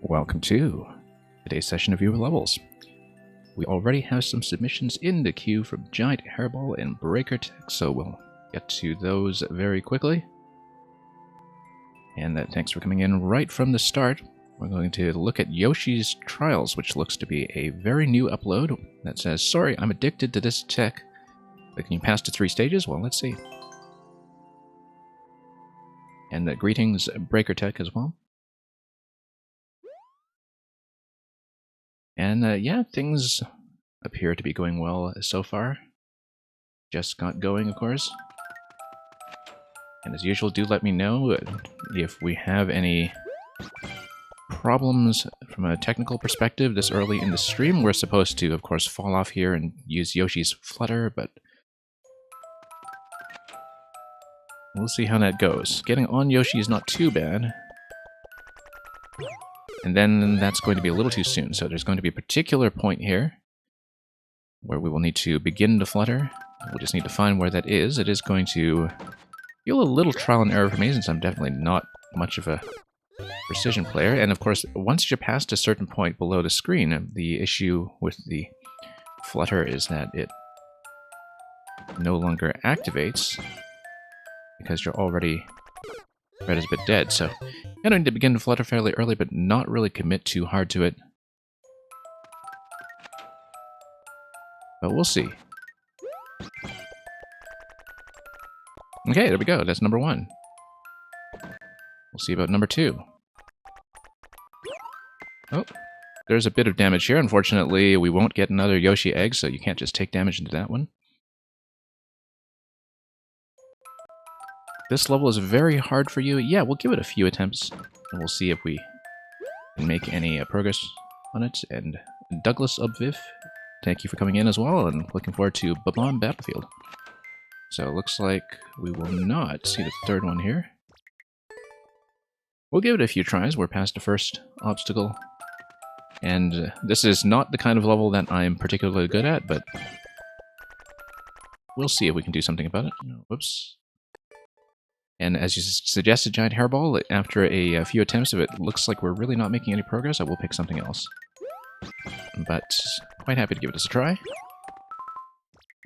Welcome to today's session of Viewer Levels. We already have some submissions in the queue from Giant Hairball and Breaker Tech, so we'll get to those very quickly. And thanks for coming in right from the start. We're going to look at Yoshi's Trials, which looks to be a very new upload that says, "Sorry, I'm addicted to this tech. But can you pass to 3 stages? Well, let's see." And greetings, Breaker Tech, as well. And yeah, things appear to be going well so far. Just got going, of course. And as usual, do let me know if we have any problems from a technical perspective this early in the stream. We're supposed to, of course, fall off here and use Yoshi's Flutter, but we'll see how that goes. Getting on Yoshi is not too bad. And then that's going to be a little too soon, so there's going to be a particular point here where we will need to begin to flutter. We'll just need to find where that is. It is going to feel a little trial and error for me, since I'm definitely not much of a precision player. And of course, once you're past a certain point below the screen, the issue with the flutter is that it no longer activates because you're already right as a bit dead. So I need to begin to flutter fairly early, but not really commit too hard to it. But we'll see. Okay, there we go. That's number 1. We'll see about number 2. Oh, there's a bit of damage here. Unfortunately, we won't get another Yoshi egg, so you can't just take damage into that one. This level is very hard for you. Yeah, we'll give it a few attempts, and we'll see if we can make any progress on it. And Douglas Obviv, thank you for coming in as well, and looking forward to Bob-omb Battlefield. So it looks like we will not see the third one here. We'll give it a few tries. We're past the first obstacle. And this is not the kind of level that I'm particularly good at, but we'll see if we can do something about it. Whoops. And as you suggested, Giant Hairball, after a few attempts, if it looks like we're really not making any progress, I will pick something else. But quite happy to give it a try.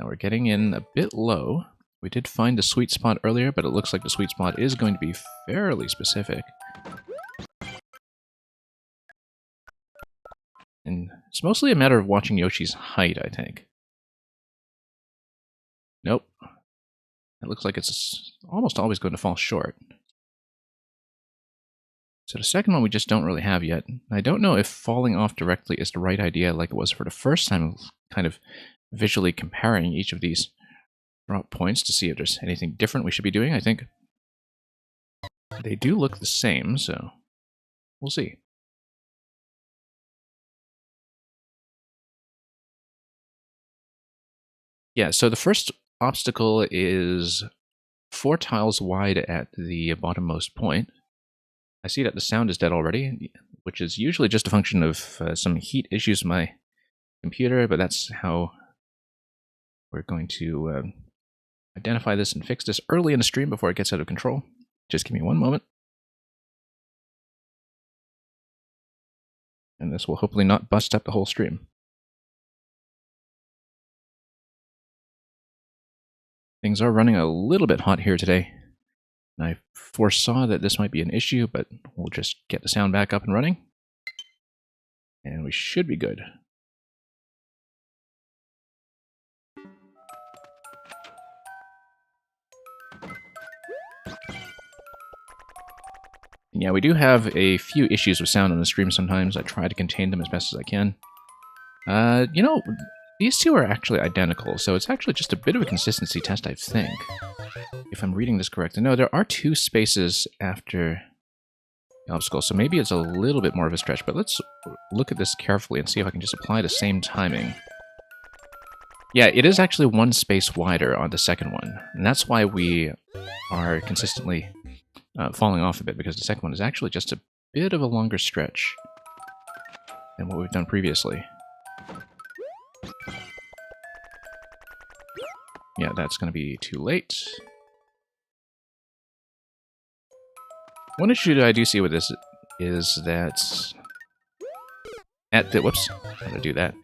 Now we're getting in a bit low. We did find the sweet spot earlier, but it looks like the sweet spot is going to be fairly specific. And it's mostly a matter of watching Yoshi's height, I think. Nope. It looks like it's almost always going to fall short. So the second one we just don't really have yet. I don't know if falling off directly is the right idea like it was for the first time, kind of visually comparing each of these drop points to see if there's anything different we should be doing. I think they do look the same, so we'll see. Yeah, so the first obstacle is 4 tiles wide at the bottommost point. I see that the sound is dead already, which is usually just a function of some heat issues with my computer, but that's how we're going to identify this and fix this early in the stream before it gets out of control. Just give me one moment. And this will hopefully not bust up the whole stream. Things are running a little bit hot here today. And I foresaw that this might be an issue, but we'll just get the sound back up and running. And we should be good. And yeah, we do have a few issues with sound on the stream sometimes. I try to contain them as best as I can. You know, these two are actually identical, so it's actually just a bit of a consistency test, I think. If I'm reading this correctly. No, there are 2 spaces after the obstacle, so maybe it's a little bit more of a stretch, but let's look at this carefully and see if I can just apply the same timing. Yeah, it is actually 1 space wider on the second one, and that's why we are consistently falling off a bit, because the second one is actually just a bit of a longer stretch than what we've done previously. Yeah, that's going to be too late. One issue that I do see with this is that At the whoops, how to do that?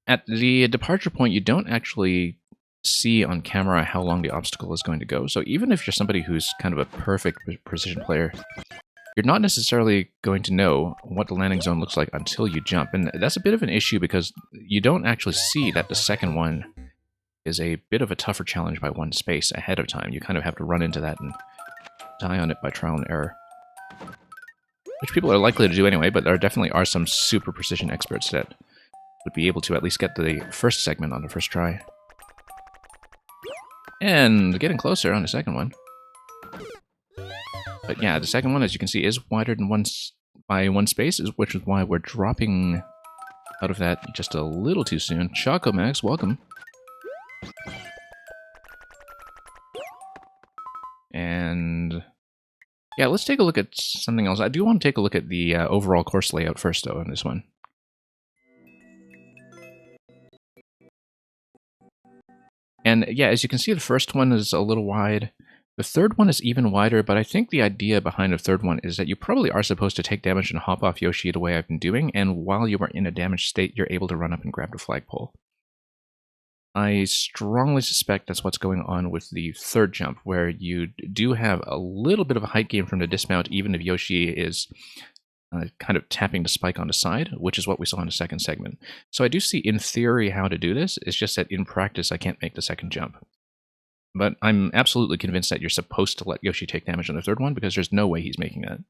At the departure point, you don't actually see on camera how long the obstacle is going to go. So even if you're somebody who's kind of a perfect precision player, you're not necessarily going to know what the landing zone looks like until you jump. And that's a bit of an issue because you don't actually see that the second one is a bit of a tougher challenge by one space ahead of time. You kind of have to run into that and die on it by trial and error. Which people are likely to do anyway, but there definitely are some super precision experts that would be able to at least get the first segment on the first try. And getting closer on the second one. But yeah, the second one, as you can see, is wider than by one space, which is why we're dropping out of that just a little too soon. Choco Max, welcome. And yeah, let's take a look at something else. I do want to take a look at the overall course layout first, though, in this one. And yeah, as you can see, the first one is a little wide. The third one is even wider, but I think the idea behind the third one is that you probably are supposed to take damage and hop off Yoshi the way I've been doing, and while you are in a damaged state, you're able to run up and grab the flagpole. I strongly suspect that's what's going on with the third jump, where you do have a little bit of a height gain from the dismount, even if Yoshi is kind of tapping the spike on the side, which is what we saw in the second segment. So I do see, in theory, how to do this. It's just that in practice, I can't make the second jump. But I'm absolutely convinced that you're supposed to let Yoshi take damage on the third one, because there's no way he's making that.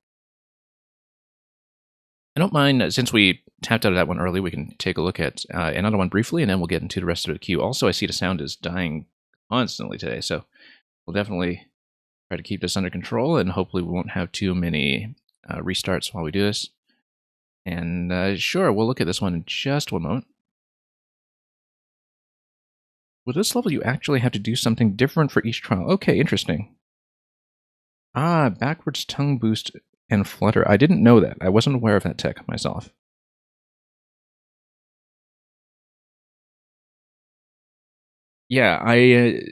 I don't mind, since we tapped out of that one early, we can take a look at another one briefly, and then we'll get into the rest of the queue. Also, I see the sound is dying constantly today, so we'll definitely try to keep this under control, and hopefully we won't have too many restarts while we do this. And sure, we'll look at this one in just one moment. With this level, you actually have to do something different for each trial. Okay, interesting. Ah, backwards tongue boost and flutter. I didn't know that. I wasn't aware of that tech myself. Yeah, I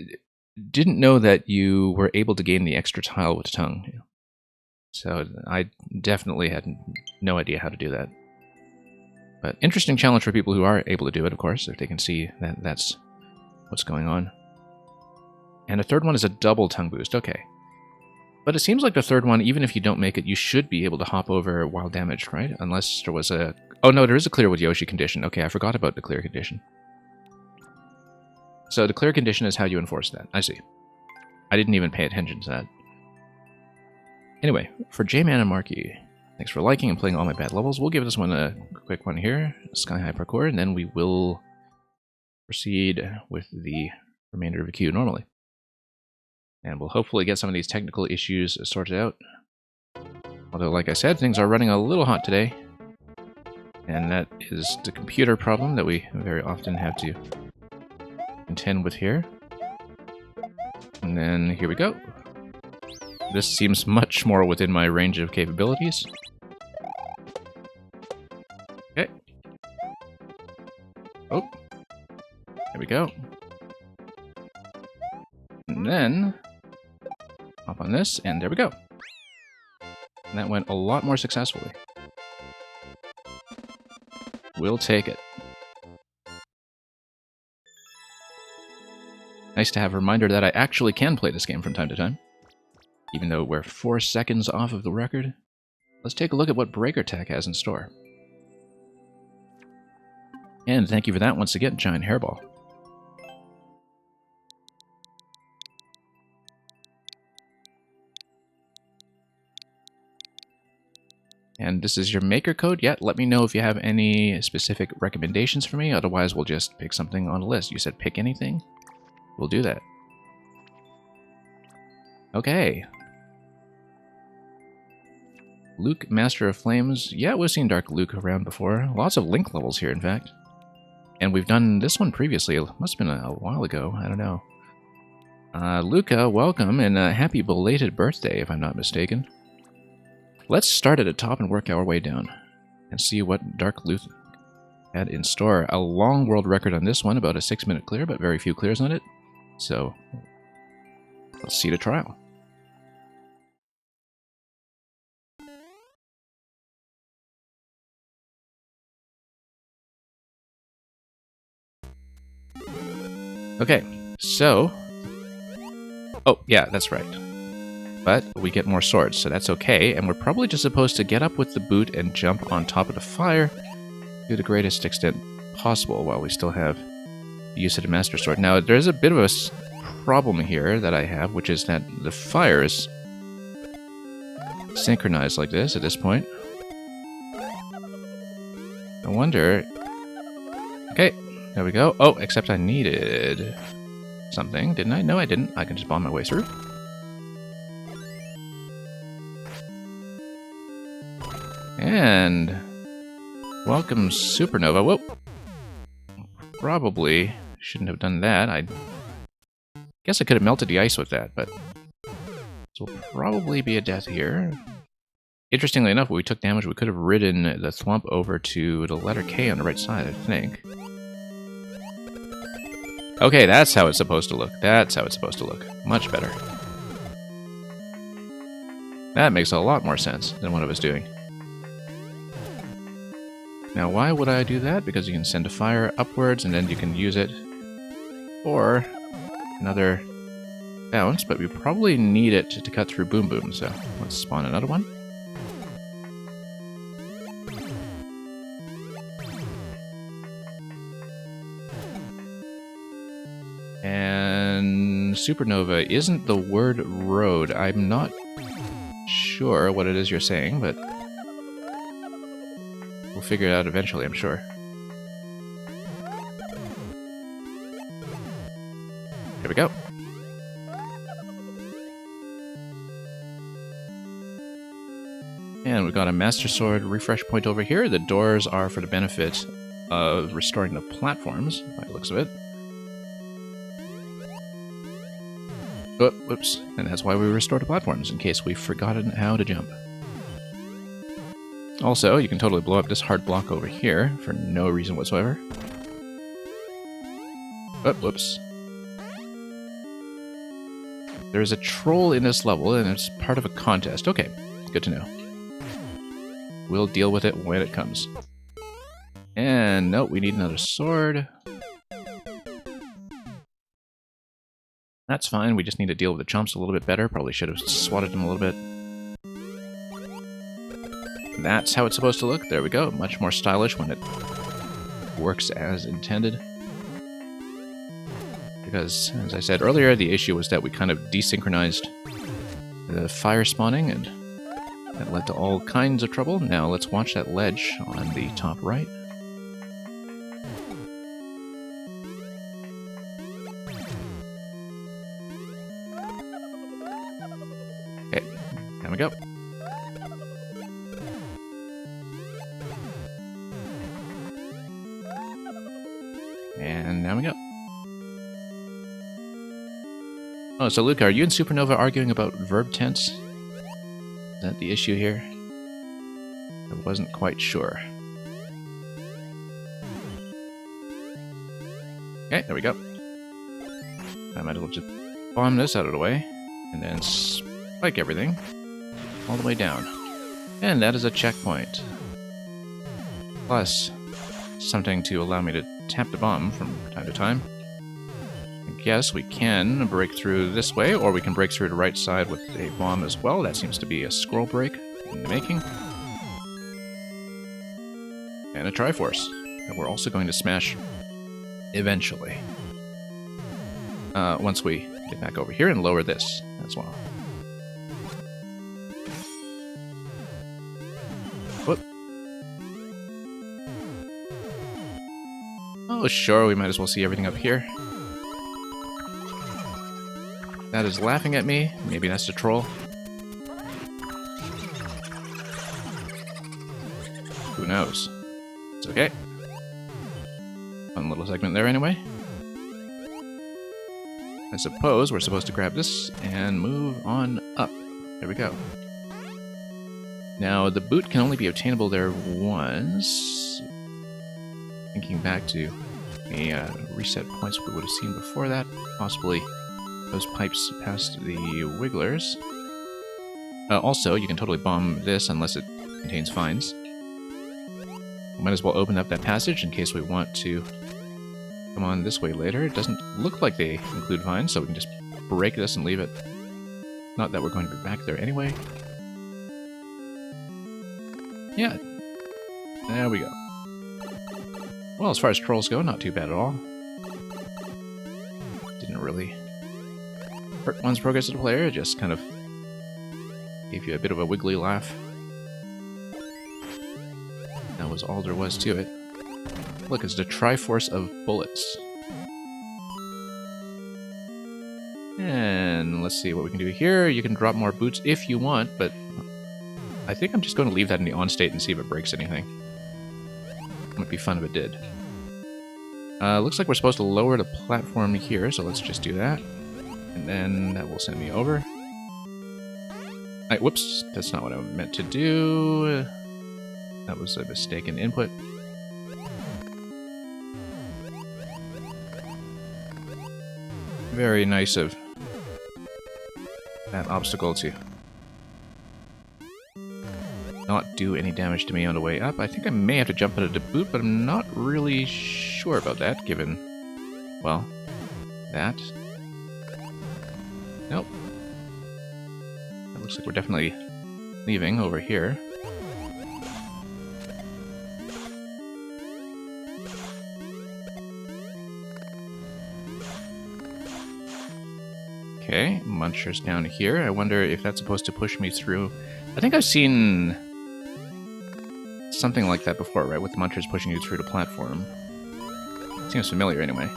didn't know that you were able to gain the extra tile with tongue. So I definitely had no idea how to do that. But interesting challenge for people who are able to do it, of course, if they can see that that's what's going on. And the third one is a double tongue boost. Okay. But it seems like the third one, even if you don't make it, you should be able to hop over while damaged, right? Unless there was a... Oh no, there is a clear with Yoshi condition. Okay, I forgot about the clear condition. So the clear condition is how you enforce that. I see. I didn't even pay attention to that. Anyway, for J-Man and Marky, thanks for liking and playing all my bad levels. We'll give this one a quick one here, Sky High Parkour, and then we will proceed with the remainder of the queue normally. And we'll hopefully get some of these technical issues sorted out. Although, like I said, things are running a little hot today. And that is the computer problem that we very often have to contend with here. And then here we go. This seems much more within my range of capabilities. Okay. Oh. There we go. And then hop on this, and there we go. And that went a lot more successfully. We'll take it. Nice to have a reminder that I actually can play this game from time to time. Even though we're 4 seconds off of the record. Let's take a look at what Breaker Tech has in store. And thank you for that once again, Giant Hairball. And this is your maker code. Yeah, let me know if you have any specific recommendations for me. Otherwise, we'll just pick something on the list. You said pick anything? We'll do that. Okay. Luke, Master of Flames. Yeah, we've seen Dark Luke around before. Lots of Link levels here, in fact. And we've done this one previously. It must have been a while ago. I don't know. Luca, welcome, and happy belated birthday, if I'm not mistaken. Let's start at the top and work our way down. And see what Dark Luke had in store. A long world record on this one, about a 6-minute clear, but very few clears on it. So, let's see the trial. Okay, so... Oh, yeah, that's right. But we get more swords, so that's okay, and we're probably just supposed to get up with the boot and jump on top of the fire to the greatest extent possible while we still have the use of the Master Sword. Now, there's a bit of a problem here that I have, which is that the fire is synchronized like this at this point. I wonder... Okay, there we go. Oh, except I needed something, didn't I? No, I didn't. I can just bomb my way through. And... welcome, Supernova. Whoa! Probably shouldn't have done that. I guess I could have melted the ice with that, but... this will probably be a death here. Interestingly enough, when we took damage, we could have ridden the thwomp over to the letter K on the right side, I think. Okay, that's how it's supposed to look. That's how it's supposed to look. Much better. That makes a lot more sense than what I was doing. Now, why would I do that? Because you can send a fire upwards, and then you can use it for another bounce, but we probably need it to cut through Boom Boom, so let's spawn another one. And Supernova isn't the word road. I'm not sure what it is you're saying, but we'll figure it out eventually, I'm sure. Here we go. And we've got a Master Sword refresh point over here. The doors are for the benefit of restoring the platforms, by the looks of it. Oh, whoops. And that's why we restore the platforms, in case we've forgotten how to jump. Also, you can totally blow up this hard block over here for no reason whatsoever. Oh, whoops. There is a troll in this level, and it's part of a contest. Okay, good to know. We'll deal with it when it comes. And no, we need another sword. That's fine, we just need to deal with the chumps a little bit better. Probably should have swatted them a little bit. That's how it's supposed to look. There we go. Much more stylish when it works as intended. Because, as I said earlier, the issue was that we kind of desynchronized the fire spawning, and that led to all kinds of trouble. Now let's watch that ledge on the top right. Okay, there we go. And there we go. Oh, so Luca, are you and Supernova arguing about verb tense? Is that the issue here? I wasn't quite sure. Okay, there we go. I might as well just bomb this out of the way, and then spike everything all the way down. And that is a checkpoint. Plus, something to allow me to tap the bomb from time to time. I guess we can break through this way, or we can break through the right side with a bomb as well. That seems to be a scroll break in the making. And a Triforce that we're also going to smash eventually. Once we get back over here and lower this as well. Whoop. Oh, sure, we might as well see everything up here. That is laughing at me. Maybe that's the troll. Who knows? It's okay. Fun little segment there anyway. I suppose we're supposed to grab this and move on up. There we go. Now, the boot can only be obtainable there once. Thinking back to the reset points we would have seen before that. Possibly those pipes past the wigglers. Also, you can totally bomb this unless it contains vines. We might as well open up that passage in case we want to come on this way later. It doesn't look like they include vines, so we can just break this and leave it. Not that we're going to be back there anyway. Yeah. There we go. Well, as far as trolls go, not too bad at all. Didn't really hurt one's progress as a player, just kind of gave you a bit of a wiggly laugh. That was all there was to it. Look, it's the Triforce of Bullets. And let's see what we can do here. You can drop more boots if you want, but I think I'm just going to leave that in the on state and see if it breaks anything. Might be fun if it did. Looks like we're supposed to lower the platform here, so let's just do that. And then that will send me over. Whoops, that's not what I meant to do. That was a mistaken input. Very nice of that obstacle to not do any damage to me on the way up. I think I may have to jump into the boot, but I'm not really sure about that, given, well, that. Nope. It looks like we're definitely leaving over here. Okay, Muncher's down here. I wonder if that's supposed to push me through. I think I've seen something like that before, right? With Munchers pushing you through the platform. Seems familiar anyway.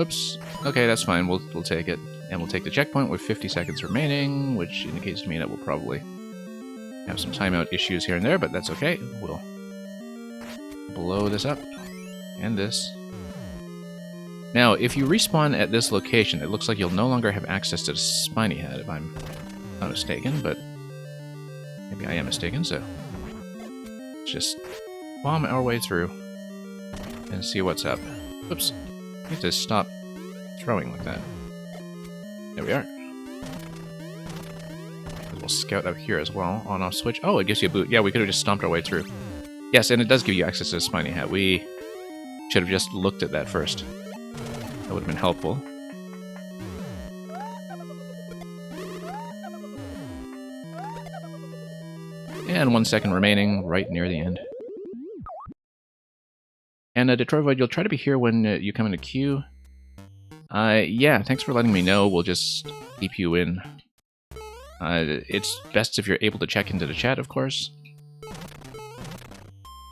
Oops. Okay, that's fine. We'll take it. And we'll take the checkpoint with 50 seconds remaining, which indicates to me that we'll probably have some timeout issues here and there, but that's okay. We'll blow this up. And this. Now, if you respawn at this location, it looks like you'll no longer have access to the Spiny Head, if I'm not mistaken, but maybe I am mistaken, so let's just bomb our way through and see what's up. Oops. You have to stop throwing like that. There we are. We'll scout out here as well. On-off switch. Oh, it gives you a boot. Yeah, we could have just stomped our way through. Yes, and it does give you access to the Spiny Head. We should have just looked at that first. That would have been helpful. And 1 second remaining, right near the end. And Detroit, you'll try to be here when you come in the queue. Yeah, thanks for letting me know. We'll just keep you in. It's best if you're able to check into the chat, of course.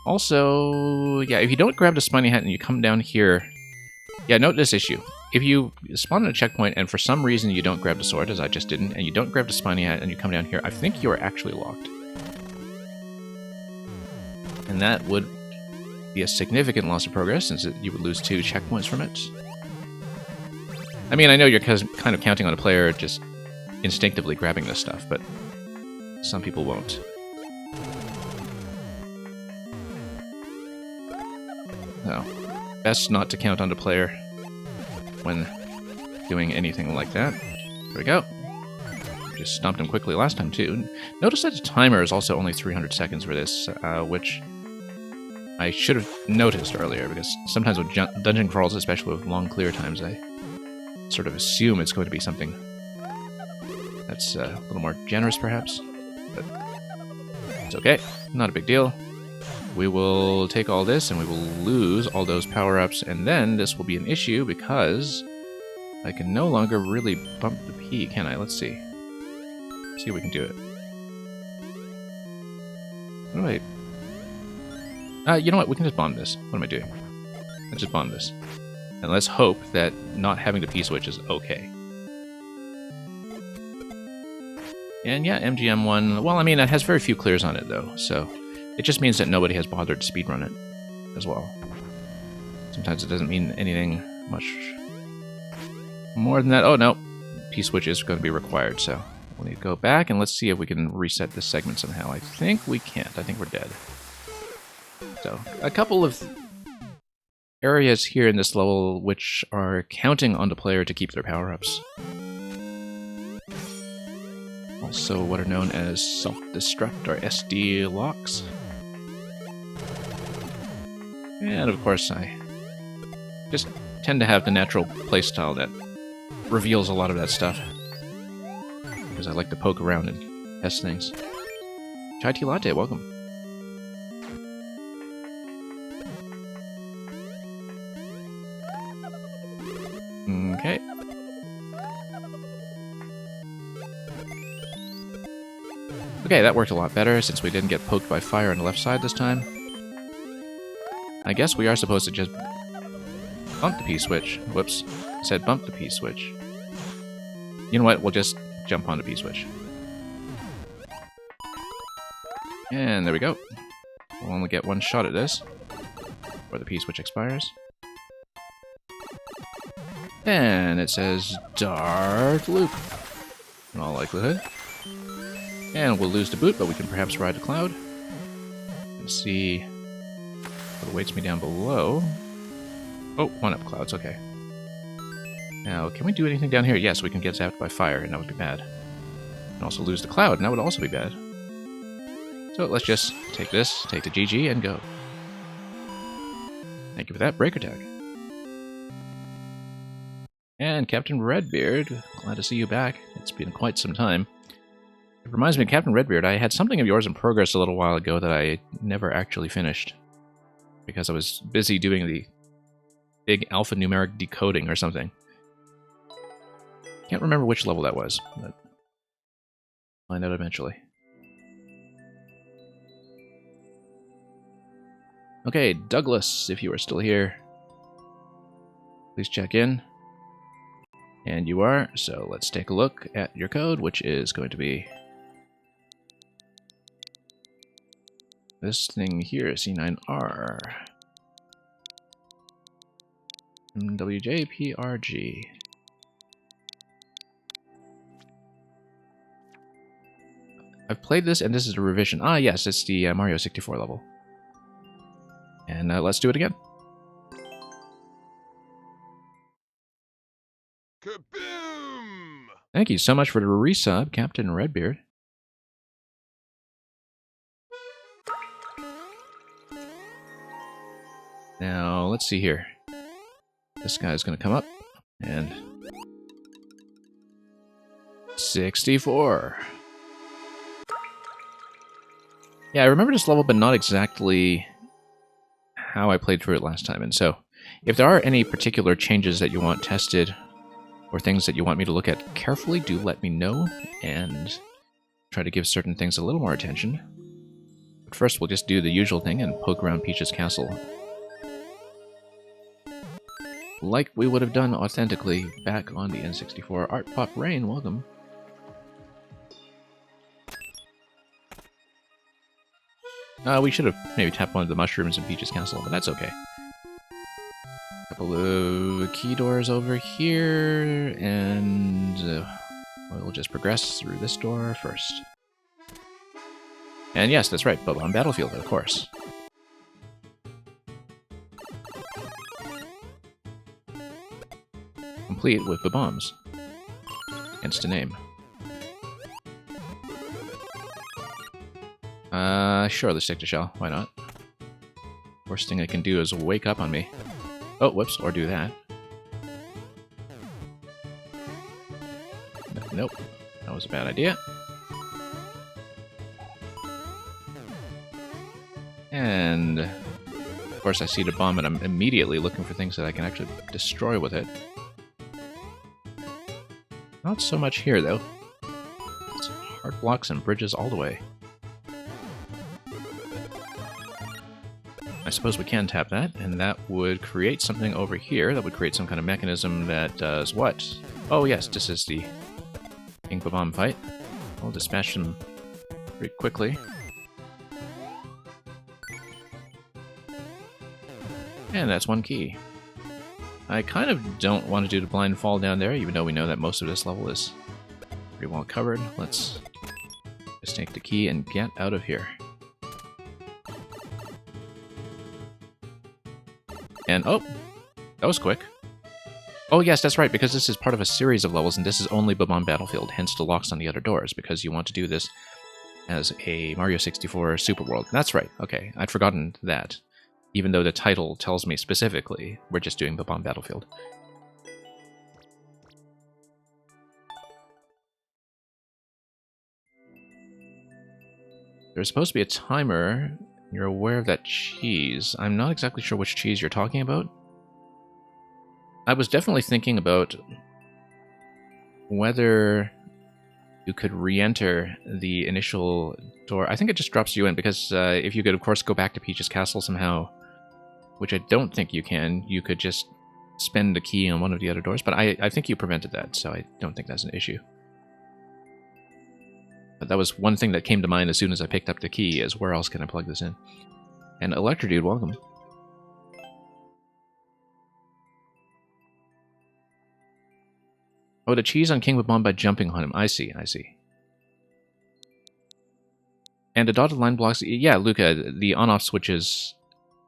Also, yeah, if you don't grab the Spiny Hat and you come down here... Yeah, note this issue. If you spawn at a checkpoint and for some reason you don't grab the sword, as I just didn't, and you don't grab the Spiny Hat and you come down here, I think you are actually locked. And that would be a significant loss of progress, since you would lose 2 checkpoints from it. I mean, I know you're kind of counting on a player just instinctively grabbing this stuff, but some people won't. So, best not to count on the player when doing anything like that. There we go. Just stomped him quickly last time, too. Notice that the timer is also only 300 seconds for this, which I should have noticed earlier, because sometimes with dungeon crawls, especially with long clear times, I sort of assume it's going to be something that's a little more generous, perhaps. But it's okay. Not a big deal. We will take all this, and we will lose all those power-ups, and then this will be an issue, because I can no longer really bump the P, can I? Let's see. Let's see if we can do it. What do I... you know what? We can just bomb this. What am I doing? Let's just bomb this. And let's hope that not having the P-switch is okay. And yeah, MGM1... Well, I mean, it has very few clears on it, though, so... It just means that nobody has bothered to speedrun it as well. Sometimes it doesn't mean anything much more than that. Oh, no. P-switch is going to be required, so we'll need to go back, and let's see if we can reset this segment somehow. I think we can't. I think we're dead. So, a couple of areas here in this level which are counting on the player to keep their power-ups. Also what are known as self-destruct or SD locks. And of course, I just tend to have the natural playstyle that reveals a lot of that stuff. Because I like to poke around and test things. Chai tea latte, welcome. Okay. Okay, that worked a lot better since we didn't get poked by fire on the left side this time. I guess we are supposed to just bump the P-switch. Whoops. I said bump the P-switch. You know what? We'll just jump on the P-switch. And there we go. We'll only get one shot at this before the P-switch expires. And it says Dark Loop in all likelihood. And we'll lose the boot, but we can perhaps ride the cloud and see what awaits me down below. Oh, 1-up clouds, okay. Now, can we do anything down here? Yes, we can get zapped by fire, and that would be bad. And also lose the cloud, and that would also be bad. So let's just take this, take the GG, and go. Thank you for that, Breaker Tag. And Captain Redbeard, glad to see you back. It's been quite some time. It reminds me of Captain Redbeard, I had something of yours in progress a little while ago that I never actually finished. Because I was busy doing the big alphanumeric decoding or something. Can't remember which level that was, but find out eventually. Okay, Douglas, if you are still here, please check in. And you are, so let's take a look at your code, which is going to be this thing here, C9R. WJPRG. I've played this, and this is a revision. Ah, yes, it's the Mario 64 level. And let's do it again. Kaboom! Thank you so much for the resub, Captain Redbeard. Now, let's see here. This guy's going to come up, and 64. Yeah, I remember this level, but not exactly how I played through it last time. And so, if there are any particular changes that you want tested, or things that you want me to look at carefully, do let me know, and try to give certain things a little more attention. But first, we'll just do the usual thing and poke around Peach's castle. Like we would have done authentically back on the N64. Art Pop Rain, welcome. We should have maybe tapped one of the mushrooms in Peach's castle, but that's okay. Couple of key doors over here, and we'll just progress through this door first. And yes, that's right, Bob-omb Battlefield, of course. Complete with the bombs. Hence the name. Sure, let's stick to shell. Why not? Worst thing I can do is wake up on me. Oh, whoops, or do that. Nope, that was a bad idea. And of course I see the bomb and I'm immediately looking for things that I can actually destroy with it. Not so much here, though. It's hard blocks and bridges all the way. I suppose we can tap that, and that would create something over here. That would create some kind of mechanism that does what? Oh yes, this is the King Bob-omb fight. I'll dispatch them pretty quickly. And that's one key. I kind of don't want to do the blind fall down there, even though we know that most of this level is pretty well covered. Let's just take the key and get out of here. And, oh, that was quick. Oh yes, that's right, because this is part of a series of levels, and this is only Bob-omb Battlefield, hence the locks on the other doors, because you want to do this as a Mario 64 Super World. That's right, okay, I'd forgotten that. even though the title tells me specifically we're just doing Bob-omb Battlefield. There's supposed to be a timer. You're aware of that cheese. I'm not exactly sure which cheese you're talking about. I was definitely thinking about whether you could re-enter the initial door. I think it just drops you in, because if you could, of course, go back to Peach's Castle somehow, which I don't think you can, you could just spend a key on one of the other doors, but I think you prevented that, so I don't think that's an issue. But that was one thing that came to mind as soon as I picked up the key, is where else can I plug this in? And Electrodude, welcome. Oh, the cheese on King Bob-omb by jumping on him. I see, I see. And the dotted line blocks... Yeah, Luca, the on-off switches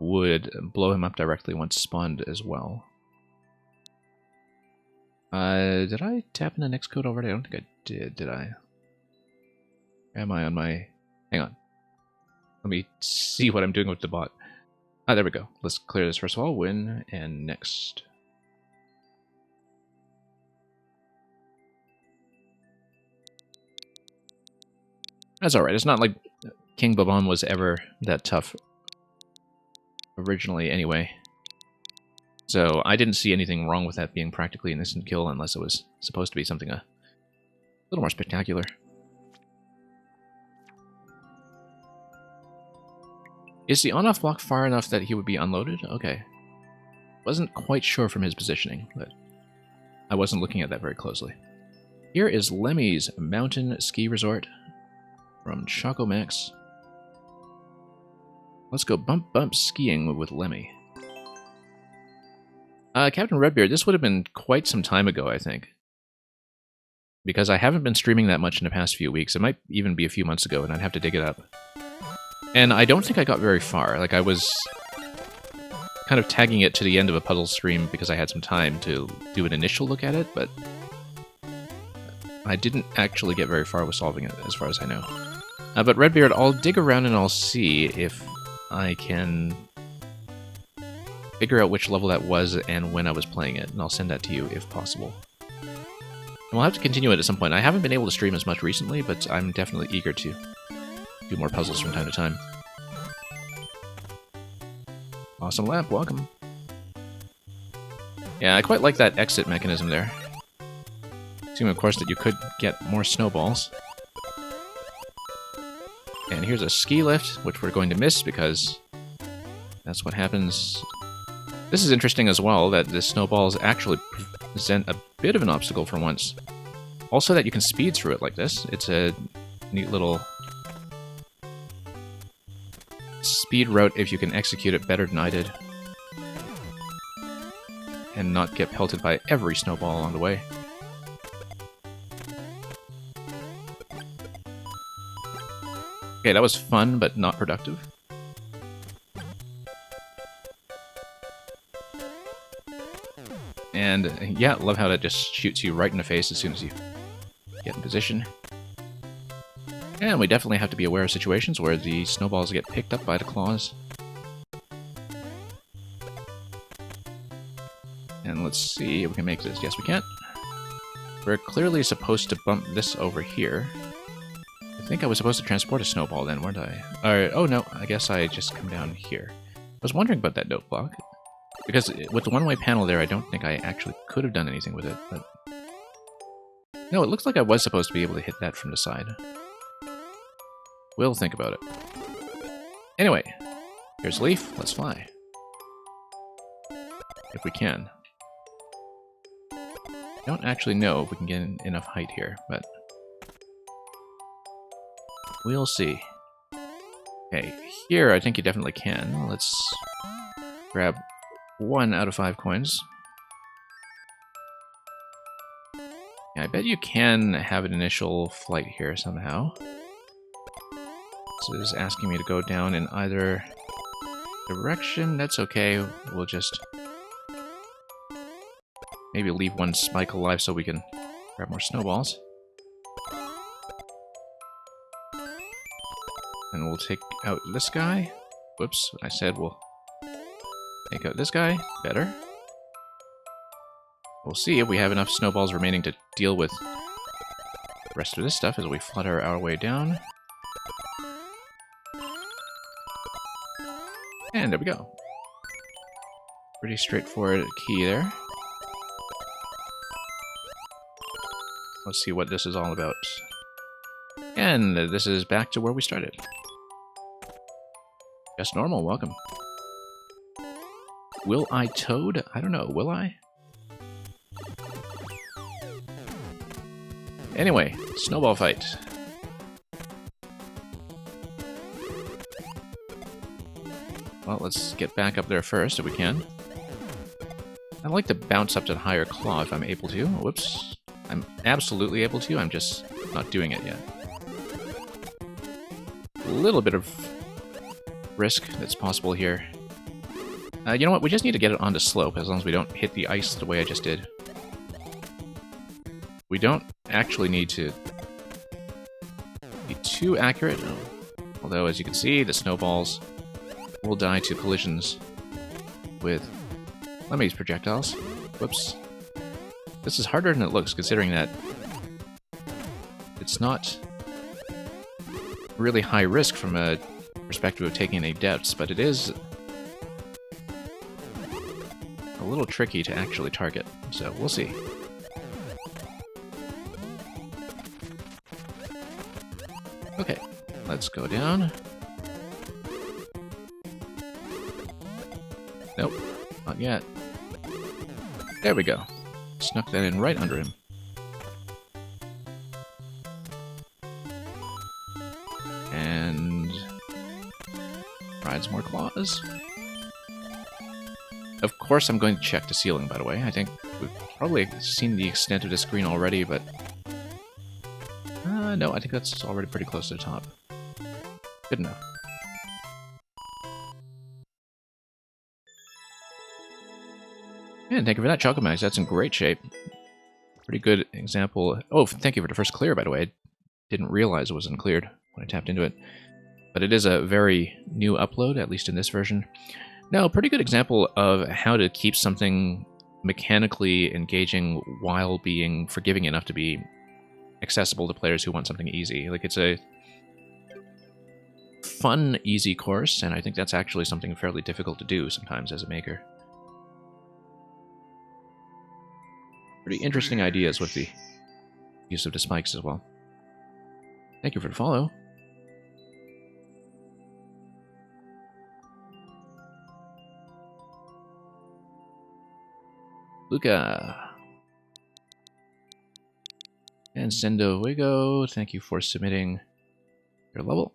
would blow him up directly once spawned as well. Did I tap in the next code already? I don't think I did I? Am I on my... Hang on. Let me see what I'm doing with the bot. Ah, there we go. Let's clear this first of all. Win, and next. That's alright. It's not like King Bob-omb was ever that tough originally anyway. So I didn't see anything wrong with that being practically an instant kill, unless it was supposed to be something a little more spectacular. Is the on-off block far enough that he would be unloaded? Okay. Wasn't quite sure from his positioning, but I wasn't looking at that very closely. Here is Lemmy's Mountain Ski Resort from Choco Max. Let's go bump skiing with Lemmy. Captain Redbeard, this would have been quite some time ago, I think. Because I haven't been streaming that much in the past few weeks. It might even be a few months ago, and I'd have to dig it up. And I don't think I got very far. Like, I was kind of tagging it to the end of a puzzle stream because I had some time to do an initial look at it, but I didn't actually get very far with solving it, as far as I know. But Redbeard, I'll dig around and I'll see if I can figure out which level that was and when I was playing it, and I'll send that to you if possible. And we'll have to continue it at some point. I haven't been able to stream as much recently, but I'm definitely eager to do more puzzles from time to time. Awesome Lamp, welcome. Yeah, I quite like that exit mechanism there. Assuming, of course, that you could get more snowballs. And here's a ski lift, which we're going to miss because that's what happens. This is interesting as well, that the snowballs actually present a bit of an obstacle for once. Also that you can speed through it like this. It's a neat little speed route if you can execute it better than I did. And not get pelted by every snowball along the way. Okay, that was fun, but not productive. And yeah, love how that just shoots you right in the face as soon as you get in position. And we definitely have to be aware of situations where the snowballs get picked up by the claws. And let's see if we can make this. Yes, we can. We're clearly supposed to bump this over here. I think I was supposed to transport a snowball then, weren't I? Oh no, I guess I just come down here. I was wondering about that note block. Because with the one-way panel there, I don't think I actually could have done anything with it, but... No, it looks like I was supposed to be able to hit that from the side. We'll think about it. Anyway, here's Leaf. Let's fly. If we can. I don't actually know if we can get enough height here, but... we'll see. Okay, here I think you definitely can. Let's grab 1 out of 5 coins. Yeah, I bet you can have an initial flight here somehow. This is asking me to go down in either direction. That's okay. We'll just maybe leave one spike alive so we can grab more snowballs. And we'll take out this guy. Whoops, I said we'll Take out this guy. Better. We'll see if we have enough snowballs remaining to deal with the rest of this stuff as we flutter our way down. And there we go. Pretty straightforward key there. Let's see what this is all about. And this is back to where we started. Just normal, welcome. Will I toad? I don't know, will I? Anyway, snowball fight. Well, let's get back up there first if we can. I'd like to bounce up to the higher claw if I'm able to. Whoops. I'm absolutely able to, I'm just not doing it yet. A little bit of risk that's possible here. You know what, we just need to get it onto slope as long as we don't hit the ice the way I just did. We don't actually need to be too accurate, although as you can see, the snowballs will die to collisions with Lemmy's projectiles. Whoops. This is harder than it looks, considering that it's not really high risk from a perspective of taking any depths, but it is a little tricky to actually target, so we'll see. Okay, let's go down. Nope, not yet. There we go. Snuck that in right under him. And rides more claws. Of course I'm going to check the ceiling, by the way. I think we've probably seen the extent of the screen already, but no, I think that's already pretty close to the top. Good enough. And thank you for that, Chocomax. That's in great shape. Pretty good example. Oh, thank you for the first clear, by the way. I didn't realize it wasn't cleared when I tapped into it. But it is a very new upload, at least in this version. No, pretty good example of how to keep something mechanically engaging while being forgiving enough to be accessible to players who want something easy. Like, it's a fun, easy course, and I think that's actually something fairly difficult to do sometimes as a maker. Pretty interesting ideas with the use of the spikes as well. Thank you for the follow. Luca. And Sendo Wigo, thank you for submitting your level.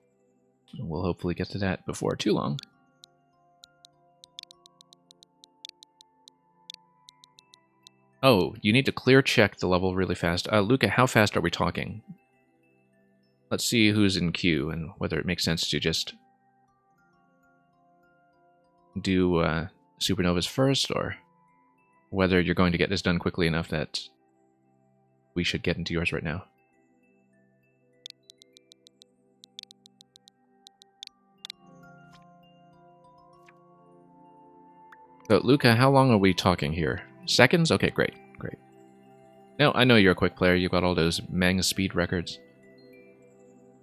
We'll hopefully get to that before too long. Oh, you need to clear check the level really fast. Luca, how fast are we talking? Let's see who's in queue and whether it makes sense to just do Supernovas first, or whether you're going to get this done quickly enough that we should get into yours right now. So, Luca, how long are we talking here? Seconds? Okay, great, great. Now, I know you're a quick player. You've got all those Mang speed records.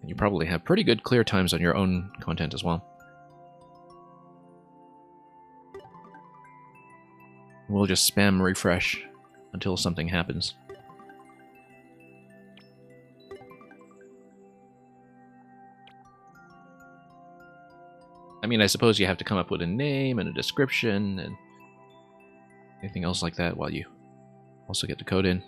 And you probably have pretty good clear times on your own content as well. We'll just spam refresh until something happens. I mean, I suppose you have to come up with a name and a description and anything else like that while you also get the code in.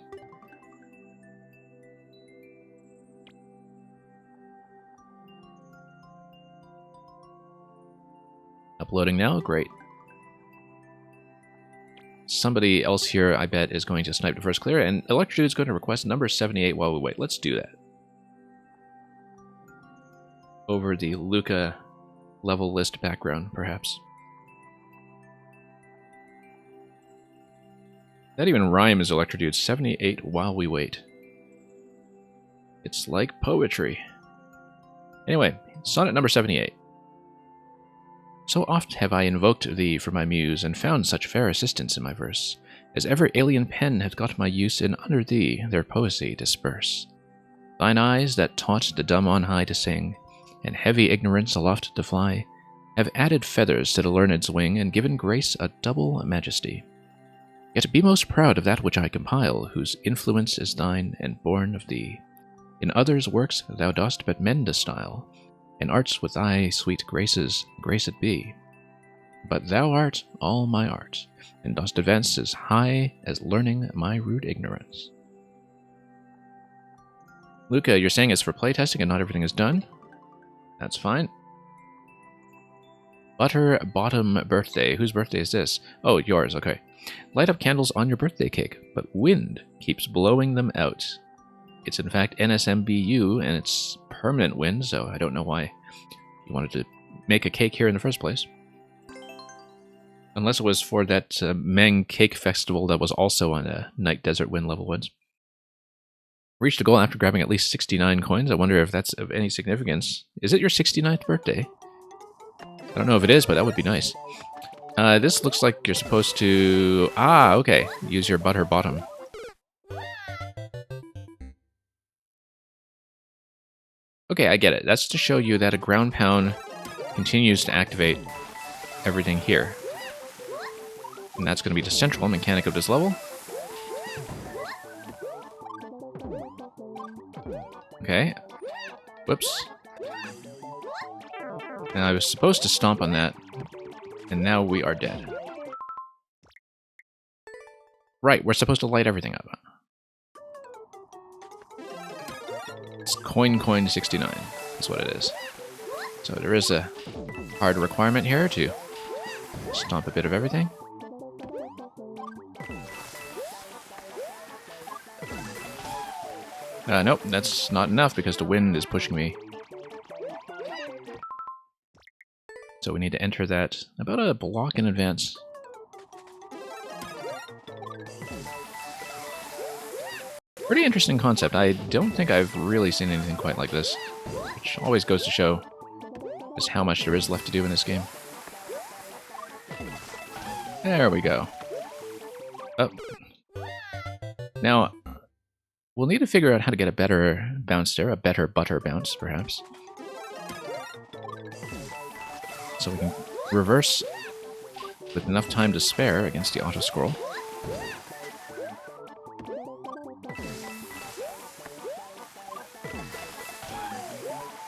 Uploading now, great. Somebody else here, I bet, is going to snipe the first clear, and Electrodude's going to request number 78 while we wait. Let's do that. Over the Luca level list background, perhaps. That even rhymes, Electrodude. 78 while we wait. It's like poetry. Anyway, sonnet number 78. So oft have I invoked thee for my muse, and found such fair assistance in my verse, as ever alien pen hath got my use, and under thee their poesy disperse. Thine eyes that taught the dumb on high to sing, and heavy ignorance aloft to fly, have added feathers to the learned's wing, and given grace a double majesty. Yet be most proud of that which I compile, whose influence is thine, and born of thee. In others' works thou dost but mend a style, and arts with thy sweet graces graced be. But thou art all my art, and dost advance as high as learning my rude ignorance. Luca, you're saying it's for playtesting and not everything is done? That's fine. Butter Bottom Birthday. Whose birthday is this? Oh, yours, okay. Light up candles on your birthday cake, but wind keeps blowing them out. It's in fact NSMBU, and it's permanent wind, so I don't know why you wanted to make a cake here in the first place. Unless it was for that Meng Cake Festival that was also on a Night Desert Wind level ones. Reached a goal after grabbing at least 69 coins. I wonder if that's of any significance. Is it your 69th birthday? I don't know if it is, but that would be nice. This looks like you're supposed to... Ah, okay. Use your butter bottom. Okay, I get it. That's to show you that a ground pound continues to activate everything here. And that's going to be the central mechanic of this level. Okay. Whoops. And I was supposed to stomp on that, and now we are dead. Right, we're supposed to light everything up. It's coin 69 is what it is. So there is a hard requirement here to stomp a bit of everything. Nope, that's not enough because the wind is pushing me. So we need to enter that about a block in advance. Pretty interesting concept. I don't think I've really seen anything quite like this, which always goes to show just how much there is left to do in this game. There we go. Oh. Now, we'll need to figure out how to get a better bounce there, a better butter bounce, perhaps. So we can reverse with enough time to spare against the auto-scroll.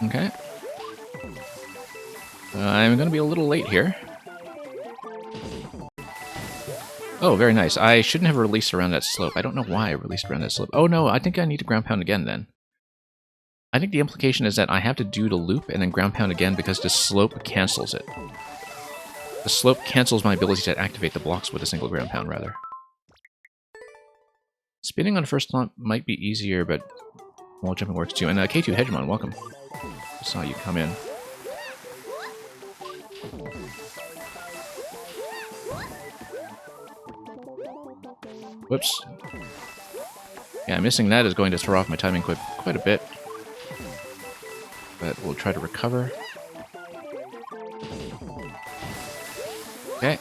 Okay. I'm going to be a little late here. Oh, very nice. I shouldn't have released around that slope. I don't know why I released around that slope. Oh no, I think I need to ground pound again then. I think the implication is that I have to do the loop and then ground pound again because the slope cancels it. The slope cancels my ability to activate the blocks with a single ground pound, rather. Spinning on first thought might be easier, but wall jumping works too. And K2 Hegemon, welcome. I saw you come in. Whoops. Yeah, missing that is going to throw off my timing quite a bit. But we'll try to recover. Okay.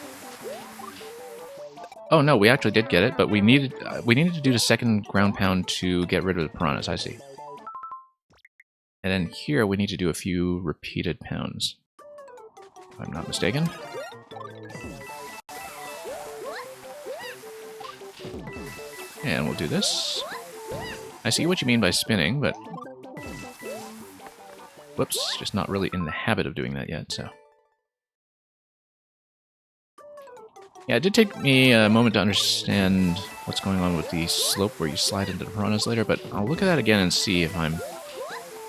Oh no, we actually did get it, but we needed to do the second ground pound to get rid of the piranhas, I see. And then here we need to do a few repeated pounds, if I'm not mistaken. And we'll do this. I see what you mean by spinning, but... Whoops, just not really in the habit of doing that yet, so... Yeah, it did take me a moment to understand what's going on with the slope where you slide into the piranhas later, but I'll look at that again and see if I'm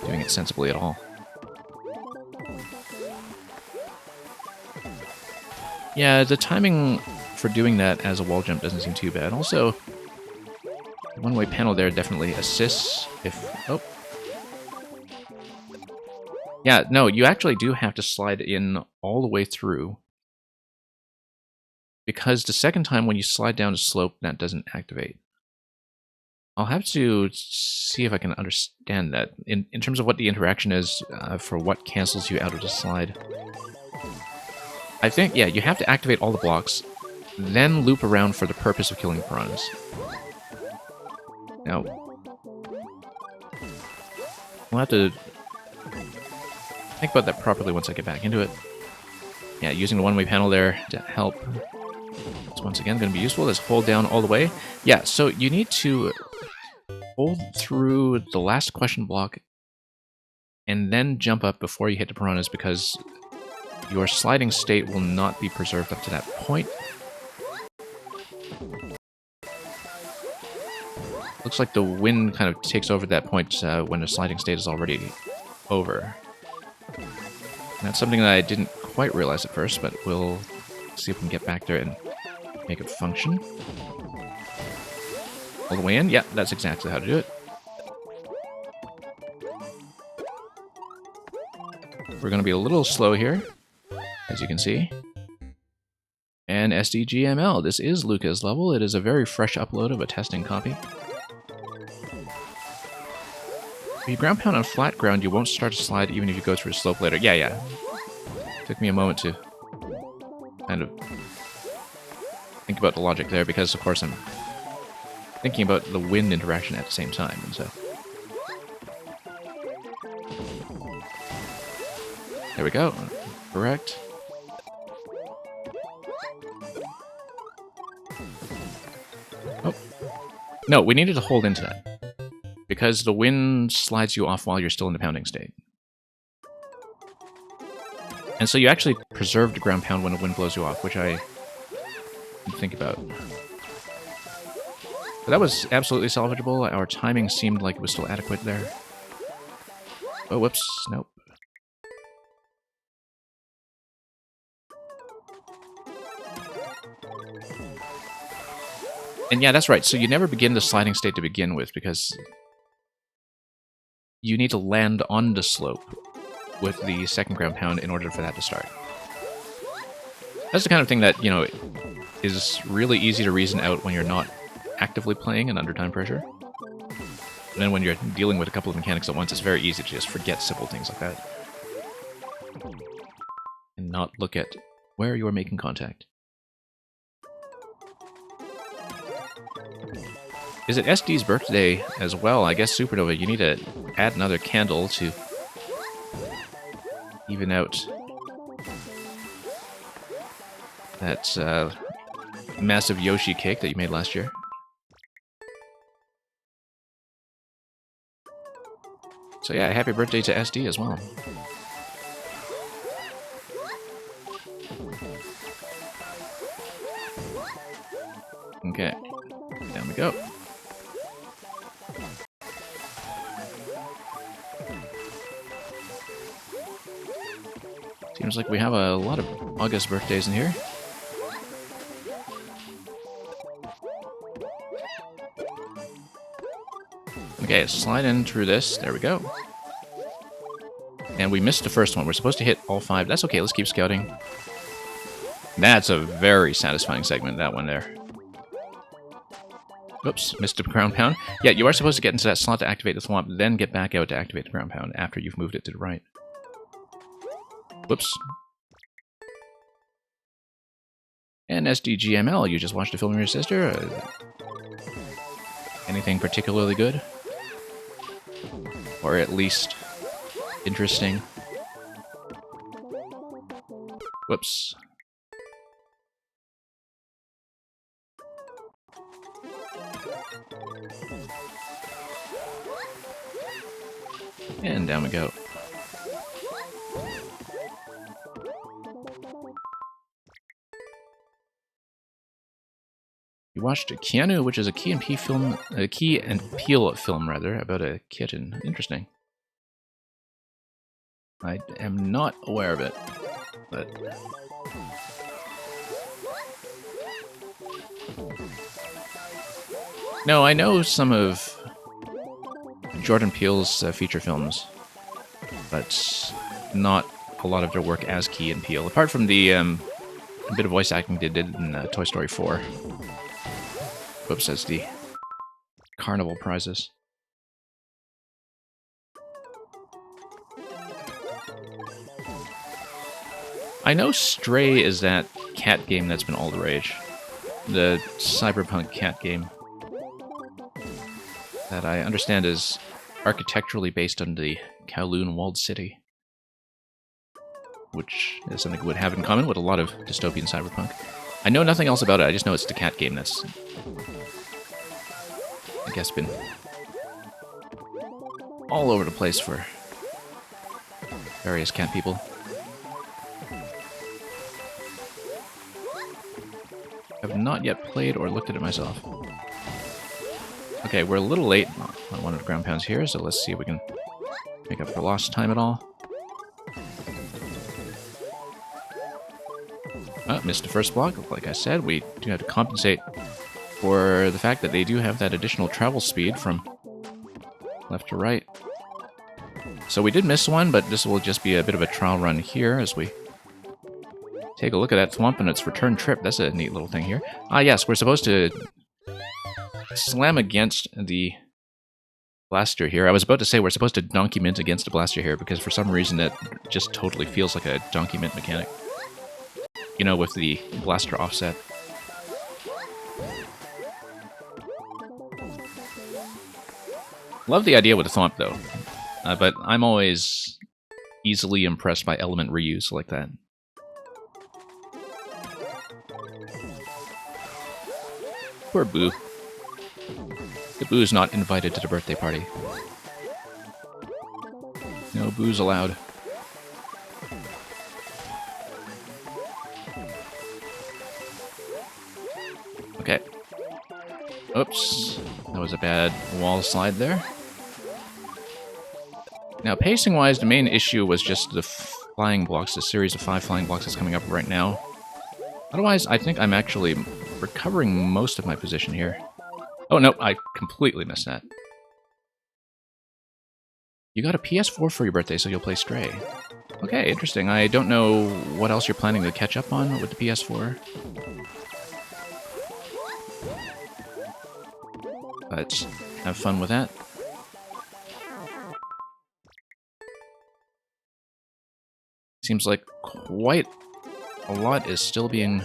doing it sensibly at all. Yeah, the timing for doing that as a wall jump doesn't seem too bad. Also, the one-way panel there definitely assists if... Oh. Yeah, no, you actually do have to slide in all the way through. Because the second time when you slide down a slope, that doesn't activate. I'll have to see if I can understand that, in terms of what the interaction is for what cancels you out of the slide. I think, yeah, you have to activate all the blocks, then loop around for the purpose of killing piranhas. Now, we'll have to think about that properly once I get back into it. Yeah, using the one-way panel there to help. It's once again going to be useful. Let's hold down all the way. Yeah, so you need to hold through the last question block and then jump up before you hit the piranhas, because your sliding state will not be preserved up to that point. Looks like the wind kind of takes over at that point when the sliding state is already over. That's something that I didn't quite realize at first, but we'll see if we can get back there and make it function. All the way in? Yeah, that's exactly how to do it. We're going to be a little slow here, as you can see. And SDGML, this is Luca's level. It is a very fresh upload of a testing copy. If you ground pound on flat ground, you won't start to slide even if you go through a slope later. Yeah. Took me a moment to kind of think about the logic there, because of course I'm thinking about the wind interaction at the same time, and so... There we go. Correct. Oh. No, we needed to hold into that, because the wind slides you off while you're still in the pounding state. And so you actually preserve the ground pound when the wind blows you off, which I didn't think about. But that was absolutely salvageable. Our timing seemed like it was still adequate there. Oh, whoops. Nope. And yeah, that's right. So you never begin the sliding state to begin with, because you need to land on the slope with the second ground pound in order for that to start. That's the kind of thing that, you know, is really easy to reason out when you're not actively playing and under time pressure. And then when you're dealing with a couple of mechanics at once, it's very easy to just forget simple things like that. And not look at where you are making contact. Is it SD's birthday as well? I guess Supernova, you need to add another candle to even out that massive Yoshi cake that you made last year. So yeah, happy birthday to SD as well. Okay, down we go. Seems like we have a lot of August birthdays in here. Okay, slide in through this. There we go. And we missed the first one. We're supposed to hit all 5. That's okay, let's keep scouting. That's a very satisfying segment, that one there. Oops, missed a ground pound. Yeah, you are supposed to get into that slot to activate the thwomp, then get back out to activate the ground pound after you've moved it to the right. Whoops. And SDGML, you just watched a film with your sister? Anything particularly good? Or at least interesting? Whoops. And down we go. You watched Keanu, which is a Key and Peele film, about a kitten. Interesting. I am not aware of it, but no, I know some of Jordan Peele's feature films, but not a lot of their work as Key and Peele, apart from the bit of voice acting they did in Toy Story 4. Whoops, that's the carnival prizes. I know Stray is that cat game that's been all the rage. The cyberpunk cat game. That I understand is architecturally based on the Kowloon walled city. Which is something it would have in common with a lot of dystopian cyberpunk. I know nothing else about it, I just know it's the cat game that's, I guess, been all over the place for various cat people. I've not yet played or looked at it myself. Okay, we're a little late on one of the ground pounds here, so let's see if we can make up for lost time at all. Missed the first block. Like I said, we do have to compensate for the fact that they do have that additional travel speed from left to right. So we did miss one, but this will just be a bit of a trial run here as we take a look at that thwomp and its return trip. That's a neat little thing here. Ah, yes, we're supposed to slam against the blaster here. I was about to say we're supposed to donkey mint against the blaster here because for some reason it just totally feels like a donkey mint mechanic. You know, with the blaster offset. Love the idea with the thwomp though, but I'm always easily impressed by element reuse like that. Poor Boo. The Boo's not invited to the birthday party. No booze allowed. Okay. Oops. That was a bad wall slide there. Now, pacing-wise, the main issue was just the flying blocks, the series of 5 flying blocks that's coming up right now. Otherwise, I think I'm actually recovering most of my position here. Oh, no, I completely missed that. You got a PS4 for your birthday, so you'll play Stray. Okay, interesting. I don't know what else you're planning to catch up on with the PS4. But have fun with that. Seems like quite a lot is still being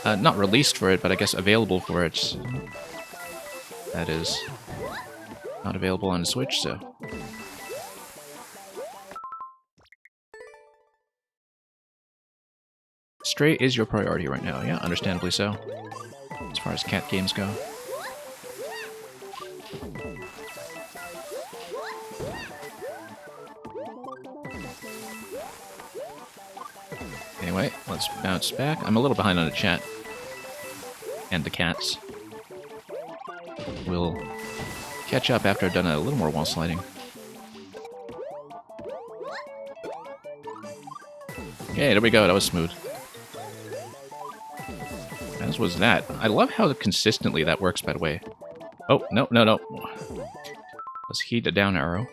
not released for it, but I guess available for it. That is not available on the Switch, so... Stray is your priority right now, yeah, understandably so. As far as cat games go. Anyway, let's bounce back. I'm a little behind on the chat. And the cats. We'll catch up after I've done a little more wall sliding. Okay, there we go. That was smooth. As was that. I love how consistently that works, by the way. Oh, no, no, no. Let's heat the down arrow.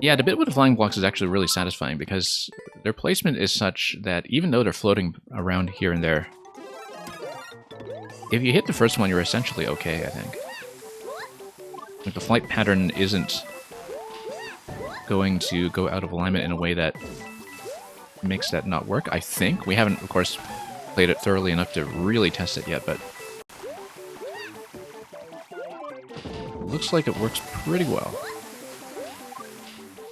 Yeah, the bit with the flying blocks is actually really satisfying because their placement is such that even though they're floating around here and there, if you hit the first one, you're essentially okay, I think. Like, the flight pattern isn't going to go out of alignment in a way that makes that not work, I think. We haven't, of course, played it thoroughly enough to really test it yet, but it looks like it works pretty well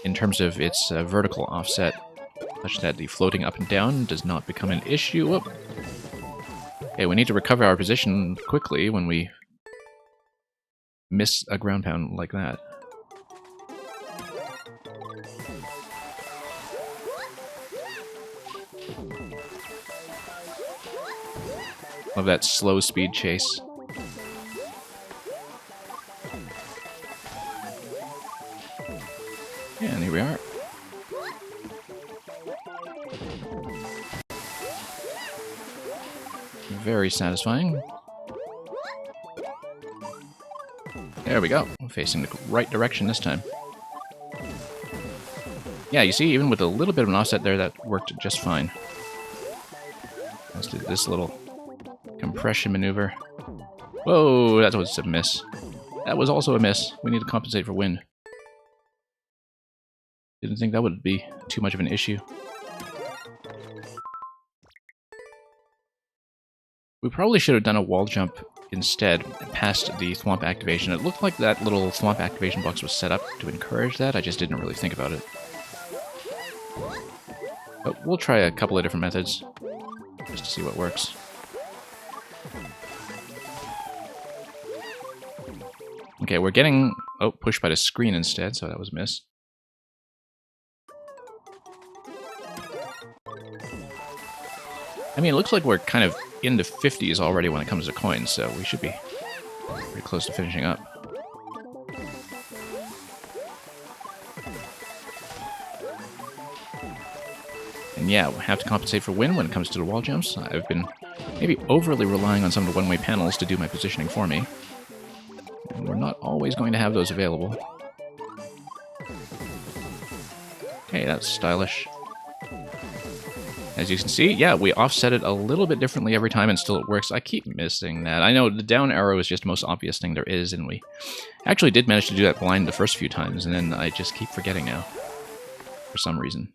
in terms of its vertical offset, such that the floating up and down does not become an issue. Whoop. Okay, we need to recover our position quickly when we miss a ground pound like that. Love that slow speed chase. And here we are. Very satisfying. There we go. Facing the right direction this time. Yeah, you see, even with a little bit of an offset there, that worked just fine. Let's do this little compression maneuver. Whoa, that was a miss. That was also a miss. We need to compensate for wind. Didn't think that would be too much of an issue. We probably should have done a wall jump instead, past the thwomp activation. It looked like that little thwomp activation box was set up to encourage that. I just didn't really think about it. But we'll try a couple of different methods, just to see what works. Okay, we're getting pushed by the screen instead, so that was a miss. I mean, it looks like we're kind of in the 50s already when it comes to coins, so we should be pretty close to finishing up. And yeah, we have to compensate for wind when it comes to the wall jumps. I've been maybe overly relying on some of the one-way panels to do my positioning for me. And we're not always going to have those available. Okay, that's stylish. As you can see, yeah, we offset it a little bit differently every time and still it works. I keep missing that. I know the down arrow is just the most obvious thing there is, and we actually did manage to do that blind the first few times, and then I just keep forgetting now. For some reason.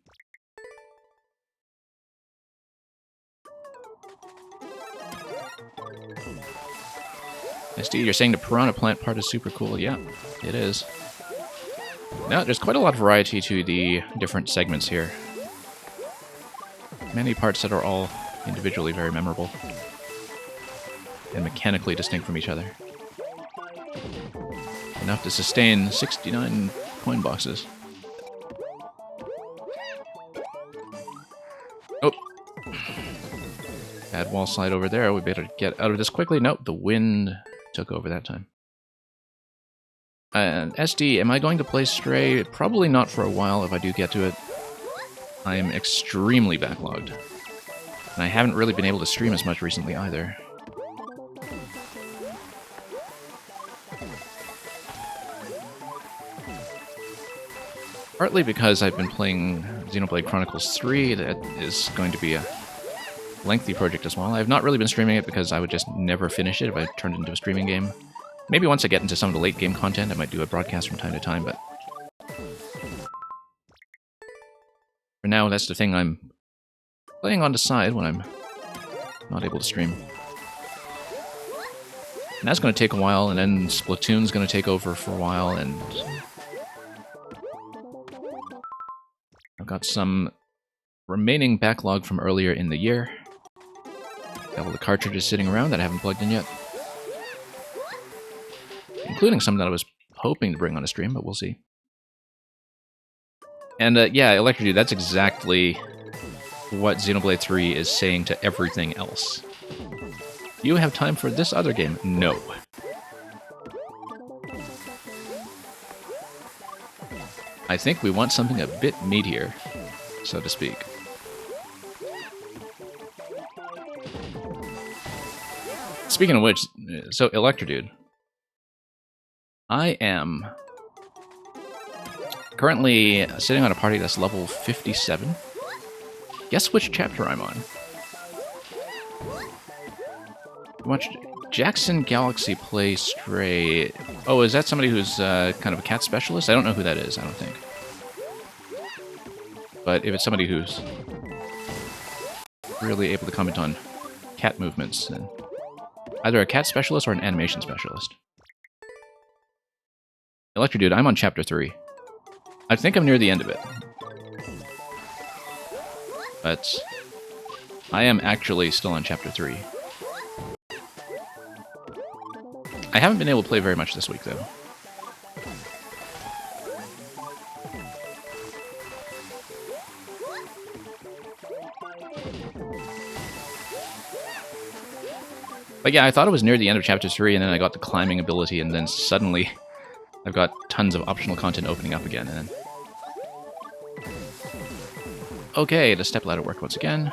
SD, you're saying the piranha plant part is super cool. Yeah, it is. Now, there's quite a lot of variety to the different segments here. Many parts that are all individually very memorable and mechanically distinct from each other. Enough to sustain 69 coin boxes. Oh! Bad wall slide over there. We better get out of this quickly. Nope, the wind took over that time. SD, am I going to play Stray? Probably not for a while if I do get to it. I am extremely backlogged. And I haven't really been able to stream as much recently either. Partly because I've been playing Xenoblade Chronicles 3, that is going to be a lengthy project as well. I've not really been streaming it because I would just never finish it if I turned it into a streaming game. Maybe once I get into some of the late game content, I might do a broadcast from time to time, but for now, that's the thing I'm playing on the side when I'm not able to stream. And that's going to take a while, and then Splatoon's going to take over for a while, and I've got some remaining backlog from earlier in the year. A couple of cartridges sitting around that I haven't plugged in yet. Including some that I was hoping to bring on a stream, but we'll see. And yeah, Electrodude, that's exactly what Xenoblade 3 is saying to everything else. You have time for this other game? No. I think we want something a bit meatier, so to speak. Speaking of which, so Electrodude. I am currently sitting on a party that's level 57. Guess which chapter I'm on? Watched Jackson Galaxy play Stray. Oh, is that somebody who's kind of a cat specialist? I don't know who that is, I don't think. But if it's somebody who's really able to comment on cat movements, then either a cat specialist or an animation specialist. Electrodude, I'm on chapter 3. I think I'm near the end of it. But I am actually still on chapter 3. I haven't been able to play very much this week, though. But yeah, I thought it was near the end of chapter 3, and then I got the climbing ability, and then suddenly I've got tons of optional content opening up again, and then... Okay, the stepladder worked once again.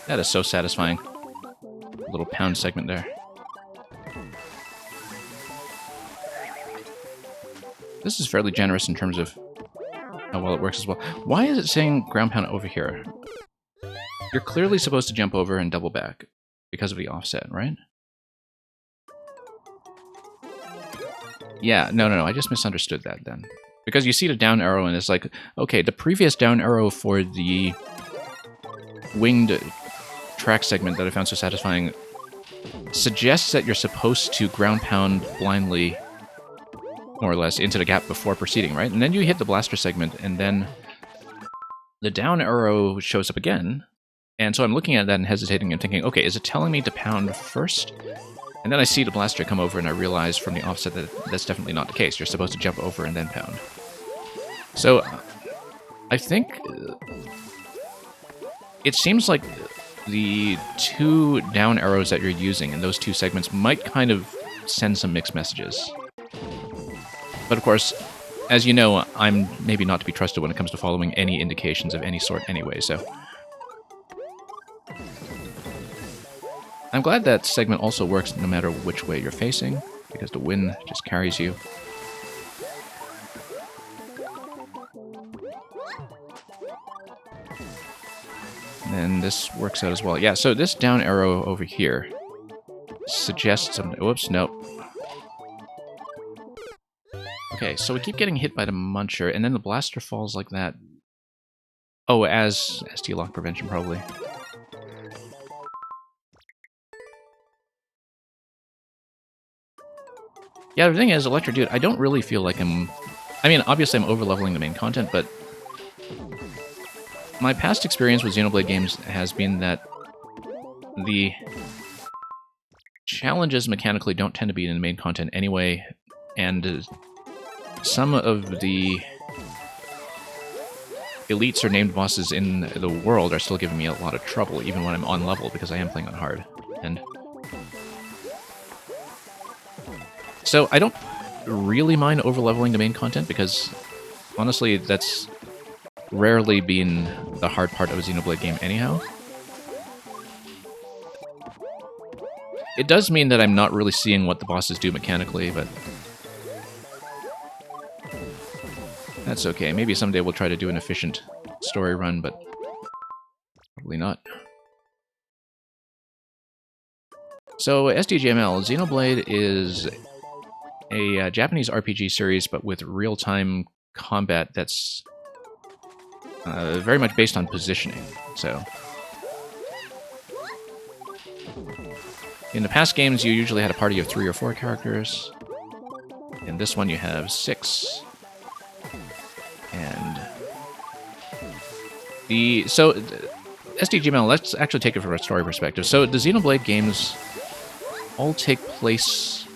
That is so satisfying. A little pound segment there. This is fairly generous in terms of how well it works as well. Why is it saying ground pound over here? You're clearly supposed to jump over and double back because of the offset, right? Yeah, no, I just misunderstood that then. Because you see the down arrow and it's like, okay, the previous down arrow for the winged track segment that I found so satisfying suggests that you're supposed to ground pound blindly, more or less, into the gap before proceeding, right? And then you hit the blaster segment, and then the down arrow shows up again. And so I'm looking at that and hesitating and thinking, okay, is it telling me to pound first? And then I see the blaster come over and I realize from the offset that that's definitely not the case. You're supposed to jump over and then pound. So I think it seems like the two down arrows that you're using in those two segments might kind of send some mixed messages. But of course, as you know, I'm maybe not to be trusted when it comes to following any indications of any sort anyway, so... I'm glad that segment also works no matter which way you're facing, because the wind just carries you. And this works out as well. Yeah, so this down arrow over here suggests something. Whoops, nope. Okay, so we keep getting hit by the muncher, and then the blaster falls like that. Oh, as ST-lock prevention, probably. Yeah, the thing is, Electro Dude, I don't really feel like I'm... I mean, obviously I'm over-leveling the main content, but... my past experience with Xenoblade games has been that the challenges mechanically don't tend to be in the main content anyway, and some of the elites or named bosses in the world are still giving me a lot of trouble, even when I'm on level, because I am playing on hard. And so I don't really mind over-leveling the main content, because honestly, that's rarely been the hard part of a Xenoblade game anyhow. It does mean that I'm not really seeing what the bosses do mechanically, but that's okay. Maybe someday we'll try to do an efficient story run, but probably not. So, SDGML, Xenoblade is a Japanese RPG series, but with real-time combat that's very much based on positioning. So, in the past games, you usually had a party of 3 or 4 characters. In this one, you have 6. And so SDGML, let's actually take it from a story perspective. So the Xenoblade games all take place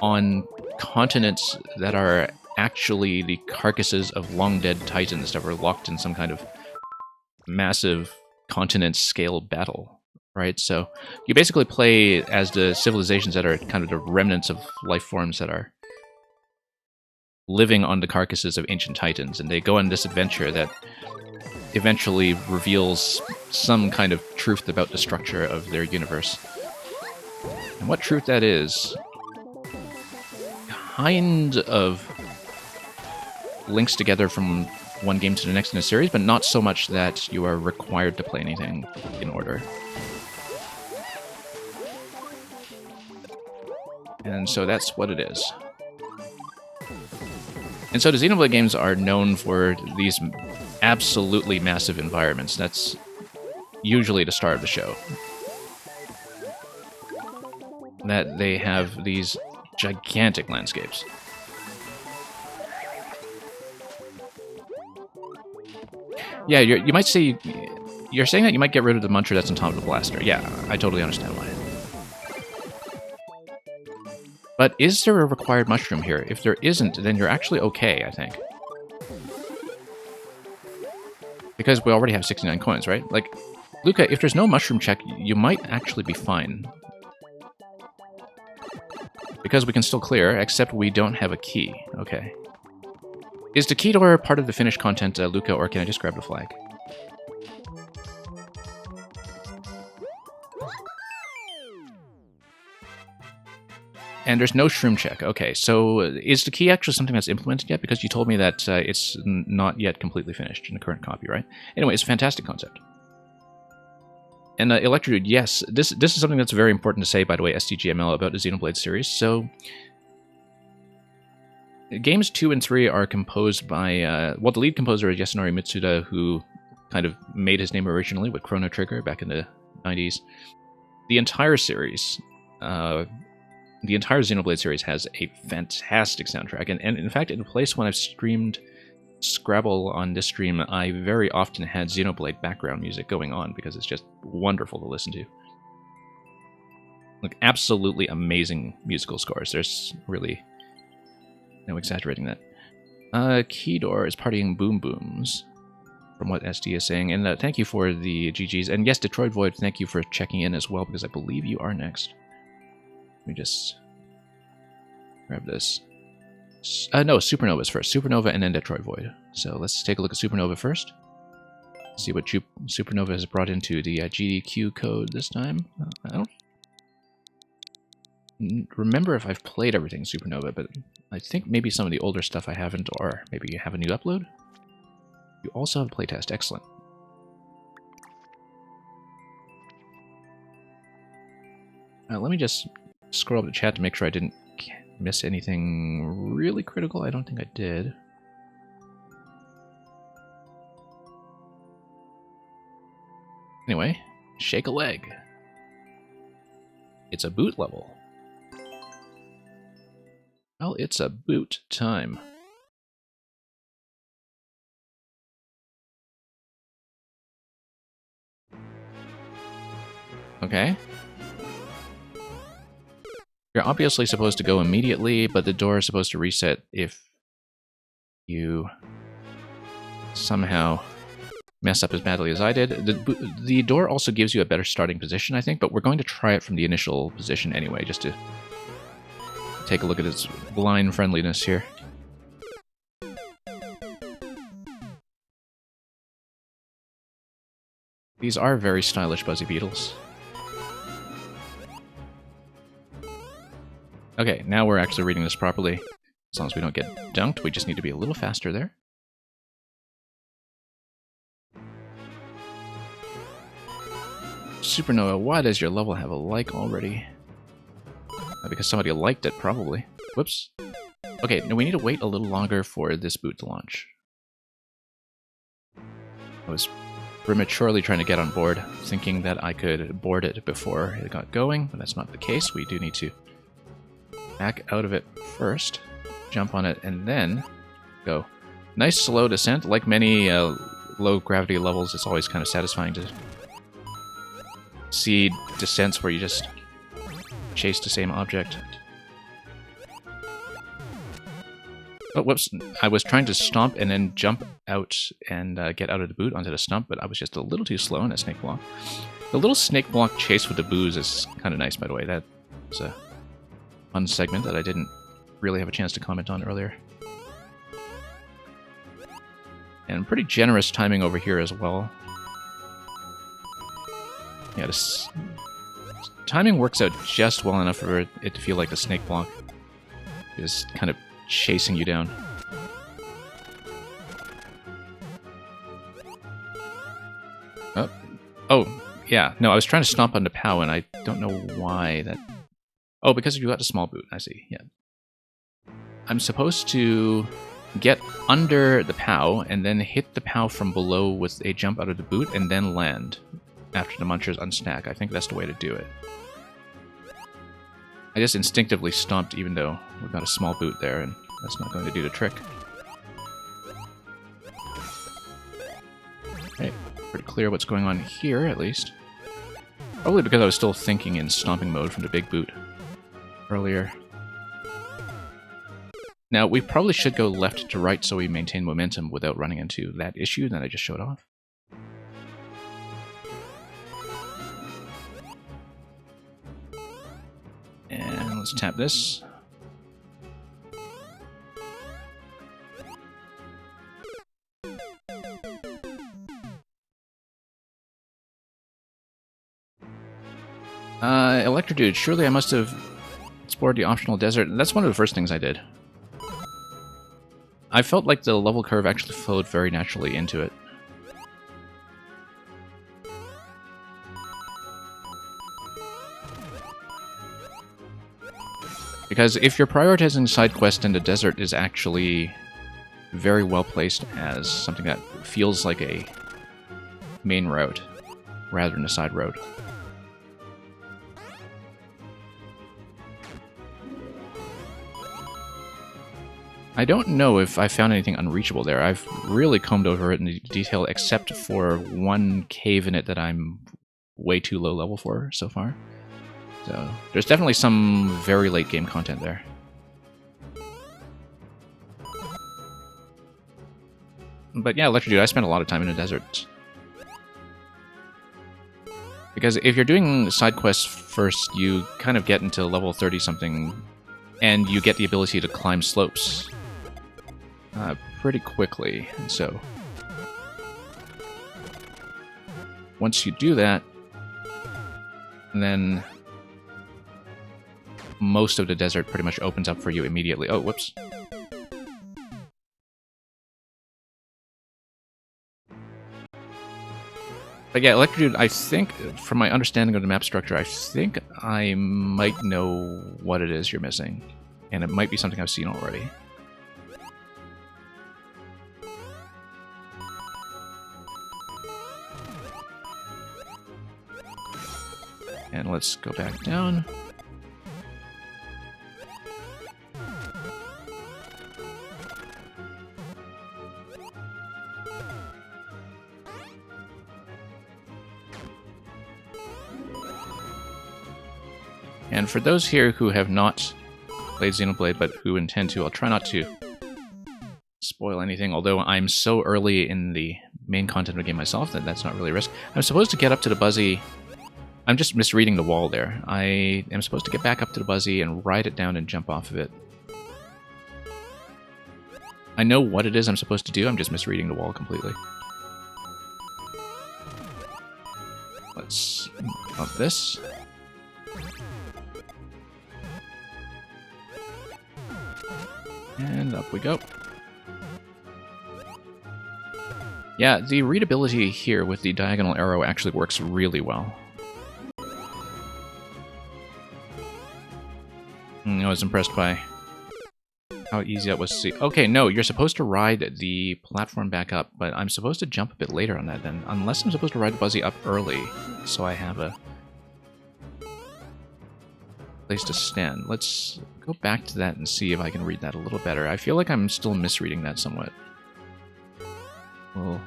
on continents that are actually the carcasses of long-dead titans that were locked in some kind of massive continent-scale battle, right? So you basically play as the civilizations that are kind of the remnants of life forms that are living on the carcasses of ancient titans, and they go on this adventure that eventually reveals some kind of truth about the structure of their universe. And what truth that is kind of links together from one game to the next in a series, but not so much that you are required to play anything in order. And so that's what it is. And so the Xenoblade games are known for these absolutely massive environments. That's usually the star of the show. That they have these gigantic landscapes. Yeah, you might say... You're saying that you might get rid of the muncher that's on top of the blaster. Yeah, I totally understand why. But is there a required mushroom here? If there isn't, then you're actually okay, I think. Because we already have 69 coins, right? Like, Luca, if there's no mushroom check, you might actually be fine. Because we can still clear, except we don't have a key. Okay. Is the key door part of the finished content, Luca, or can I just grab the flag? And there's no shroom check. Okay, so is the key actually something that's implemented yet? Because you told me that it's not yet completely finished in the current copy, right? Anyway, it's a fantastic concept. And Electrodude, yes, this is something that's very important to say, by the way, SDGML, about the Xenoblade series. So, games 2 and 3 are composed by, well, the lead composer is Yasunori Mitsuda, who kind of made his name originally with Chrono Trigger back in the 90s. The entire series, the entire Xenoblade series has a fantastic soundtrack. And in fact, in a place when I've streamed Scrabble on this stream, I very often had Xenoblade background music going on because it's just wonderful to listen to. Like, absolutely amazing musical scores. There's really no exaggerating that. Keydor is partying boom booms, from what SD is saying. And thank you for the GGs. And yes, Detroit Void, thank you for checking in as well, because I believe you are next. Let me just grab this. No, Supernova's first. Supernova and then Detroit Void. So let's take a look at Supernova first. See what Supernova has brought into the GDQ code this time. I don't remember if I've played everything Supernova, but I think maybe some of the older stuff I haven't, or maybe you have a new upload. You also have a playtest. Excellent. Let me just scroll up the chat to make sure I didn't miss anything really critical. I don't think I did. Anyway, shake a leg. It's a boot level. Well, it's a boot time. Okay. You're obviously supposed to go immediately, but the door is supposed to reset if you somehow mess up as badly as I did. The door also gives you a better starting position, I think, but we're going to try it from the initial position anyway, just to take a look at its blind friendliness here. These are very stylish Buzzy Beetles. Okay, now we're actually reading this properly. As long as we don't get dunked, we just need to be a little faster there. Supernova, why does your level have a like already? Because somebody liked it, probably. Whoops. Okay, now we need to wait a little longer for this boot to launch. I was prematurely trying to get on board, thinking that I could board it before it got going, but that's not the case. We do need to back out of it first, jump on it, and then go. Nice slow descent. Like many low gravity levels, it's always kind of satisfying to see descents where you just chase the same object. Oh, whoops. I was trying to stomp and then jump out and get out of the boot onto the stump, but I was just a little too slow in that snake block. The little snake block chase with the boos is kind of nice, by the way. That was a fun segment that I didn't really have a chance to comment on earlier. And pretty generous timing over here as well. Yeah, this timing works out just well enough for it to feel like the snake block is kind of chasing you down. Oh, yeah. No, I was trying to stomp on the POW, and I don't know why that... Oh, because you got a small boot. I see, yeah. I'm supposed to get under the POW, and then hit the POW from below with a jump out of the boot, and then land after the munchers unstack. I think that's the way to do it. I just instinctively stomped, even though we've got a small boot there, and that's not going to do the trick. Okay, pretty clear what's going on here, at least. Probably because I was still thinking in stomping mode from the big boot earlier. Now, we probably should go left to right so we maintain momentum without running into that issue that I just showed off. And let's tap this. Electrodude, surely I must have explored the optional desert. That's one of the first things I did. I felt like the level curve actually flowed very naturally into it. Because if you're prioritizing side quest, then the desert is actually very well placed as something that feels like a main route rather than a side road. I don't know if I found anything unreachable there. I've really combed over it in detail, except for one cave in it that I'm way too low level for so far. So there's definitely some very late game content there. But yeah, Electrodude, I spent a lot of time in the desert. Because if you're doing side quests first, you kind of get into level 30-something, and you get the ability to climb slopes pretty quickly. And so once you do that, then most of the desert pretty much opens up for you immediately. Oh, whoops. But yeah, Electrodude, I think, from my understanding of the map structure, I think I might know what it is you're missing. And it might be something I've seen already. And let's go back down. And for those here who have not played Xenoblade, but who intend to, I'll try not to spoil anything, although I'm so early in the main content of the game myself that that's not really a risk. I'm supposed to get up to the Buzzy. I'm just misreading the wall there. I am supposed to get back up to the Buzzy and ride it down and jump off of it. I know what it is I'm supposed to do, I'm just misreading the wall completely. Let's up this. And up we go. Yeah, the readability here with the diagonal arrow actually works really well. I was impressed by how easy that was to see. Okay, no, you're supposed to ride the platform back up, but I'm supposed to jump a bit later on that then. Unless I'm supposed to ride the Buzzy up early, so I have a place to stand. Let's go back to that and see if I can read that a little better. I feel like I'm still misreading that somewhat. Well,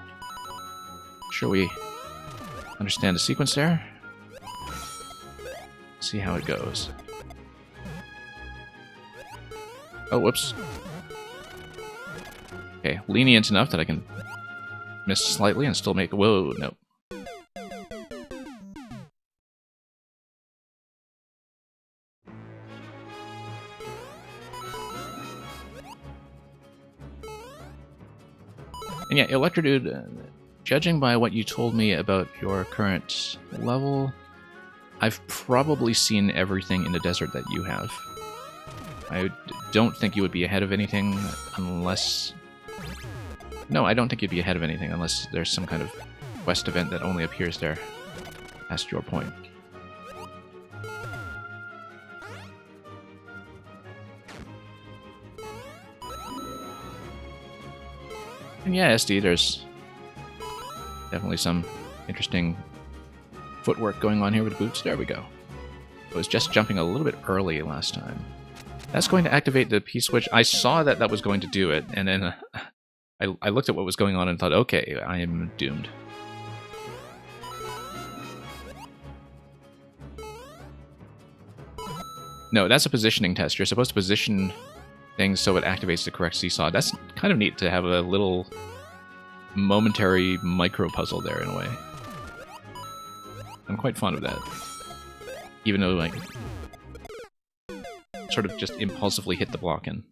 sure we understand the sequence there. See how it goes. Oh, whoops. Okay, lenient enough that I can miss slightly and still make... Whoa, no. And yeah, Electrodude, judging by what you told me about your current level, I've probably seen everything in the desert that you have. I don't think you would be ahead of anything unless... No, I don't think you'd be ahead of anything unless there's some kind of quest event that only appears there. Past your point. And yeah, SD, there's definitely some interesting footwork going on here with the boots. There we go. I was just jumping a little bit early last time. That's going to activate the P-switch. I saw that that was going to do it, and then I looked at what was going on and thought, okay, I am doomed. No, that's a positioning test. You're supposed to position things so it activates the correct seesaw. That's kind of neat to have a little momentary micro-puzzle there, in a way. I'm quite fond of that. Even though, like, sort of just impulsively hit the block and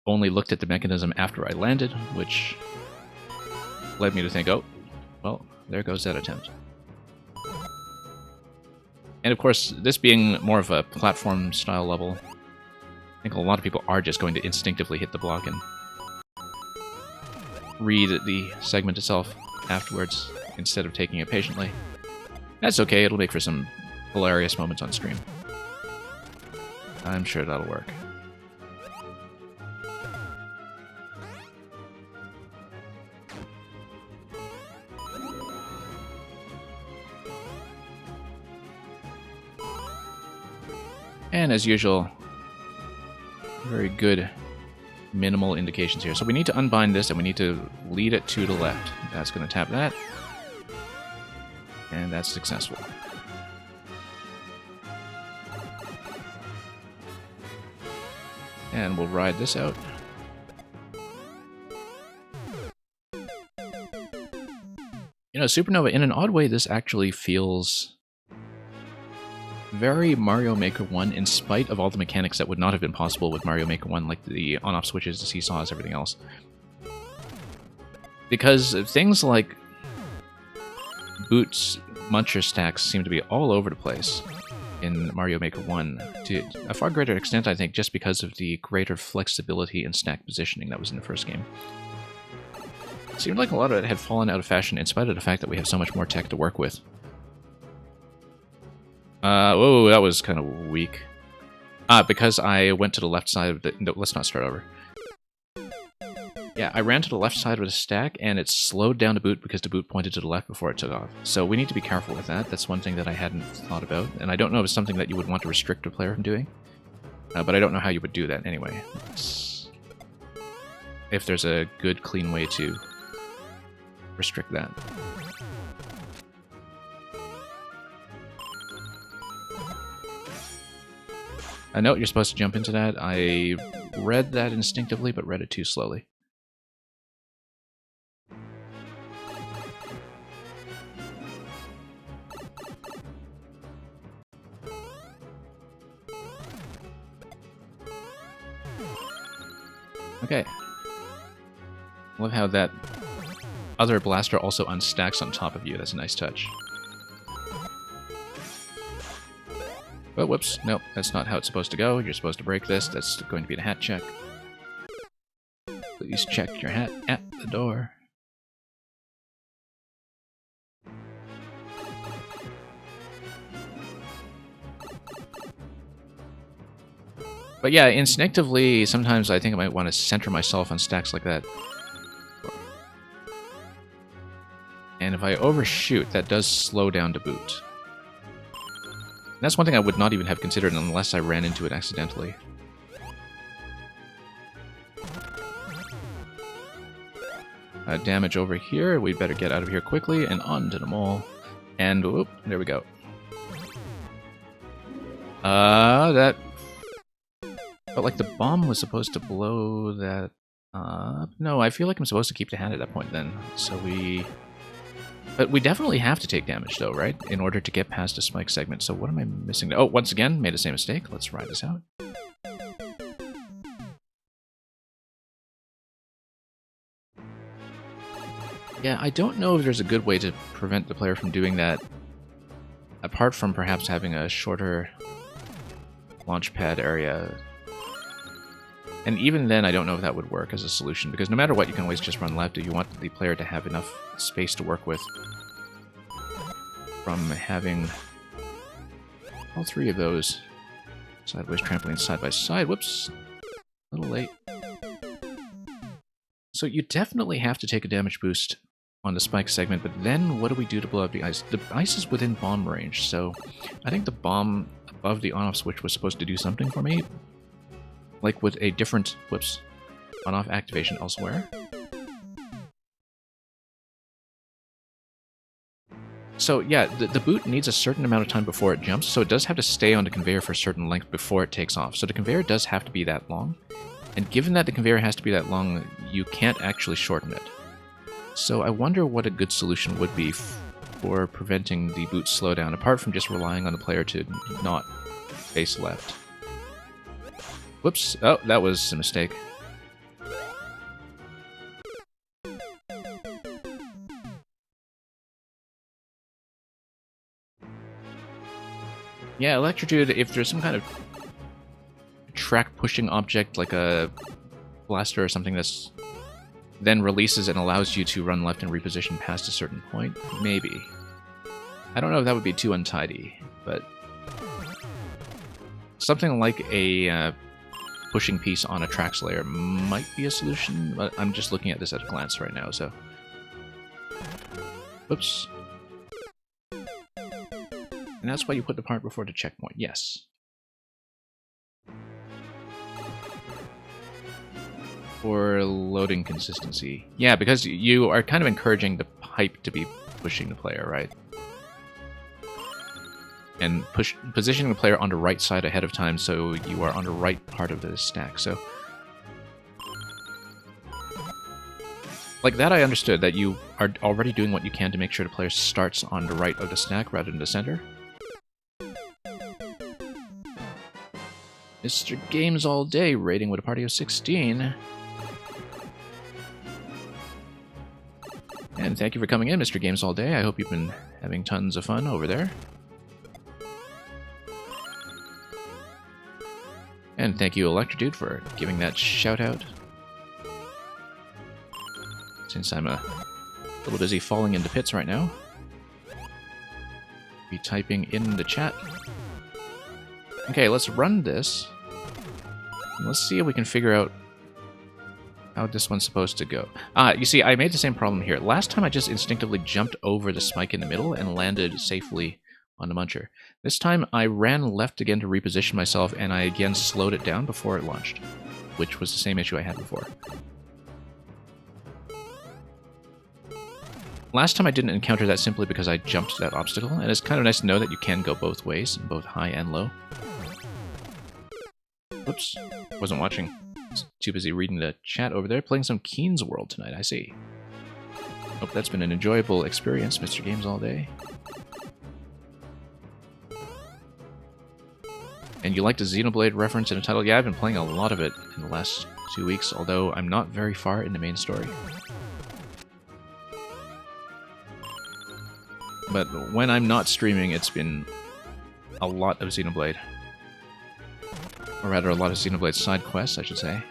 only looked at the mechanism after I landed, which led me to think, oh, well, there goes that attempt. And of course, this being more of a platform-style level, I think a lot of people are just going to instinctively hit the block and read the segment itself afterwards, instead of taking it patiently. That's okay, it'll make for some hilarious moments on stream. I'm sure that'll work. And as usual, very good minimal indications here. So we need to unbind this and we need to lead it to the left. That's going to tap that. And that's successful. And we'll ride this out. You know, Supernova, in an odd way, this actually feels very Mario Maker 1 in spite of all the mechanics that would not have been possible with Mario Maker 1, like the on-off switches, the seesaws, everything else. Because things like Boot's Muncher stacks seem to be all over the place in Mario Maker 1, to a far greater extent, I think, just because of the greater flexibility in stack positioning that was in the first game. It seemed like a lot of it had fallen out of fashion in spite of the fact that we have so much more tech to work with. Oh, that was kind of weak. Because I went to the left side of the... No, let's not start over. Yeah, I ran to the left side of the stack, and it slowed down the boot because the boot pointed to the left before it took off. So we need to be careful with that. That's one thing that I hadn't thought about, and I don't know if it's something that you would want to restrict a player from doing. But I don't know how you would do that anyway. If there's a good, clean way to restrict that. I know you're supposed to jump into that. I read that instinctively, but read it too slowly. Okay. Love how that other blaster also unstacks on top of you. That's a nice touch. Oh, whoops. Nope, that's not how it's supposed to go. You're supposed to break this. That's going to be the hat check. Please check your hat at the door. But yeah, instinctively, sometimes I think I might want to center myself on stacks like that. And if I overshoot, that does slow down to boot. And that's one thing I would not even have considered unless I ran into it accidentally. Damage over here. We'd better get out of here quickly and onto the mole. And whoop, there we go. That felt like the bomb was supposed to blow that up. No, I feel like I'm supposed to keep the hand at that point then. So we... But we definitely have to take damage, though, right? In order to get past a spike segment. So what am I missing? Oh, once again, made the same mistake. Let's ride this out. Yeah, I don't know if there's a good way to prevent the player from doing that. Apart from perhaps having a shorter launch pad area. And even then, I don't know if that would work as a solution, because no matter what, you can always just run left if you want the player to have enough space to work with. From having all three of those sideways trampolines side by side. Whoops. A little late. So you definitely have to take a damage boost on the spike segment, but then what do we do to blow up the ice? The ice is within bomb range, so I think the bomb above the on-off switch was supposed to do something for me. Like with a different, whoops, on-off activation elsewhere. So yeah, the boot needs a certain amount of time before it jumps, so it does have to stay on the conveyor for a certain length before it takes off. So the conveyor does have to be that long, and given that the conveyor has to be that long, you can't actually shorten it. So I wonder what a good solution would be for preventing the boot slowdown, apart from just relying on the player to not face left. Whoops. Oh, that was a mistake. Yeah, Electrodude, if there's some kind of track-pushing object, like a blaster or something that's then releases and allows you to run left and reposition past a certain point, maybe. I don't know if that would be too untidy, but something like a pushing piece on a tracks layer might be a solution, but I'm just looking at this at a glance right now, so... Oops. And that's why you put the part before the checkpoint, yes. For loading consistency. Yeah, because you are kind of encouraging the pipe to be pushing the player, right? And positioning the player on the right side ahead of time so you are on the right part of the stack, so... Like that I understood, that you are already doing what you can to make sure the player starts on the right of the stack rather than the center. Mr. Games All Day, rating with a party of 16. And thank you for coming in, Mr. Games All Day. I hope you've been having tons of fun over there. And thank you, Electrodude, for giving that shout-out. Since I'm a little busy falling into pits right now. Be typing in the chat. Okay, let's run this. And let's see if we can figure out how this one's supposed to go. You see, I made the same problem here. Last time I just instinctively jumped over the spike in the middle and landed safely on the muncher. This time I ran left again to reposition myself, and I again slowed it down before it launched, which was the same issue I had before. Last time I didn't encounter that simply because I jumped that obstacle, and it's kind of nice to know that you can go both ways, both high and low. Oops, wasn't watching. Too busy reading the chat over there, playing some Keen's World tonight, I see. Hope that's been an enjoyable experience, Mr. Games All Day. And you liked a Xenoblade reference in the title? Yeah, I've been playing a lot of it in the last 2 weeks, although I'm not very far in the main story. But when I'm not streaming, it's been a lot of Xenoblade. Or rather, a lot of Xenoblade side quests, I should say.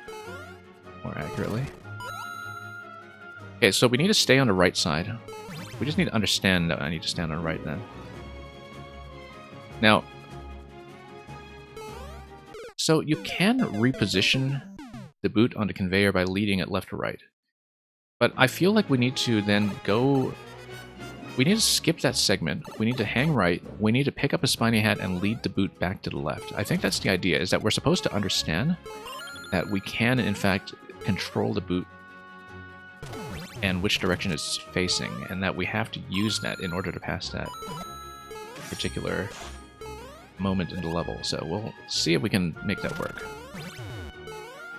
More accurately. Okay, so we need to stay on the right side. We just need to understand that I need to stand on the right then. Now, so you can reposition the boot on the conveyor by leading it left or right. But I feel like we need to then go... We need to skip that segment, we need to hang right, we need to pick up a spiny hat and lead the boot back to the left. I think that's the idea, is that we're supposed to understand that we can, in fact, control the boot and which direction it's facing, and that we have to use that in order to pass that particular moment in the level. So we'll see if we can make that work.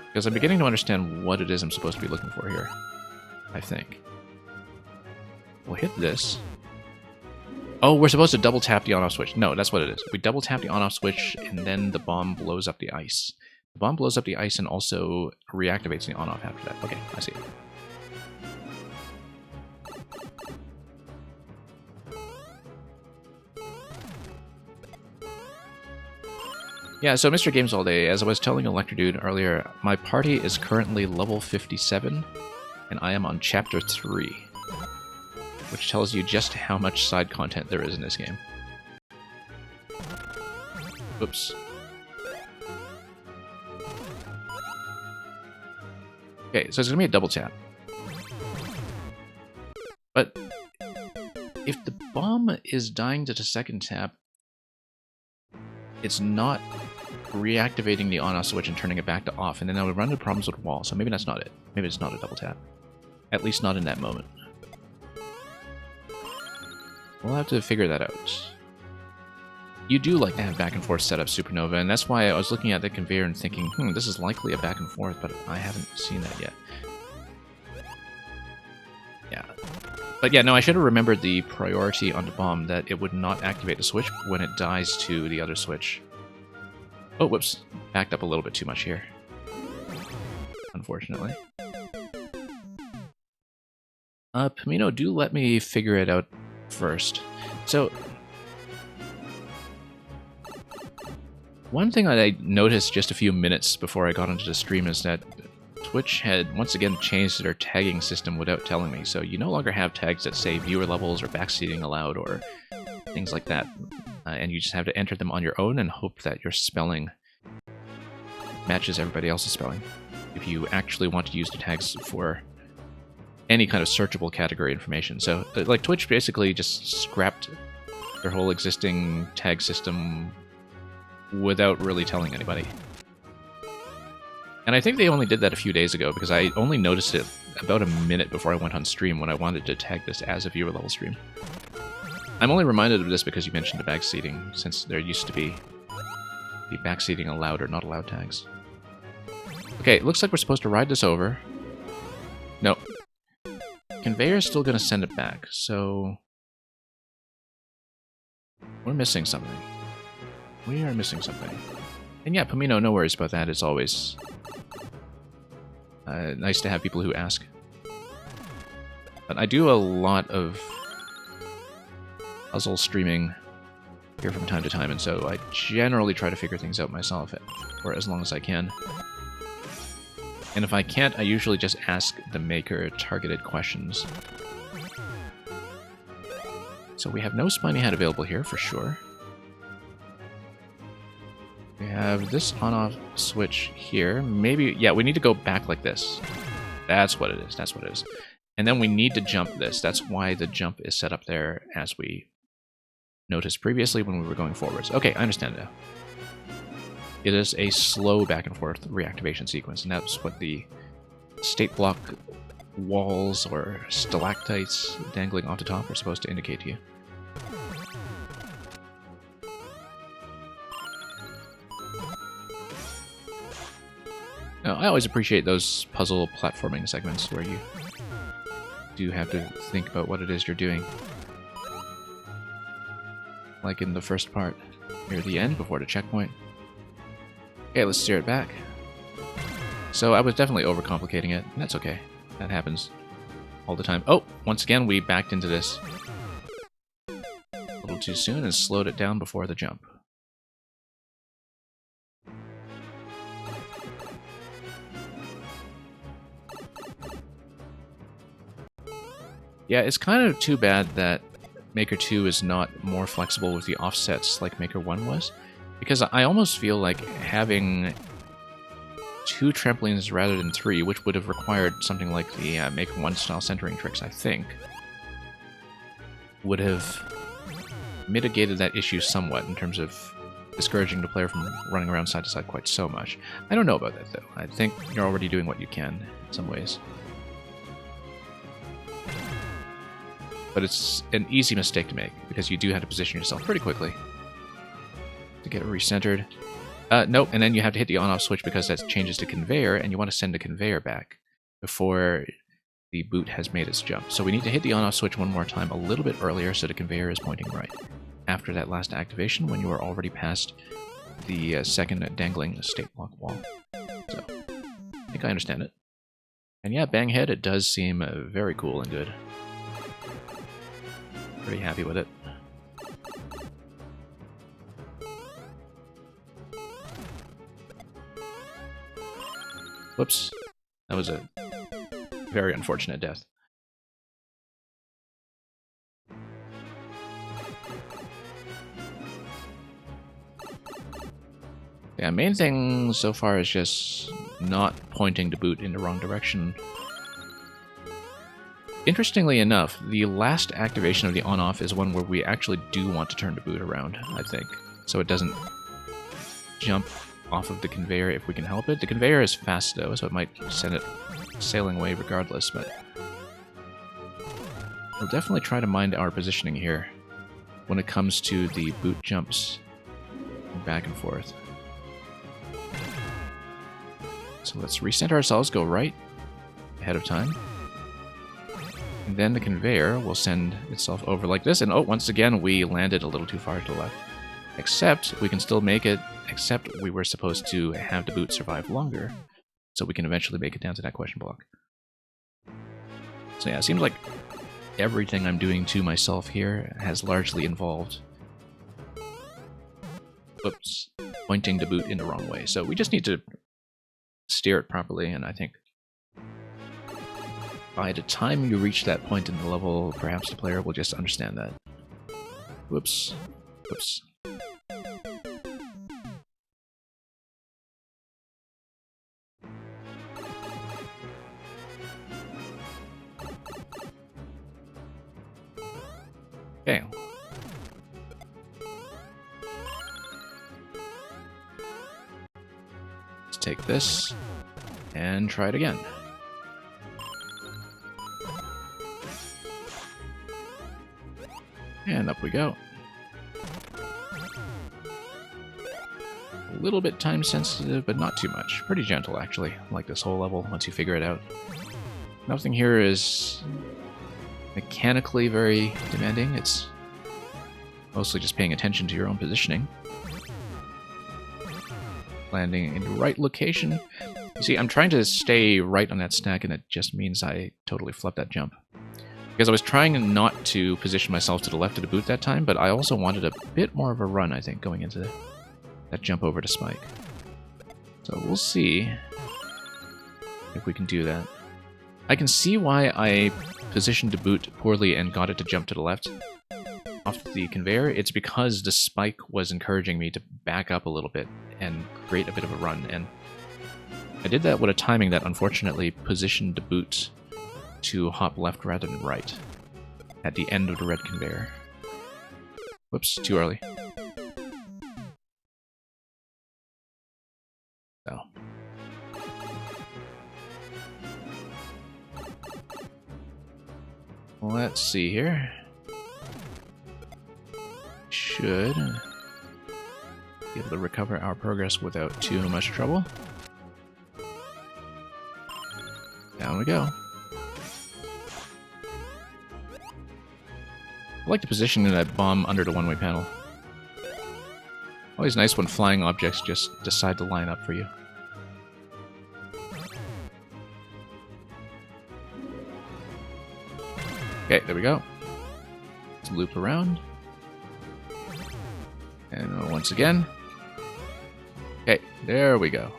Because I'm beginning to understand what it is I'm supposed to be looking for here, I think. We'll hit this. Oh, we're supposed to double tap the on-off switch. No, that's what it is. We double tap the on-off switch, and then the bomb blows up the ice. The bomb blows up the ice and also reactivates the on-off after that. Okay, I see it. Yeah, so Mr. Games All Day, as I was telling Electrodude earlier, my party is currently level 57, and I am on Chapter 3. Which tells you just how much side content there is in this game. Oops. Okay, so it's gonna be a double tap. But if the bomb is dying to the second tap, it's not reactivating the on-off switch and turning it back to off, and then I would run into problems with wall, so maybe that's not it. Maybe it's not a double tap. At least not in that moment. We'll have to figure that out. You do like to have back and forth setup, Supernova, and that's why I was looking at the conveyor and thinking, this is likely a back and forth, but I haven't seen that yet. Yeah. But yeah, no, I should have remembered the priority on the bomb, that it would not activate the switch when it dies to the other switch. Oh, whoops. Backed up a little bit too much here. Unfortunately. Pamino, do let me figure it out first. So, one thing that I noticed just a few minutes before I got into the stream is that Twitch had once again changed their tagging system without telling me. So you no longer have tags that say viewer levels or backseating allowed or things like that. and you just have to enter them on your own and hope that your spelling matches everybody else's spelling. If you actually want to use the tags for any kind of searchable category information. So, like, Twitch basically just scrapped their whole existing tag system without really telling anybody. And I think they only did that a few days ago, because I only noticed it about a minute before I went on stream when I wanted to tag this as a viewer level stream. I'm only reminded of this because you mentioned the backseating, since there used to be the backseating allowed or not allowed tags. Okay, it looks like we're supposed to ride this over. No. Conveyor's still going to send it back, so... we're missing something. We are missing something. And yeah, Pomino, no worries about that. It's always nice to have people who ask. But I do a lot of puzzle streaming here from time to time, and so I generally try to figure things out myself for as long as I can. And if I can't, I usually just ask the maker targeted questions. So we have no Spiny Hat available here for sure. We have this on-off switch here. Maybe, yeah, we need to go back like this. That's what it is, that's what it is. And then we need to jump this. That's why the jump is set up there, as we noticed previously when we were going forwards. Okay, I understand now. It is a slow back and forth reactivation sequence, and that's what the state block walls or stalactites dangling off the top are supposed to indicate to you. Now, I always appreciate those puzzle platforming segments where you do have to think about what it is you're doing. Like in the first part, near the end, before the checkpoint. Okay, let's steer it back. So I was definitely overcomplicating it, and that's okay. That happens all the time. Oh, once again, we backed into this a little too soon and slowed it down before the jump. Yeah, it's kind of too bad that Maker 2 is not more flexible with the offsets like Maker 1 was, because I almost feel like having 2 trampolines rather than 3, which would have required something like the Maker 1 style centering tricks, I think, would have mitigated that issue somewhat in terms of discouraging the player from running around side to side quite so much. I don't know about that, though. I think you're already doing what you can in some ways. But it's an easy mistake to make, because you do have to position yourself pretty quickly to get it recentered. Nope, and then you have to hit the on-off switch because that changes to conveyor, and you want to send the conveyor back before the boot has made its jump. So we need to hit the on-off switch one more time a little bit earlier so the conveyor is pointing right. After that last activation, when you are already past the second dangling state block wall. So, I think I understand it. And yeah, Banghead, it does seem very cool and good. Pretty happy with it. Whoops. That was a very unfortunate death. Yeah, main thing so far is just not pointing the boot in the wrong direction. Interestingly enough, the last activation of the on-off is one where we actually do want to turn the boot around, I think. So it doesn't jump off of the conveyor if we can help it. The conveyor is fast though, so it might send it sailing away regardless, but we'll definitely try to mind our positioning here when it comes to the boot jumps back and forth. So let's recenter ourselves, go right ahead of time. And then the conveyor will send itself over like this, and oh, once again, we landed a little too far to the left. Except, we can still make it, except we were supposed to have the boot survive longer, so we can eventually make it down to that question block. So yeah, it seems like everything I'm doing to myself here has largely involved pointing the boot in the wrong way. So we just need to steer it properly, and I think by the time you reach that point in the level, perhaps the player will just understand that. Whoops. Whoops. Okay. Let's take this and try it again. And up we go. A little bit time sensitive, but not too much. Pretty gentle, actually. I like this whole level once you figure it out. Nothing here is mechanically very demanding. It's mostly just paying attention to your own positioning. Landing in the right location. You see, I'm trying to stay right on that stack, and it just means I totally flubbed that jump. Because I was trying not to position myself to the left of the boot that time, but I also wanted a bit more of a run, I think, going into that jump over to Spike. So we'll see if we can do that. I can see why I positioned the boot poorly and got it to jump to the left off the conveyor. It's because the Spike was encouraging me to back up a little bit and create a bit of a run, and I did that with a timing that unfortunately positioned the boot to hop left rather than right at the end of the red conveyor. Whoops, too early. So. Let's see here. Should be able to recover our progress without too much trouble. Down we go. I like the position of that bomb under the one-way panel. Always nice when flying objects just decide to line up for you. Okay, there we go. Let's loop around. And once again. Okay, there we go.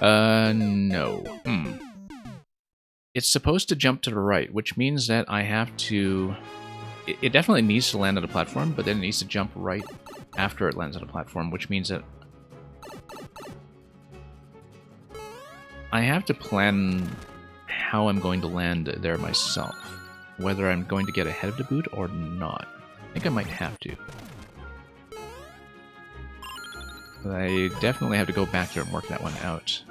No. It's supposed to jump to the right, which means that I have to... It definitely needs to land on the platform, but then it needs to jump right after it lands on the platform, which means that I have to plan how I'm going to land there myself. Whether I'm going to get ahead of the boot or not. I think I might have to. But I definitely have to go back there and work that one out.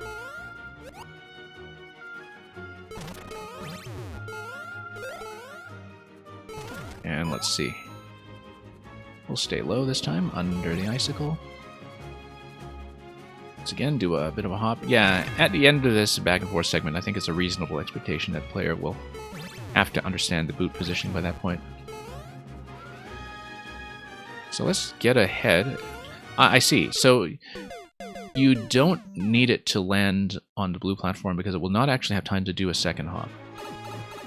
And let's see. We'll stay low this time, under the icicle. Once again, do a bit of a hop. Yeah, at the end of this back and forth segment, I think it's a reasonable expectation that the player will have to understand the boot position by that point. So let's get ahead. I see. So you don't need it to land on the blue platform because it will not actually have time to do a second hop.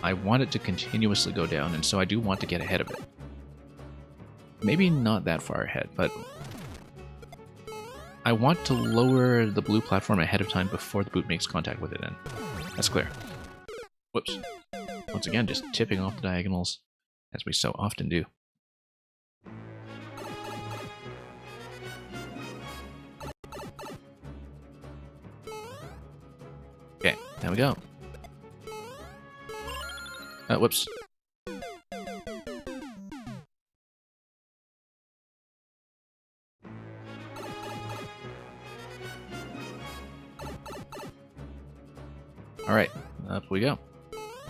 I want it to continuously go down, and so I do want to get ahead of it. Maybe not that far ahead, but I want to lower the blue platform ahead of time before the boot makes contact with it, and that's clear. Whoops. Once again, just tipping off the diagonals, as we so often do. Okay, there we go. Whoops. Alright, up we go.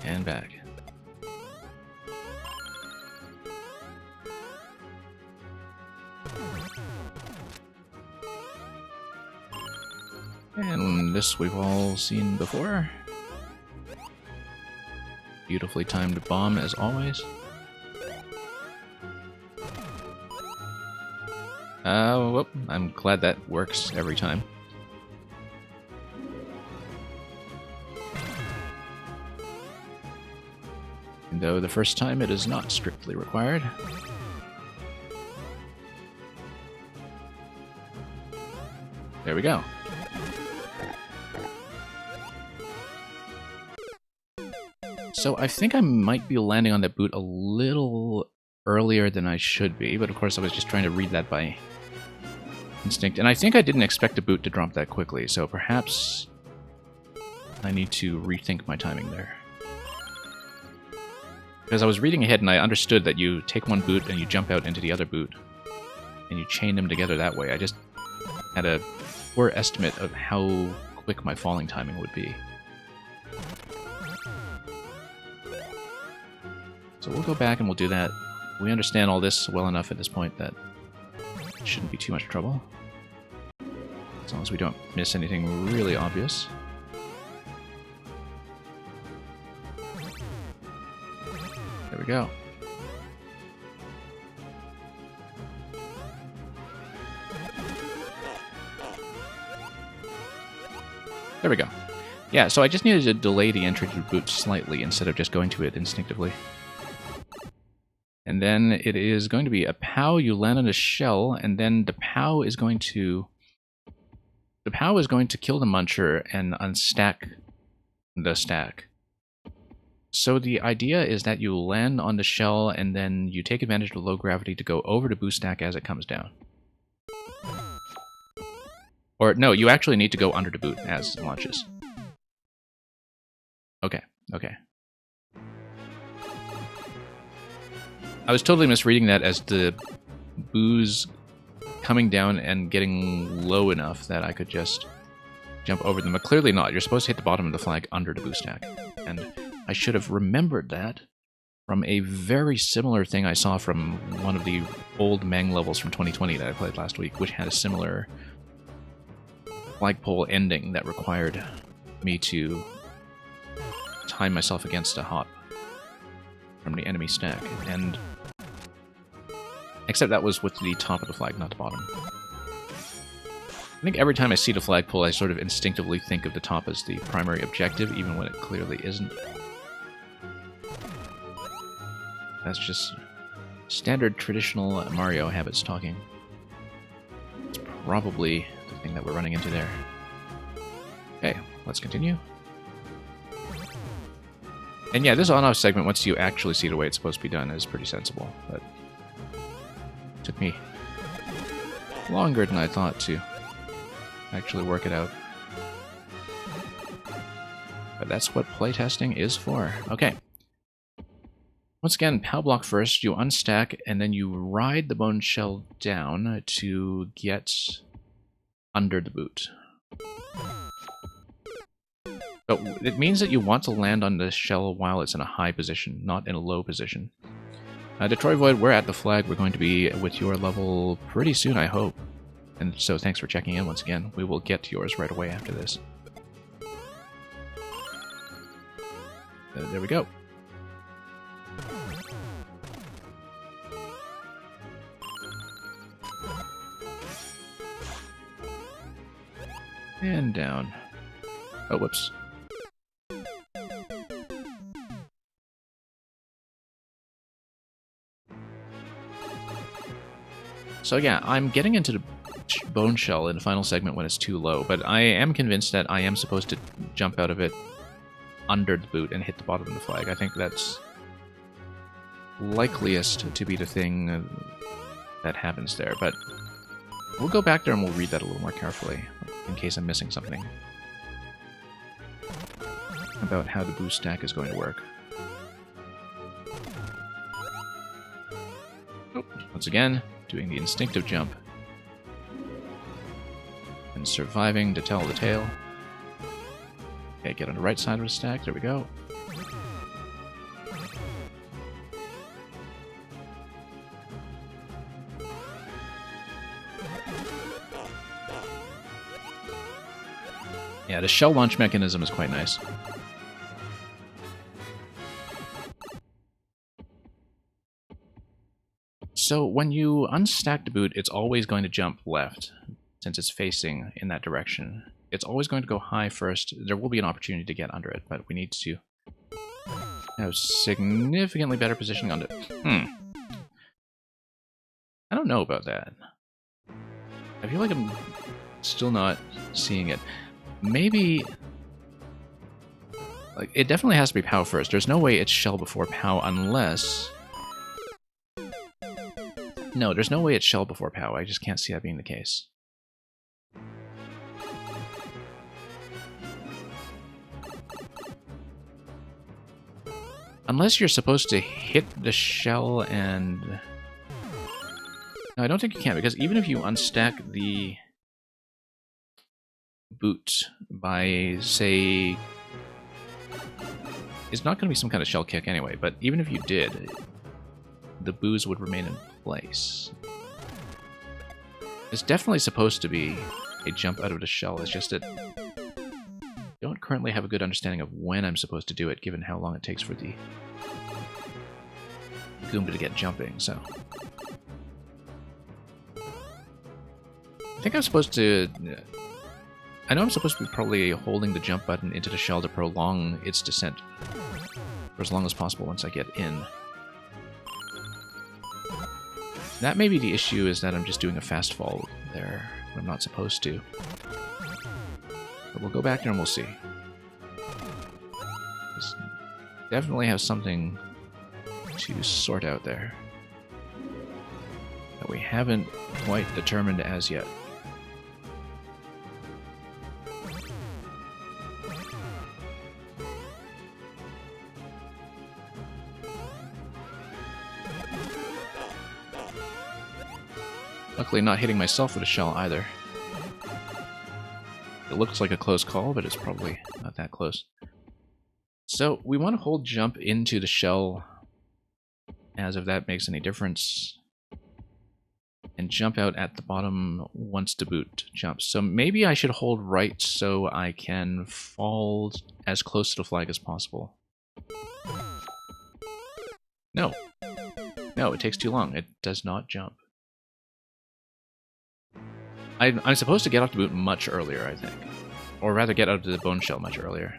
And back. And this we've all seen before. Beautifully timed bomb as always. Whoop, I'm glad that works every time. And though the first time it is not strictly required. There we go. So I think I might be landing on that boot a little earlier than I should be, but of course I was just trying to read that by instinct. And I think I didn't expect a boot to drop that quickly, so perhaps I need to rethink my timing there. Because I was reading ahead and I understood that you take one boot and you jump out into the other boot, and you chain them together that way. I just had a poor estimate of how quick my falling timing would be. So we'll go back and we'll do that. We understand all this well enough at this point that it shouldn't be too much trouble. As long as we don't miss anything really obvious. There we go. There we go. Yeah, so I just needed to delay the entry to the boot slightly instead of just going to it instinctively. And then it is going to be a POW, you land on a shell, and then the POW is going to... The POW is going to kill the Muncher and unstack the stack. So the idea is that you land on the shell and then you take advantage of the low gravity to go over the boost stack as it comes down. Or no, you actually need to go under the boot as it launches. Okay, okay. I was totally misreading that as the boos coming down and getting low enough that I could just jump over them, but clearly not. You're supposed to hit the bottom of the flag under the boost stack. And I should have remembered that from a very similar thing I saw from one of the old Mang levels from 2020 that I played last week, which had a similar flagpole ending that required me to time myself against a hop from the enemy stack. And except that was with the top of the flag, not the bottom. I think every time I see the flagpole, I sort of instinctively think of the top as the primary objective, even when it clearly isn't. That's just standard traditional Mario habits talking. It's probably the thing that we're running into there. Okay, let's continue. And yeah, this on-off segment, once you actually see the way it's supposed to be done, is pretty sensible, but it took me longer than I thought to actually work it out. But that's what playtesting is for. Okay. Once again, POW block first, you unstack, and then you ride the bone shell down to get under the boot. But it means that you want to land on the shell while it's in a high position, not in a low position. Detroit Void, we're at the flag. We're going to be with your level pretty soon, I hope. And so thanks for checking in once again. We will get to yours right away after this. There we go. And down. Oh, whoops. So yeah, I'm getting into the bone shell in the final segment when it's too low, but I am convinced that I am supposed to jump out of it under the boot and hit the bottom of the flag. I think that's likeliest to be the thing that happens there, but we'll go back there and we'll read that a little more carefully, in case I'm missing something about how the boost stack is going to work. Oh, once again, doing the instinctive jump. And surviving to tell the tale. Okay, get on the right side of the stack, there we go. Yeah, the shell launch mechanism is quite nice. So when you unstack the boot, it's always going to jump left, since it's facing in that direction. It's always going to go high first. There will be an opportunity to get under it, but we need to have significantly better positioning on it. I don't know about that. I feel like I'm still not seeing it. Maybe... like, it definitely has to be POW first. There's no way it's shell before POW unless... No, there's no way it's shell before POW. I just can't see that being the case. Unless you're supposed to hit the shell and... No, I don't think you can, because even if you unstack the boot by, say... It's not going to be some kind of shell kick anyway, but even if you did, the booze would remain in place. It's definitely supposed to be a jump out of the shell, it's just that I don't currently have a good understanding of when I'm supposed to do it, given how long it takes for the Goomba to get jumping, so... I think I'm supposed to... I know I'm supposed to be probably holding the jump button into the shell to prolong its descent for as long as possible once I get in. That may be the issue, is that I'm just doing a fast fall there when I'm not supposed to. But we'll go back there and we'll see. This definitely have something to sort out there that we haven't quite determined as yet. Luckily not hitting myself with a shell either. It looks like a close call, but it's probably not that close. So we want to hold jump into the shell, as if that makes any difference, and jump out at the bottom once the boot jumps. So maybe I should hold right so I can fall as close to the flag as possible. No. No, it takes too long. It does not jump. I'm supposed to get off the boot much earlier, I think. Or rather get out of the bone shell much earlier.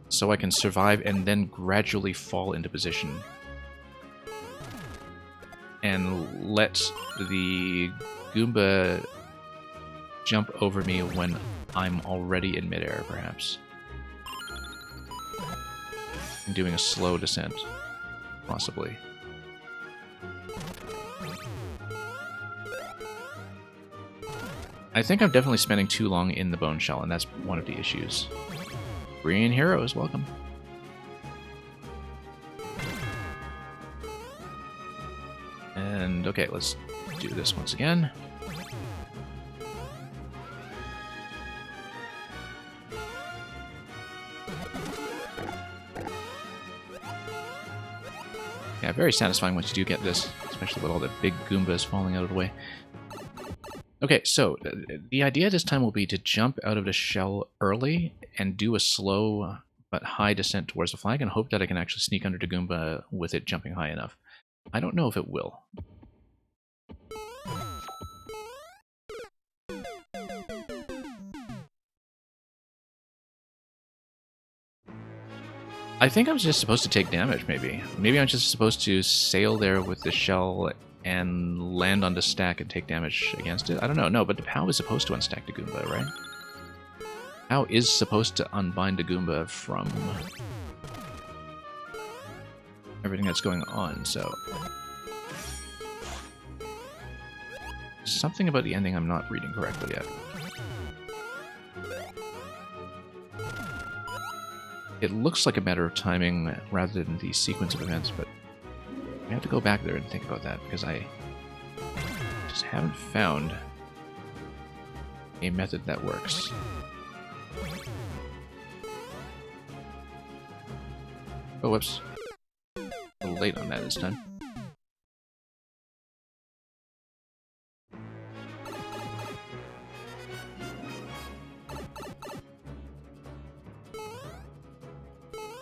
So I can survive and then gradually fall into position. And let the Goomba jump over me when I'm already in midair, perhaps. And doing a slow descent, possibly. I think I'm definitely spending too long in the bone shell, and that's one of the issues. Green Heroes, welcome. And okay, let's do this once again. Yeah, very satisfying once you do get this, especially with all the big Goombas falling out of the way. Okay, so the idea this time will be to jump out of the shell early and do a slow but high descent towards the flag and hope that I can actually sneak under the Goomba with it jumping high enough. I don't know if it will. I think I'm just supposed to take damage, maybe. Maybe I'm just supposed to sail there with the shell and land on the stack and take damage against it. I don't know. No, but the POW is supposed to unstack the Goomba, right? POW is supposed to unbind the Goomba from everything that's going on, so... Something about the ending I'm not reading correctly yet. It looks like a matter of timing rather than the sequence of events, but I have to go back there and think about that, because I just haven't found a method that works. Oh, whoops. A little late on that this time.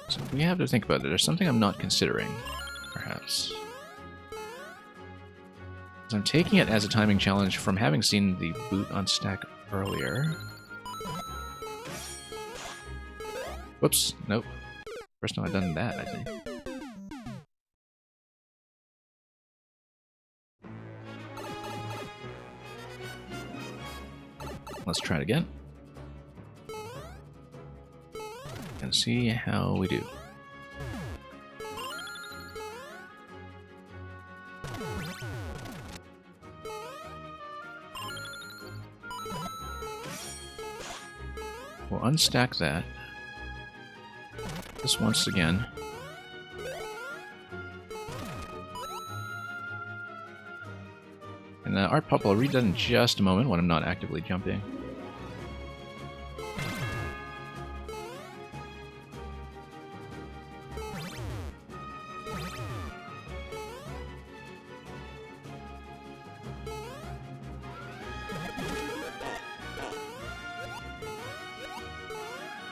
So we have to think about it. There's something I'm not considering, perhaps. So I'm taking it as a timing challenge from having seen the boot unstack earlier. Whoops, nope. First time I've done that, I think. Let's try it again. And see how we do. We'll unstack that. This once again. And Art Pop, I'll read that in just a moment when I'm not actively jumping.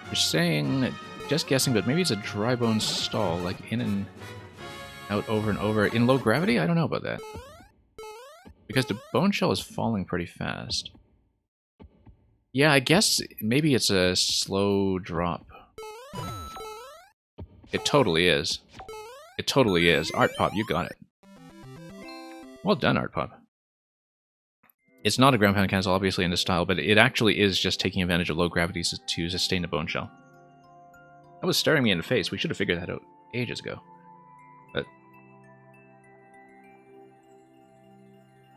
You're saying, just guessing, but maybe it's a dry bone stall, like in and out over and over. In low gravity? I don't know about that. Because the bone shell is falling pretty fast. Yeah, I guess maybe it's a slow drop. It totally is. It totally is. Art Pop, you got it. Well done, Art Pop. It's not a ground pound cancel, obviously, in this style, but it actually is just taking advantage of low gravity to sustain a bone shell. That was staring me in the face. We should have figured that out ages ago. But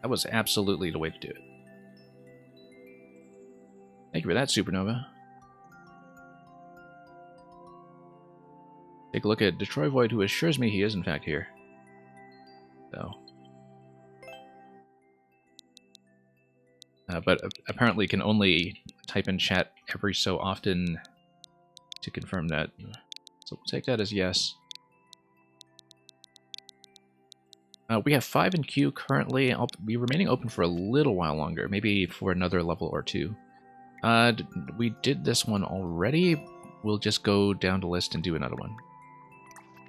that was absolutely the way to do it. Thank you for that, Supernova. Take a look at Detroit, who assures me he is, in fact, here. So... but apparently can only type in chat every so often to confirm that. So we'll take that as yes. We have 5 in queue currently. I'll be remaining open for a little while longer, maybe for another level or 2. We did this one already. We'll just go down the list and do another one.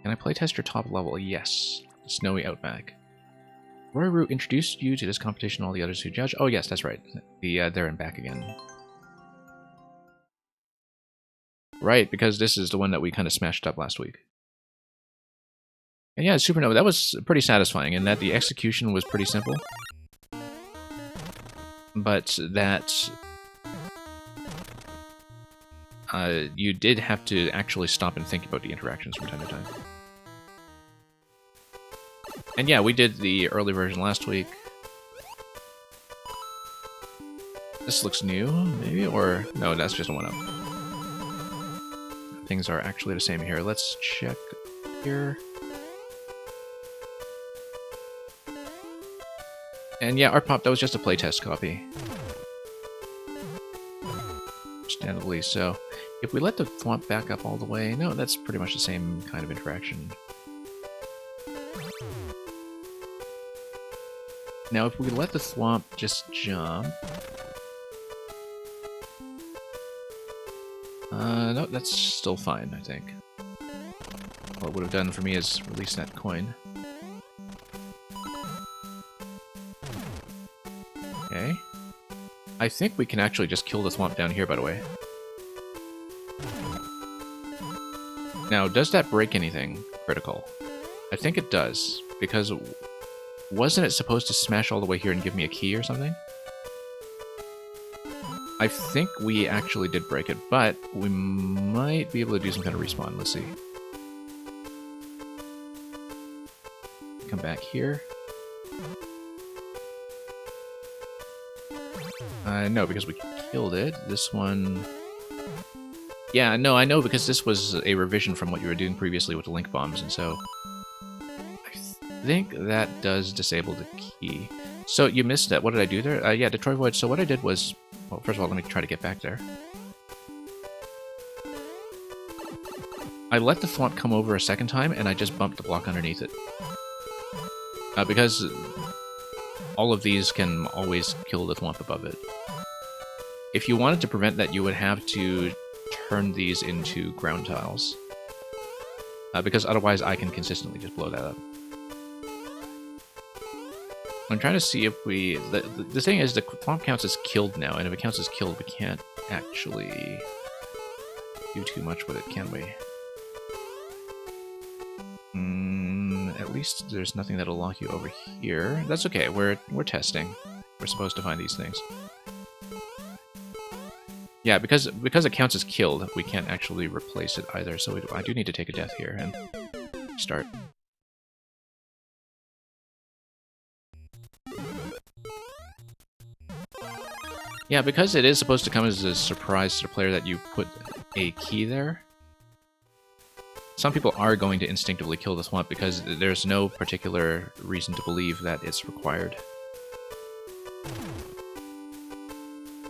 Can I playtest your top level? Yes. Snowy Outback. Roy Root introduced you to this competition, all the others who judge. Oh yes, that's right. The there and back again. Right, because this is the one that we kind of smashed up last week. And yeah, Supernova, that was pretty satisfying in that the execution was pretty simple. But that... you did have to actually stop and think about the interactions from time to time. And yeah, we did the early version last week. This looks new, maybe? Or, no, that's just a 1-up. Things are actually the same here. Let's check here. And yeah, Art Pop, that was just a playtest copy. Understandably so. If we let the thwomp back up all the way, no, that's pretty much the same kind of interaction. Now, if we let the thwomp just jump... no, that's still fine, I think. What it would have done for me is release that coin. Okay. I think we can actually just kill the thwomp down here, by the way. Now, does that break anything critical? I think it does, because... wasn't it supposed to smash all the way here and give me a key or something? I think we actually did break it, but we might be able to do some kind of respawn. Let's see. Come back here. No, because we killed it. This one... yeah, no, I know, because this was a revision from what you were doing previously with the link bombs, and so... I think that does disable the key. So you missed it. What did I do there? Yeah, Detroit Void. So what I did was... well, first of all, let me try to get back there. I let the thwomp come over a second time, and I just bumped the block underneath it. Because all of these can always kill the thwomp above it. If you wanted to prevent that, you would have to turn these into ground tiles. Because otherwise I can consistently just blow that up. I'm trying to see if we... the thing is, the thwomp counts as killed now, and if it counts as killed, we can't actually do too much with it, can we? At least there's nothing that'll lock you over here. That's okay, we're testing. We're supposed to find these things. Yeah, because it counts as killed, we can't actually replace it either, so I do need to take a death here and start. Yeah, because it is supposed to come as a surprise to the player that you put a key there, some people are going to instinctively kill the swamp because there's no particular reason to believe that it's required.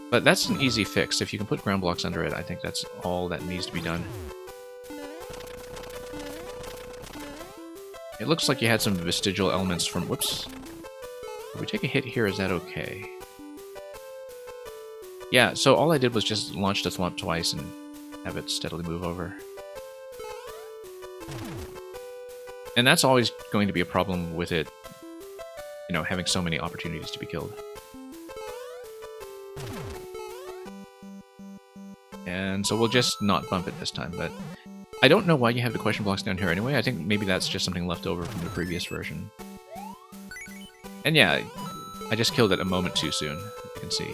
But that's an easy fix. If you can put ground blocks under it, I think that's all that needs to be done. It looks like you had some vestigial elements from... Whoops. If we take a hit here, is that okay? Yeah, so all I did was just launch the swamp twice and have it steadily move over. And that's always going to be a problem with it, you know, having so many opportunities to be killed. And so we'll just not bump it this time, but I don't know why you have the question blocks down here anyway. I think maybe that's just something left over from the previous version. And yeah, I just killed it a moment too soon, you can see.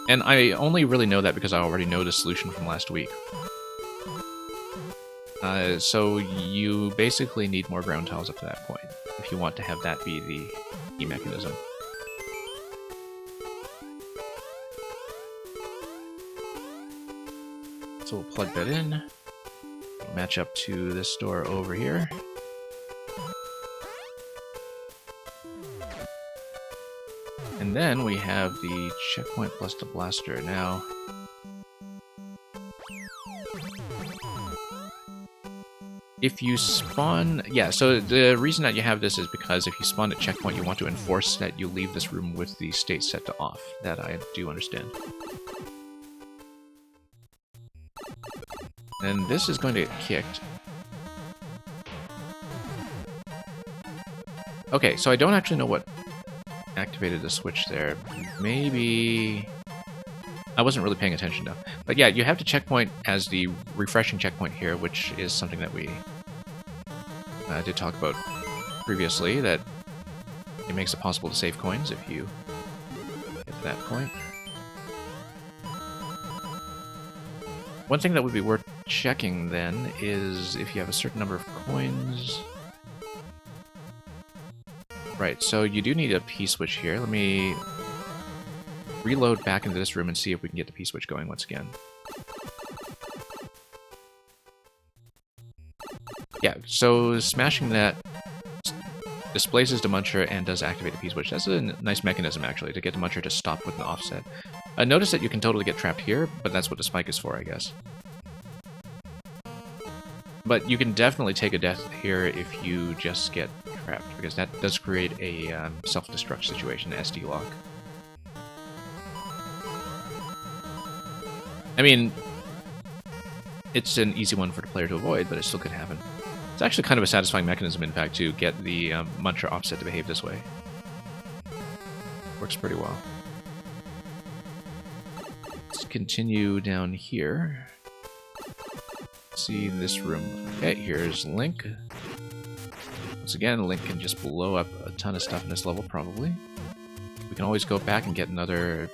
And I only really know that because I already know the solution from last week. So you basically need more ground tiles up to that point, if you want to have that be the key mechanism. So we'll plug that in, match up to this door over here. And then we have the checkpoint plus the blaster. Now, if you spawn... Yeah, so the reason that you have this is because if you spawn at checkpoint, you want to enforce that you leave this room with the state set to off. That I do understand. And this is going to get kicked. Okay, so I don't actually know what activated the switch there. Maybe... I wasn't really paying attention though. But yeah, you have the checkpoint as the refreshing checkpoint here, which is something that we did talk about previously, that it makes it possible to save coins if you get to that point. One thing that would be worth checking then is if you have a certain number of coins. Right, so you do need a P-switch here. Let me reload back into this room and see if we can get the P-switch going once again. Yeah, so smashing that displaces the Muncher and does activate the P-switch. That's a nice mechanism, actually, to get the Muncher to stop with an offset. Notice that you can totally get trapped here, but that's what the spike is for, I guess. But you can definitely take a death here if you just get trapped, because that does create a self-destruct situation, SD lock. I mean, it's an easy one for the player to avoid, but it still could happen. It's actually kind of a satisfying mechanism, in fact, to get the Muncher offset to behave this way. Works pretty well. Let's continue down here. See this room. Okay, here's Link. Once again, Link can just blow up a ton of stuff in this level, probably. We can always go back and get another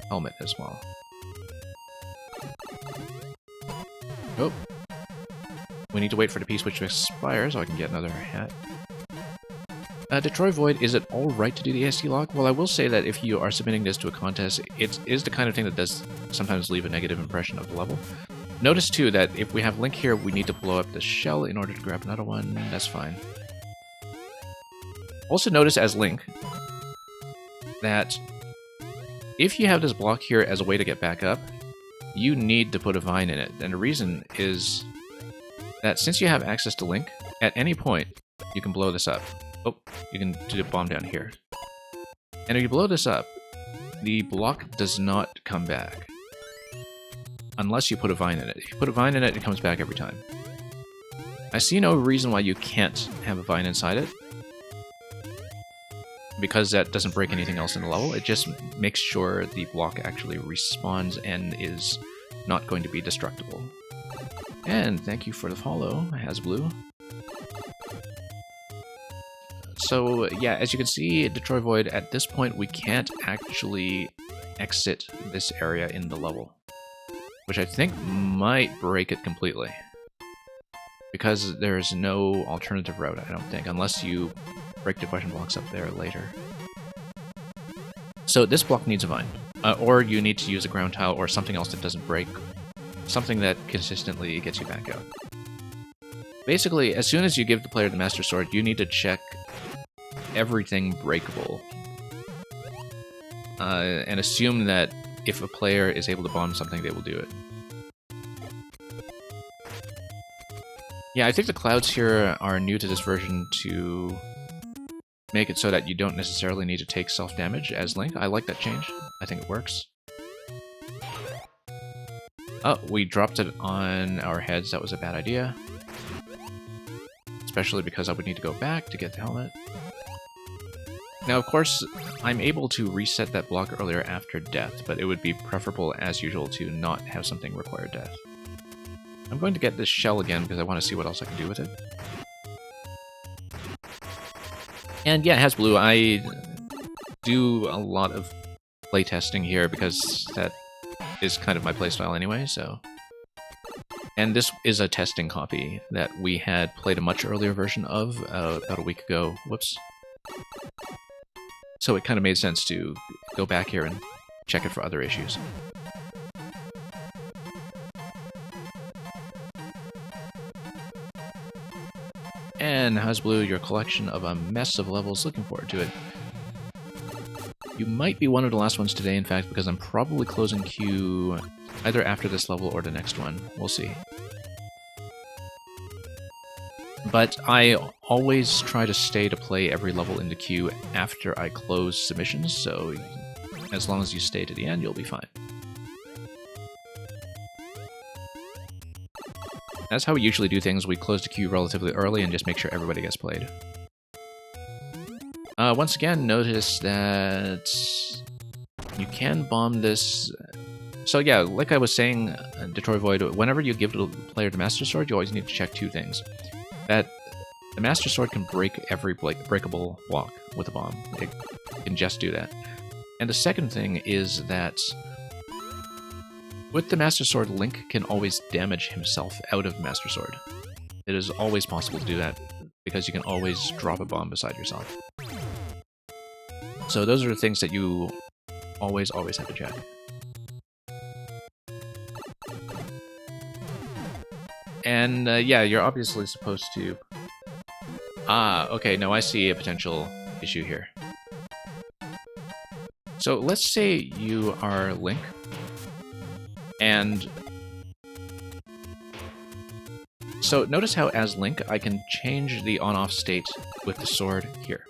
helmet as well. Oh. We need to wait for the P-switch to expire so I can get another hat. Detroit Void, is it alright to do the SD lock? Well, I will say that if you are submitting this to a contest, it is the kind of thing that does sometimes leave a negative impression of the level. Notice, too, that if we have Link here, we need to blow up the shell in order to grab another one. That's fine. Also notice as Link that if you have this block here as a way to get back up, you need to put a vine in it. And the reason is that since you have access to Link, at any point, you can blow this up. Oh, you can do the bomb down here. And if you blow this up, the block does not come back. Unless you put a vine in it. If you put a vine in it, it comes back every time. I see no reason why you can't have a vine inside it. Because that doesn't break anything else in the level, it just makes sure the block actually respawns and is not going to be destructible. And thank you for the follow, HasBlue. So yeah, as you can see, Detroit Void, at this point we can't actually exit this area in the level. Which I think might break it completely. Because there's no alternative route, I don't think, unless you break the question blocks up there later. So this block needs a vine. Or you need to use a ground tile or something else that doesn't break. Something that consistently gets you back out. Basically, as soon as you give the player the Master Sword, you need to check everything breakable. And assume that if a player is able to bomb something, they will do it. Yeah, I think the clouds here are new to this version to make it so that you don't necessarily need to take self-damage as Link. I like that change. I think it works. Oh, we dropped it on our heads. That was a bad idea. Especially because I would need to go back to get the helmet. Now, of course, I'm able to reset that block earlier after death, but it would be preferable, as usual, to not have something require death. I'm going to get this shell again because I want to see what else I can do with it. And yeah, it has blue. I do a lot of playtesting here because that is kind of my playstyle anyway, so... And this is a testing copy that we had played a much earlier version of about a week ago. Whoops. So it kind of made sense to go back here and check it for other issues. And how's blue? Your collection of a mess of levels. Looking forward to it. You might be one of the last ones today, in fact, because I'm probably closing queue either after this level or the next one. We'll see. But I always try to stay to play every level in the queue after I close submissions, so as long as you stay to the end, you'll be fine. That's how we usually do things. We close the queue relatively early and just make sure everybody gets played. Once again, notice that you can bomb this. So yeah, like I was saying, Detroit Void, whenever you give the player the Master Sword, you always need to check two things. That the Master Sword can break every breakable block with a bomb. It can just do that. And the second thing is that with the Master Sword, Link can always damage himself out of Master Sword. It is always possible to do that, because you can always drop a bomb beside yourself. So those are the things that you always have to check. And yeah, you're obviously supposed to... Ah, okay, no, I see a potential issue here. So let's say you are Link, and... So notice how as Link, I can change the on-off state with the sword here.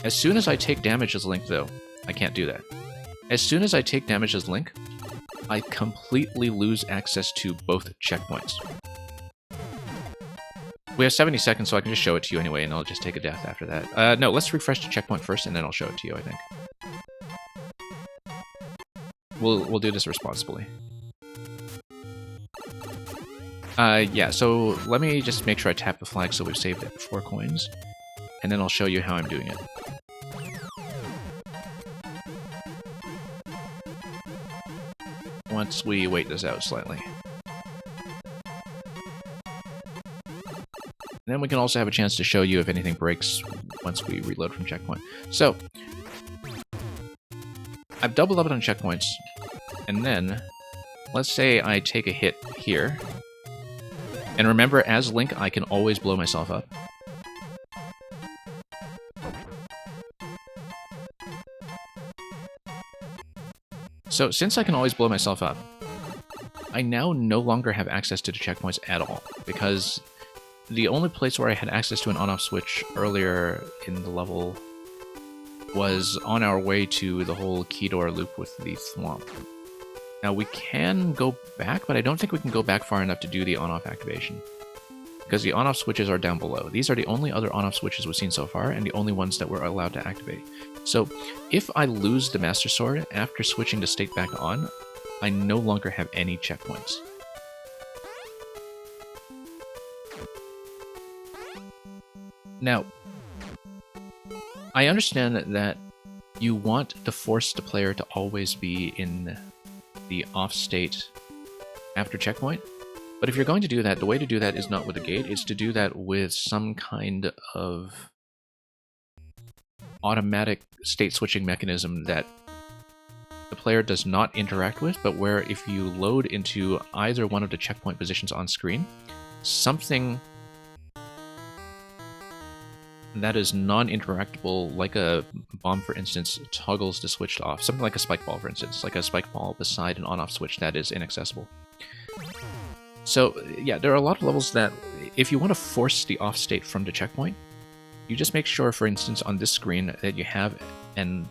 As soon as I take damage as Link, though, I can't do that. As soon as I take damage as Link, I completely lose access to both checkpoints. We have 70 seconds, so I can just show it to you anyway, and I'll just take a death after that. No, let's refresh the checkpoint first, and then I'll show it to you, I think. We'll do this responsibly. Yeah, so let me just make sure I tap the flag so we've saved it 4 coins, and then I'll show you how I'm doing it. Once we wait this out slightly. And then we can also have a chance to show you if anything breaks once we reload from checkpoint. So, I've doubled up on checkpoints, and then, let's say I take a hit here. And remember, as Link, I can always blow myself up. So, since I can always blow myself up, I now no longer have access to the checkpoints at all, because the only place where I had access to an on-off switch earlier in the level was on our way to the whole key door loop with the Thwomp. Now, we can go back, but I don't think we can go back far enough to do the on-off activation, because the on-off switches are down below. These are the only other on-off switches we've seen so far, and the only ones that we're allowed to activate. So, if I lose the Master Sword after switching the state back on, I no longer have any checkpoints. Now, I understand that you want to force the player to always be in the off state after checkpoint, but if you're going to do that, the way to do that is not with a gate, it's to do that with some kind of automatic state switching mechanism that the player does not interact with, but where if you load into either one of the checkpoint positions on screen, something that is non-interactable, like a bomb, for instance, toggles the switch off. Something like a spike ball, for instance, like a spike ball beside an on-off switch that is inaccessible. So, yeah, there are a lot of levels that, if you want to force the off state from the checkpoint, you just make sure, for instance, on this screen, that you have an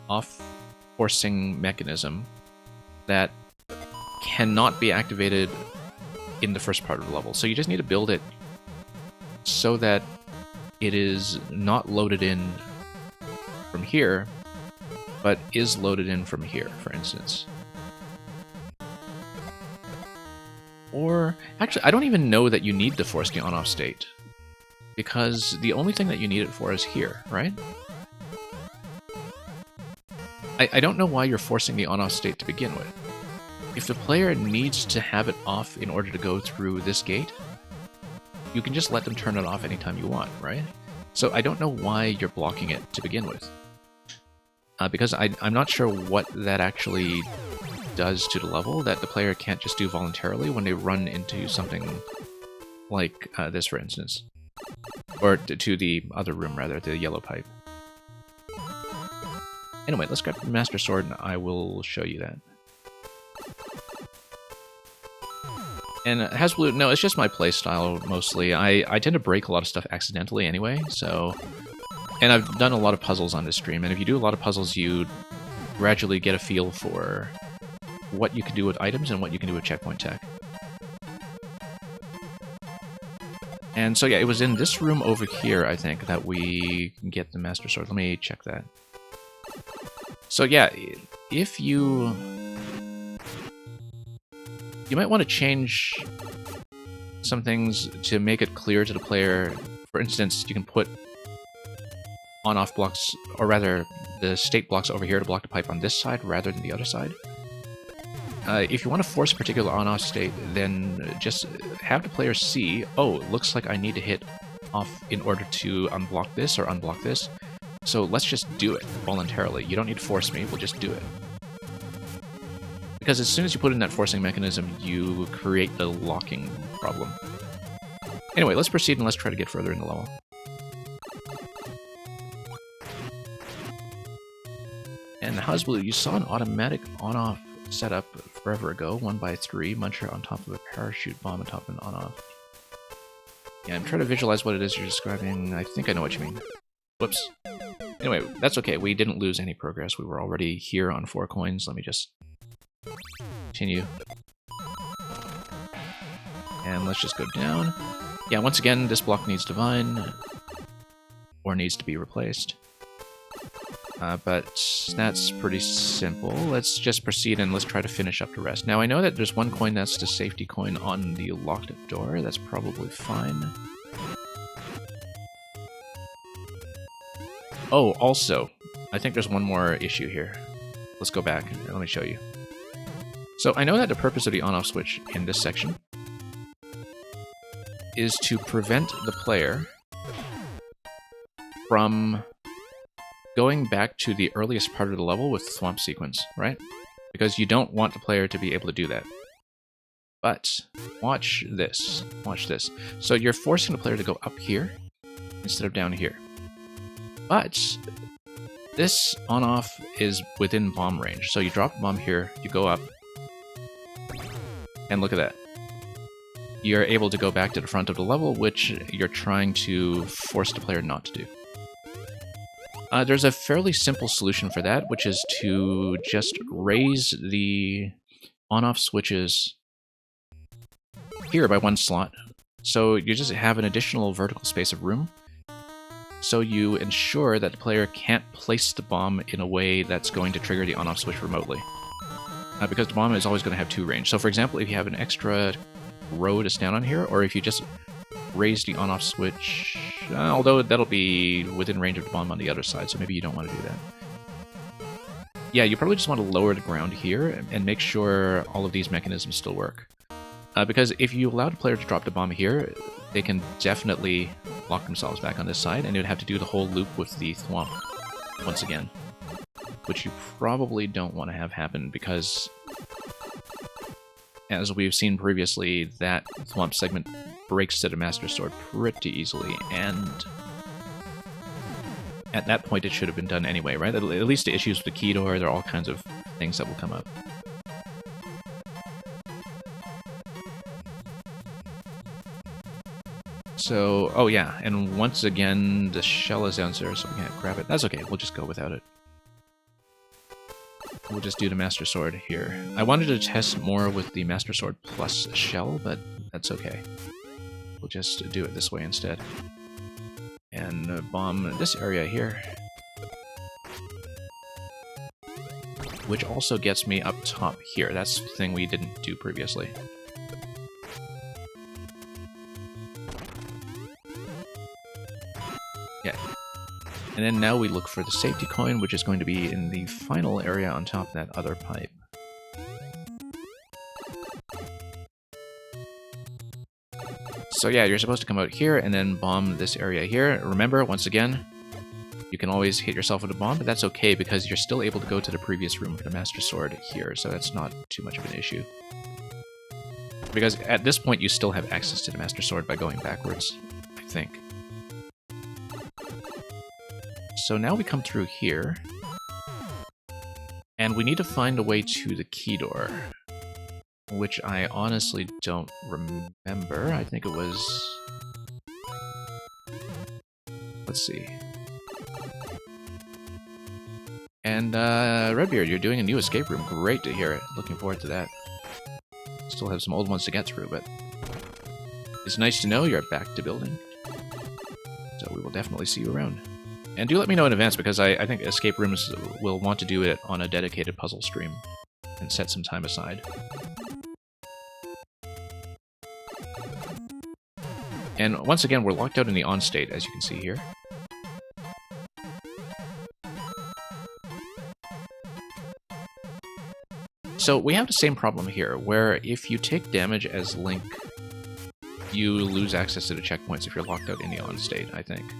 off forcing mechanism that cannot be activated in the first part of the level. So you just need to build it so that it is not loaded in from here, but is loaded in from here, for instance. Or, actually, I don't even know that you need to force the on-off state, because the only thing that you need it for is here, right? I don't know why you're forcing the on-off state to begin with. If the player needs to have it off in order to go through this gate, you can just let them turn it off anytime you want, right? So I don't know why you're blocking it to begin with. Because I'm not sure what that actually does to the level that the player can't just do voluntarily when they run into something like this, for instance. Or to the other room, rather, the yellow pipe. Anyway, let's grab the Master Sword and I will show you that. And Hasblue, no, it's just my playstyle, mostly. I tend to break a lot of stuff accidentally anyway, so... And I've done a lot of puzzles on this stream, and if you do a lot of puzzles, you gradually get a feel for what you can do with items and what you can do with checkpoint tech. And so yeah, it was in this room over here, I think, that we can get the Master Sword. Let me check that. So yeah, if you... You might want to change some things to make it clear to the player. For instance, you can put on-off blocks, or rather, the state blocks over here to block the pipe on this side rather than the other side. If you want to force a particular on-off state, then just have the player see, oh, it looks like I need to hit off in order to unblock this or unblock this. So let's just do it voluntarily. You don't need to force me, we'll just do it. Because as soon as you put in that forcing mechanism, you create the locking problem. Anyway, let's proceed and let's try to get further in the level. And Hasblue, you saw an automatic on-off setup forever ago, 1x3, muncher on top of a parachute bomb on top of an on-off. Yeah, I'm trying to visualize what it is you're describing. I think I know what you mean. Whoops. Anyway, that's okay. We didn't lose any progress. We were already here on 4 coins. Let me just continue. And let's just go down. Yeah, once again, this block needs Divine, or needs to be replaced. But that's pretty simple. Let's just proceed and let's try to finish up the rest. Now, I know that there's one coin that's the safety coin on the locked door. That's probably fine. Oh, also, I think there's one more issue here. Let's go back and let me show you. So I know that the purpose of the on-off switch in this section is to prevent the player from going back to the earliest part of the level with Thwomp Sequence, right? Because you don't want the player to be able to do that. But watch this. Watch this. So you're forcing the player to go up here instead of down here. But this on-off is within bomb range. So you drop a bomb here, you go up, and look at that. You're able to go back to the front of the level, which you're trying to force the player not to do. There's a fairly simple solution for that, which is to just raise the on-off switches here by 1 slot. So you just have an additional vertical space of room. So you ensure that the player can't place the bomb in a way that's going to trigger the on-off switch remotely. Because the bomb is always going to have 2 range. So for example, if you have an extra row to stand on here, or if you just raise the on-off switch, although that'll be within range of the bomb on the other side, so maybe you don't want to do that. Yeah, you probably just want to lower the ground here and make sure all of these mechanisms still work. Because if you allow the player to drop the bomb here, they can definitely lock themselves back on this side, and you'd have to do the whole loop with the thwomp. once again, which you probably don't want to have happen because, as we've seen previously, that Thwomp segment breaks to the Master Sword pretty easily, and at that point it should have been done anyway, right? At least the issues with the key door, there are all kinds of things that will come up. So, oh yeah, and once again, the shell is downstairs, so we can't grab it. That's okay, we'll just go without it. We'll just do the Master Sword here. I wanted to test more with the Master Sword plus shell, but that's okay. We'll just do it this way instead. And bomb this area here. Which also gets me up top here. That's the thing we didn't do previously. Yeah. And then now we look for the safety coin, which is going to be in the final area on top of that other pipe. So yeah, you're supposed to come out here and then bomb this area here. Remember, once again, you can always hit yourself with a bomb, but that's okay because you're still able to go to the previous room for the Master Sword here, so that's not too much of an issue. Because at this point, you still have access to the Master Sword by going backwards, I think. So now we come through here, and we need to find a way to the key door, which I honestly don't remember. I think it was... Let's see. And Redbeard, you're doing a new escape room. Great to hear it. Looking forward to that. Still have some old ones to get through, but it's nice to know you're back to building. So we will definitely see you around. And do let me know in advance, because I think escape rooms will want to do it on a dedicated puzzle stream and set some time aside. And once again, we're locked out in the on state, as you can see here. So we have the same problem here, where if you take damage as Link, you lose access to the checkpoints if you're locked out in the on state, I think.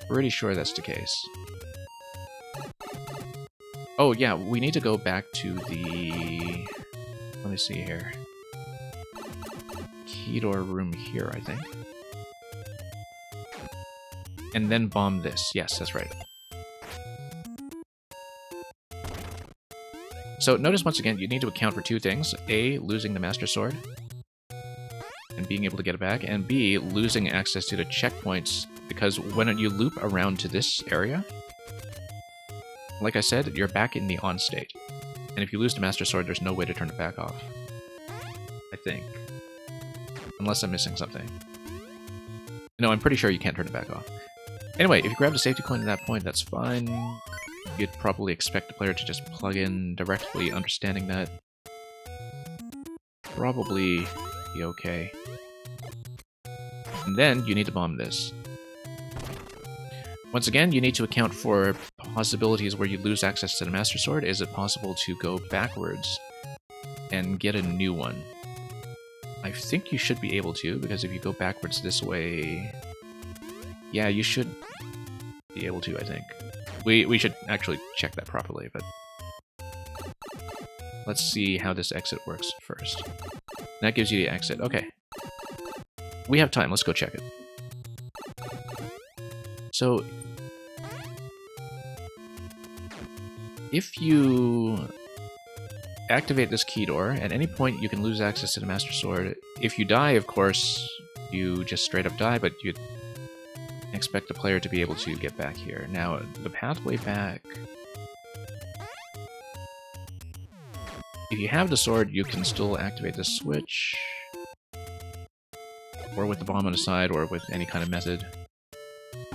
Pretty sure that's the case. Oh yeah, we need to go back to the... Let me see here. Key door room here, I think. And then bomb this. Yes, that's right. So notice once again, you need to account for two things. A, losing the Master Sword and being able to get it back, and B, losing access to the checkpoints, because when you loop around to this area, like I said, you're back in the on state. And if you lose the Master Sword, there's no way to turn it back off. I think. Unless I'm missing something. No, I'm pretty sure you can't turn it back off. Anyway, if you grab the safety coin at that point, that's fine. You'd probably expect the player to just plug in directly, understanding that. Probably be okay. And then you need to bomb this. Once again, you need to account for possibilities where you lose access to the Master Sword. Is it possible to go backwards and get a new one? I think you should be able to, because if you go backwards this way... Yeah, you should be able to, I think. We should actually check that properly, but... Let's see how this exit works first. That gives you the exit. Okay. We have time. Let's go check it. So... if you activate this key door, at any point you can lose access to the Master Sword. If you die, of course, you just straight up die, but you'd expect the player to be able to get back here. Now, the pathway back... if you have the sword, you can still activate the switch, or with the bomb on the side, or with any kind of method.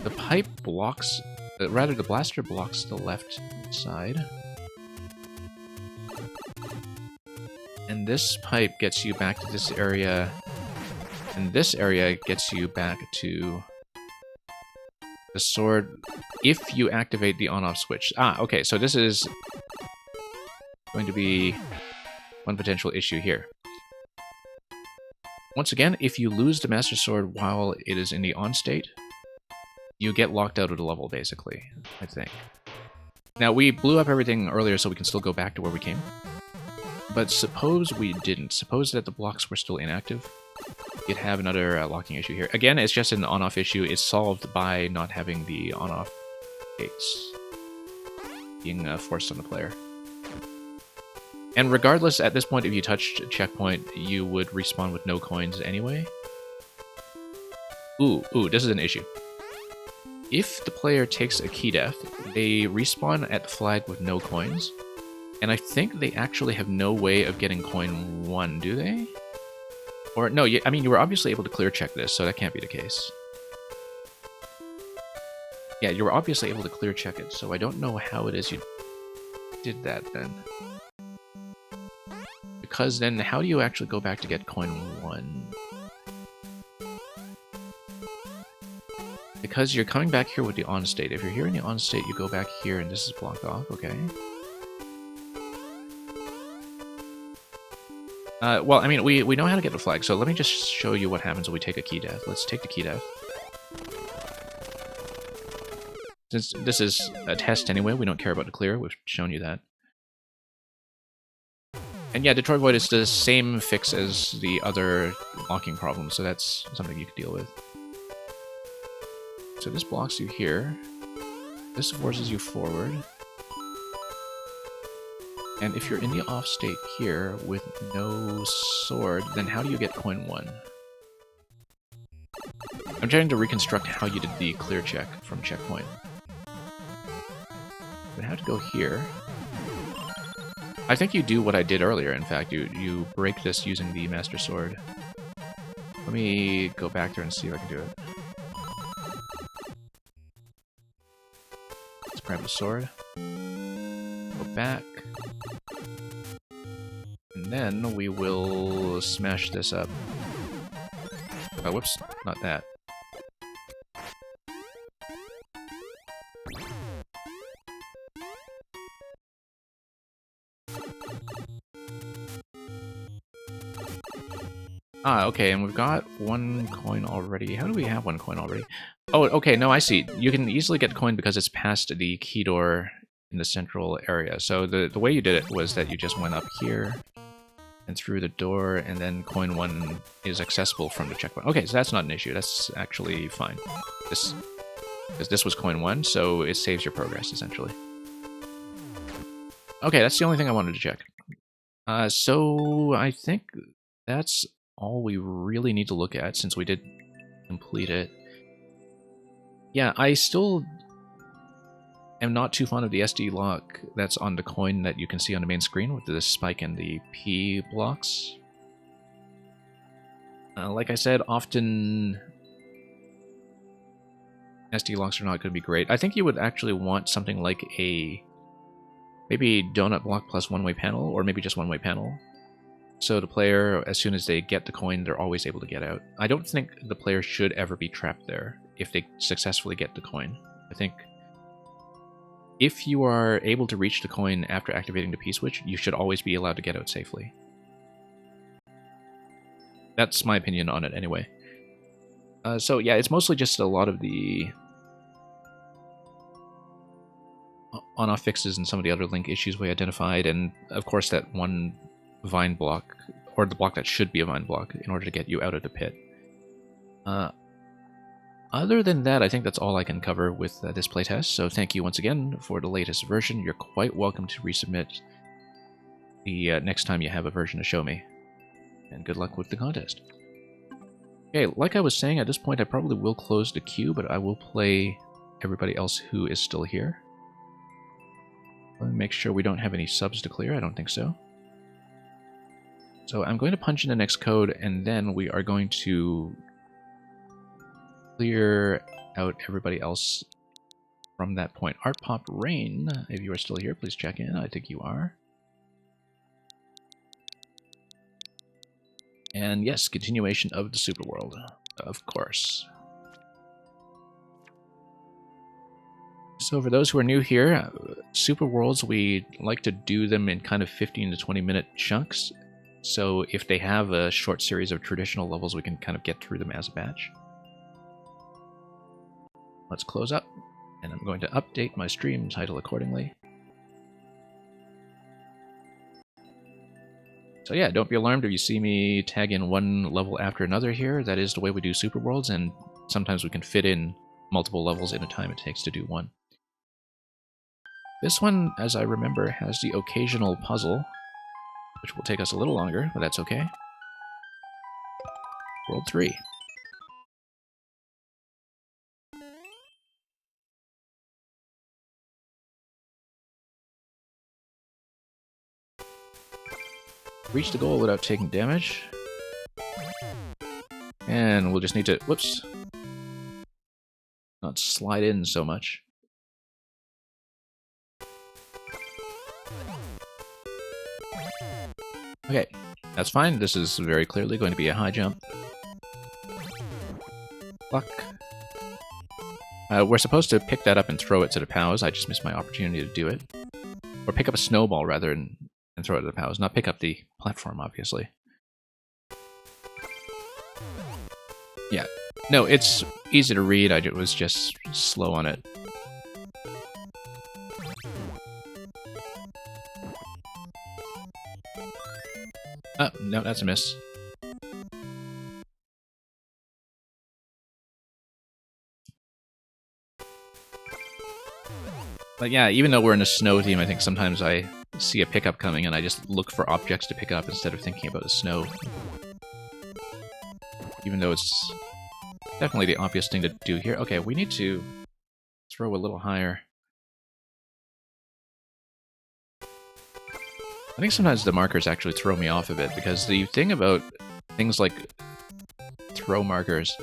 The pipe blocks... rather, the blaster blocks the left side. And this pipe gets you back to this area, and this area gets you back to the sword if you activate the on-off switch. Ah, okay, so this is going to be one potential issue here. Once again, if you lose the Master Sword while it is in the on state, you get locked out of the level, basically, I think. Now, we blew up everything earlier so we can still go back to where we came. But suppose we didn't. Suppose that the blocks were still inactive. You'd have another locking issue here. Again, it's just an on-off issue. It's solved by not having the on-off gates being forced on the player. And regardless, at this point, if you touched checkpoint, you would respawn with no coins anyway. Ooh, this is an issue. If the player takes a key death, they respawn at the flag with no coins. And I think they actually have no way of getting coin 1, do they? Or, no, I mean, you were obviously able to clear check this, so that can't be the case. Yeah, you were obviously able to clear check it, so I don't know how it is you did that then. Because then, how do you actually go back to get coin 1? Because you're coming back here with the on state. If you're here in the on state, you go back here and this is blocked off, okay. Well, I mean, we know how to get the flag, so let me just show you what happens when we take a key death. Let's take the key death. Since this is a test anyway, we don't care about the clear, we've shown you that. And yeah, Detroit Void is the same fix as the other locking problem, so that's something you can deal with. So this blocks you here. This forces you forward. And if you're in the off state here with no sword, then how do you get coin 1? I'm trying to reconstruct how you did the clear check from checkpoint. But how to go here? I think you do what I did earlier, in fact. You break this using the Master Sword. Let me go back there and see if I can do it. Let's grab the sword. Go back. And then we will smash this up. Oh, whoops, not that. Ah, okay, and we've got 1 coin already. How do we have 1 coin already? Oh, okay, no, I see. You can easily get coin because it's past the key door in the central area. So the way you did it was that you just went up here and through the door, and then coin 1 is accessible from the checkpoint. Okay, so that's not an issue. That's actually fine. Because this was coin 1, so it saves your progress, essentially. Okay, that's the only thing I wanted to check. So I think that's all we really need to look at, since we did complete it. Yeah, I still am not too fond of the SD lock that's on the coin that you can see on the main screen with the spike and the P blocks. Like I said, often SD locks are not going to be great. I think you would actually want something like a maybe donut block plus one-way panel, or maybe just one-way panel. So the player, as soon as they get the coin, they're always able to get out. I don't think the player should ever be trapped there if they successfully get the coin. I think if you are able to reach the coin after activating the P-switch, you should always be allowed to get out safely. That's my opinion on it anyway. So yeah, it's mostly just a lot of the on-off fixes and some of the other link issues we identified, and of course that one vine block, or the block that should be a vine block, in order to get you out of the pit. Other than that, I think that's all I can cover with this playtest, so thank you once again for the latest version. You're quite welcome to resubmit the next time you have a version to show me. And good luck with the contest. Okay, like I was saying, at this point I probably will close the queue, but I will play everybody else who is still here. Let me make sure we don't have any subs to clear. I don't think so. So I'm going to punch in the next code, and then we are going to clear out everybody else from that point. Art Pop Rain, if you are still here, please check in. I think you are. And yes, continuation of the Super World, of course. So for those who are new here, Super Worlds, we like to do them in kind of 15 to 20 minute chunks. So if they have a short series of traditional levels, we can kind of get through them as a batch. let's close up, and I'm going to update my stream title accordingly. So yeah, don't be alarmed if you see me tag in one level after another here. That is the way we do Super Worlds, and sometimes we can fit in multiple levels in the time it takes to do one. This one, as I remember, has the occasional puzzle, which will take us a little longer, but that's okay. World 3. Reach the goal without taking damage. And we'll just need to, whoops, not slide in so much. Okay, that's fine. This is very clearly going to be a high jump. Fuck. We're supposed to pick that up and throw it to the POWs. I just missed my opportunity to do it. Or pick up a snowball, rather, and throw it to the POWs. Not pick up the platform, obviously. Yeah. No, it's easy to read. I was just slow on it. Oh, no, that's a miss. But yeah, even though we're in a snow theme, I think sometimes I see a pickup coming and I just look for objects to pick up instead of thinking about the snow. Even though it's definitely the obvious thing to do here. Okay, we need to throw a little higher. I think sometimes the markers actually throw me off a bit, because the thing about things like throw markers,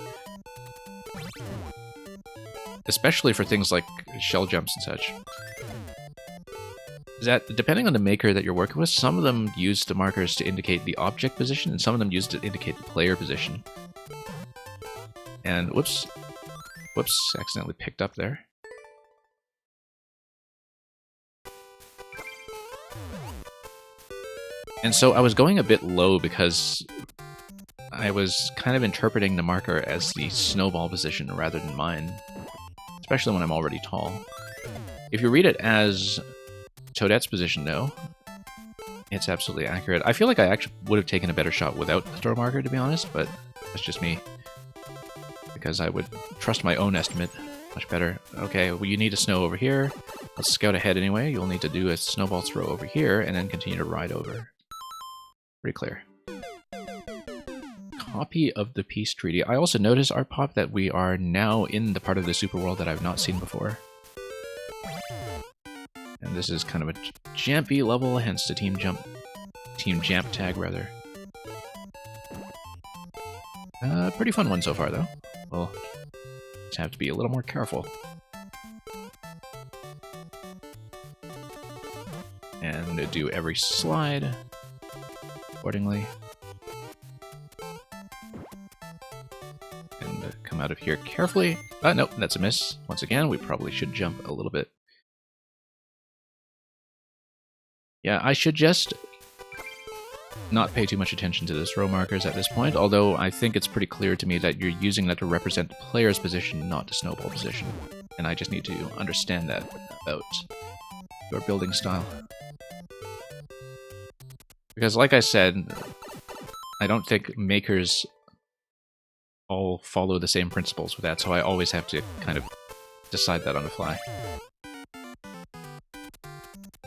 especially for things like shell jumps and such, is that depending on the maker that you're working with, some of them use the markers to indicate the object position, and some of them use to indicate the player position. And whoops, accidentally picked up there. And so I was going a bit low because I was kind of interpreting the marker as the snowball position rather than mine, especially when I'm already tall. If you read it as Toadette's position, though, it's absolutely accurate. I feel like I actually would have taken a better shot without the throw marker, to be honest, but that's just me, because I would trust my own estimate much better. Okay, well, you need a snow over here. Let's scout ahead anyway. You'll need to do a snowball throw over here and then continue to ride over. Pretty clear. Copy of the peace treaty. I also noticed, Art Pop, that we are now in the part of the super world that I've not seen before. And this is kind of a jampy level, hence the team jamp tag, rather. Pretty fun one so far, though. We'll just have to be a little more careful. And do every slide accordingly. And come out of here carefully. Nope, that's a miss. Once again, we probably should jump a little bit. Yeah, I should just not pay too much attention to the throw markers at this point, although I think it's pretty clear to me that you're using that to represent the player's position, not the snowball position. And I just need to understand that about your building style. Because like I said, I don't think makers all follow the same principles with that, so I always have to kind of decide that on the fly.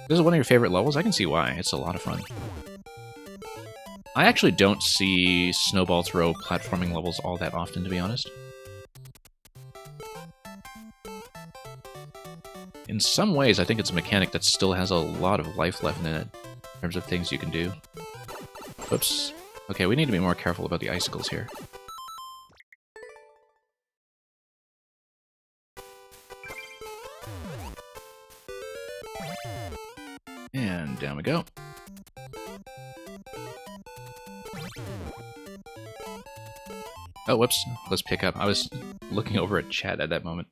This is one of your favorite levels? I can see why. It's a lot of fun. I actually don't see snowball throw platforming levels all that often, to be honest. In some ways, I think it's a mechanic that still has a lot of life left in it, in terms of things you can do. Oops. Okay, we need to be more careful about the icicles here. And down we go. Oh, whoops. Let's pick up. I was looking over at chat at that moment.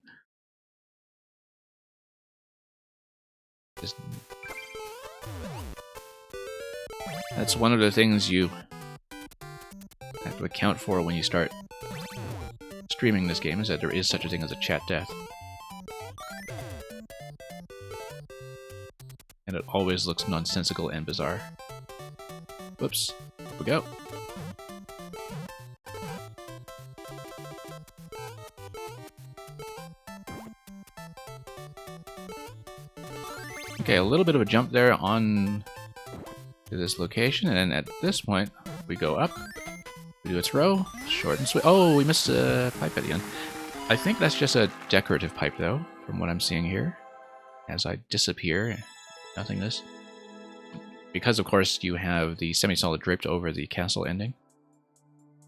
That's one of the things you have to account for when you start streaming this game, is that there is such a thing as a chat death. it always looks nonsensical and bizarre. Whoops. Here we go. Okay, a little bit of a jump there on to this location, and then at this point, we go up, we do a throw, short and sweet. Oh, we missed a pipe at the end. I think that's just a decorative pipe, though, from what I'm seeing here. As I disappear, nothingness. Because, of course, you have the semi-solid draped over the castle ending.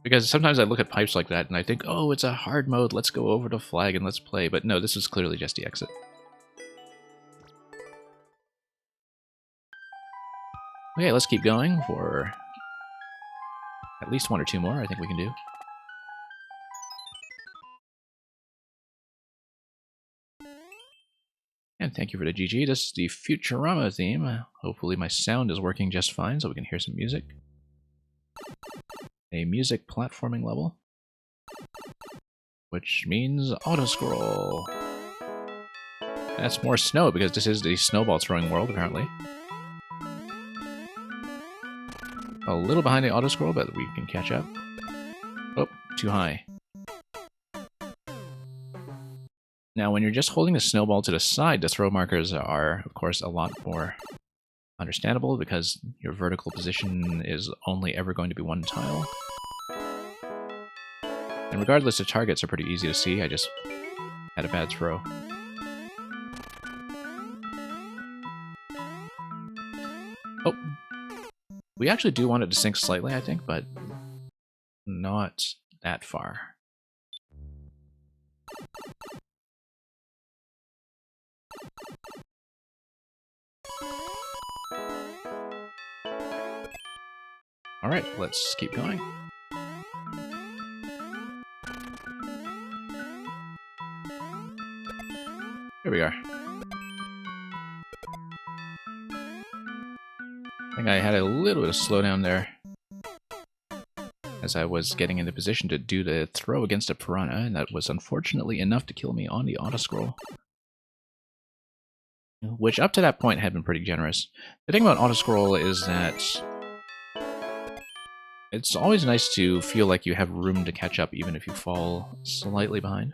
Because sometimes I look at pipes like that and I think, oh, it's a hard mode, let's go over to flag and let's play. But no, this is clearly just the exit. Okay, let's keep going for at least one or two more, I think we can do. And thank you for the GG. This is the Futurama theme. Hopefully my sound is working just fine so we can hear some music. A music platforming level. Which means auto-scroll. That's more snow because this is the snowball throwing world, apparently. A little behind the auto-scroll, but we can catch up. Oh, too high. Now, when you're just holding the snowball to the side, the throw markers are, of course, a lot more understandable because your vertical position is only ever going to be one tile. And regardless, the targets are pretty easy to see. I just had a bad throw. Oh. We actually do want it to sink slightly, I think, but not that far. Alright, let's keep going. Here we are. I think I had a little bit of slowdown there as I was getting into position to do the throw against a piranha, and that was unfortunately enough to kill me on the auto-scroll. Which up to that point had been pretty generous. The thing about auto-scroll is that it's always nice to feel like you have room to catch up even if you fall slightly behind.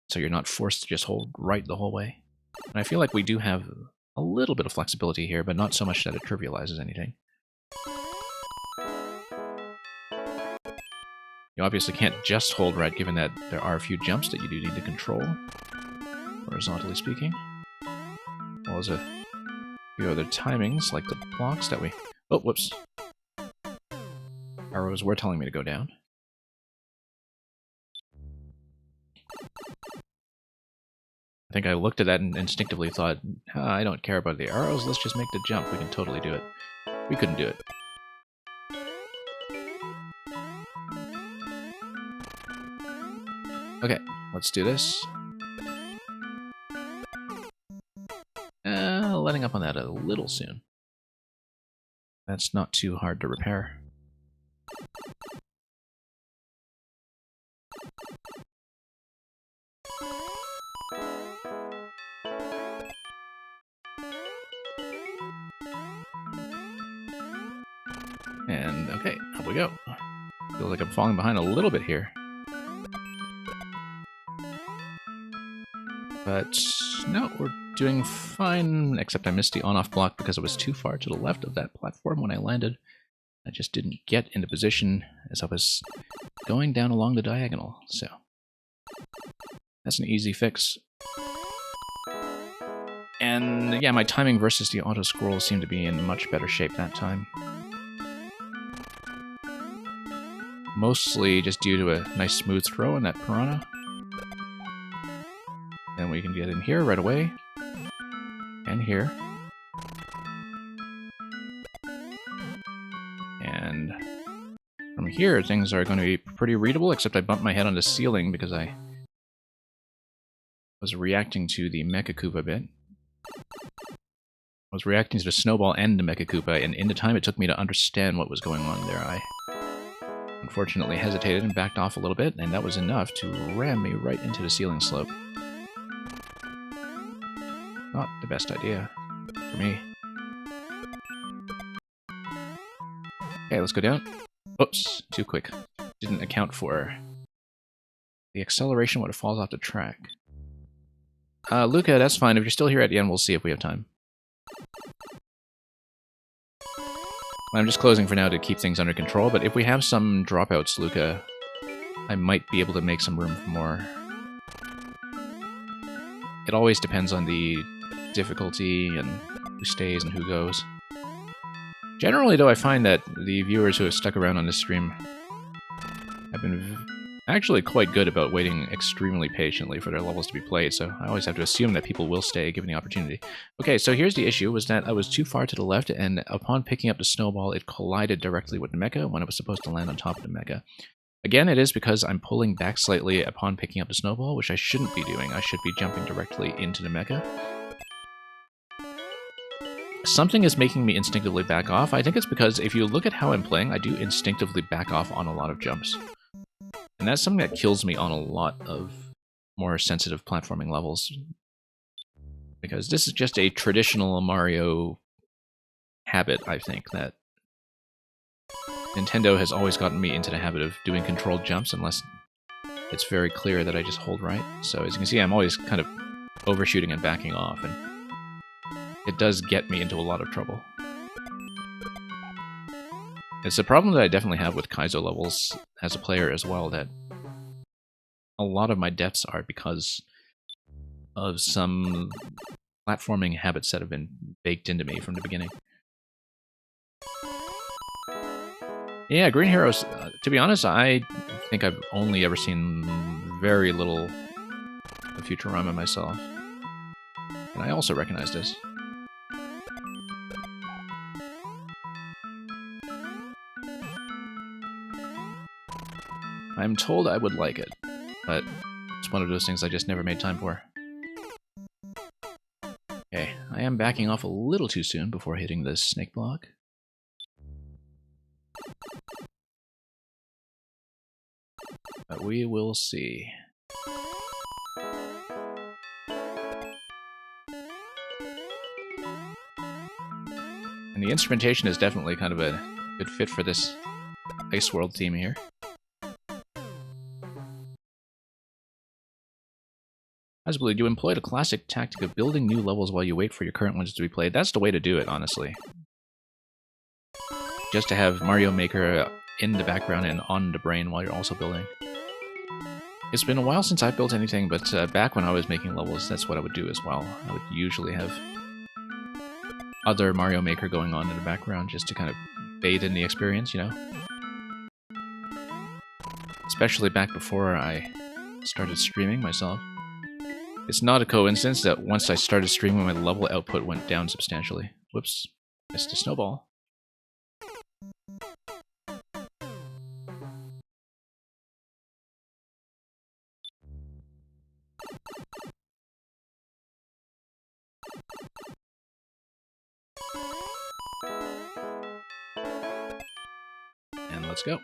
So you're not forced to just hold right the whole way. And I feel like we do have a little bit of flexibility here, but not so much that it trivializes anything. You obviously can't just hold right, given that there are a few jumps that you do need to control, horizontally speaking. Well, there's a few other timings, like the blocks that we... Oh, whoops. Arrows were telling me to go down. I think I looked at that and instinctively thought, I don't care about the arrows, let's just make the jump, we can totally do it. We couldn't do it. Okay, let's do this. Letting up on that a little soon. That's not too hard to repair. And okay, up we go. Feels like I'm falling behind a little bit here. But no, we're doing fine, except I missed the on-off block because it was too far to the left of that platform when I landed. I just didn't get into position as I was going down along the diagonal, so that's an easy fix. And yeah, my timing versus the auto-scroll seemed to be in much better shape that time. Mostly just due to a nice smooth throw in that piranha. And we can get in here right away. And here. And from here, things are going to be pretty readable, except I bumped my head on the ceiling because I was reacting to the Mecha Koopa bit. I was reacting to the snowball and the Mecha Koopa, and in the time it took me to understand what was going on there, I unfortunately hesitated and backed off a little bit, and that was enough to ram me right into the ceiling slope. Not the best idea. for me. Okay, let's go down. Oops, too quick. Didn't account for the acceleration when it falls off the track. Luca, that's fine. If you're still here at the end, we'll see if we have time. I'm just closing for now to keep things under control, but if we have some dropouts, Luca, I might be able to make some room for more. It always depends on the difficulty and who stays and who goes. Generally, though, I find that the viewers who have stuck around on this stream have been actually quite good about waiting extremely patiently for their levels to be played, so I always have to assume that people will stay given the opportunity. Okay, so here's the issue, was that I was too far to the left, and upon picking up the snowball, it collided directly with the mecha when it was supposed to land on top of the mecha. Again, it is because I'm pulling back slightly upon picking up the snowball, which I shouldn't be doing. I should be jumping directly into the mecha. Something is making me instinctively back off. I think it's because if you look at how I'm playing, I do instinctively back off on a lot of jumps. And that's something that kills me on a lot of more sensitive platforming levels. Because this is just a traditional Mario habit, I think, that Nintendo has always gotten me into the habit of doing controlled jumps unless it's very clear that I just hold right. So as you can see, I'm always kind of overshooting and backing off, and it does get me into a lot of trouble. It's a problem that I definitely have with Kaizo levels as a player as well, that a lot of my deaths are because of some platforming habits that have been baked into me from the beginning. Yeah, Green Heroes, to be honest, I think I've only ever seen very little of Futurama myself. And I also recognize this. I'm told I would like it, but it's one of those things I just never made time for. Okay, I am backing off a little too soon before hitting this snake block. But we will see. And the instrumentation is definitely kind of a good fit for this Ice World theme here. Hasbully, you employed a classic tactic of building new levels while you wait for your current ones to be played. That's the way to do it, honestly. Just to have Mario Maker in the background and on the brain while you're also building. It's been a while since I've built anything, but back when I was making levels, that's what I would do as well. I would usually have other Mario Maker going on in the background just to kind of bathe in the experience, you know? Especially back before I started streaming myself. It's not a coincidence that once I started streaming, my level output went down substantially. Whoops, missed a snowball. And let's go.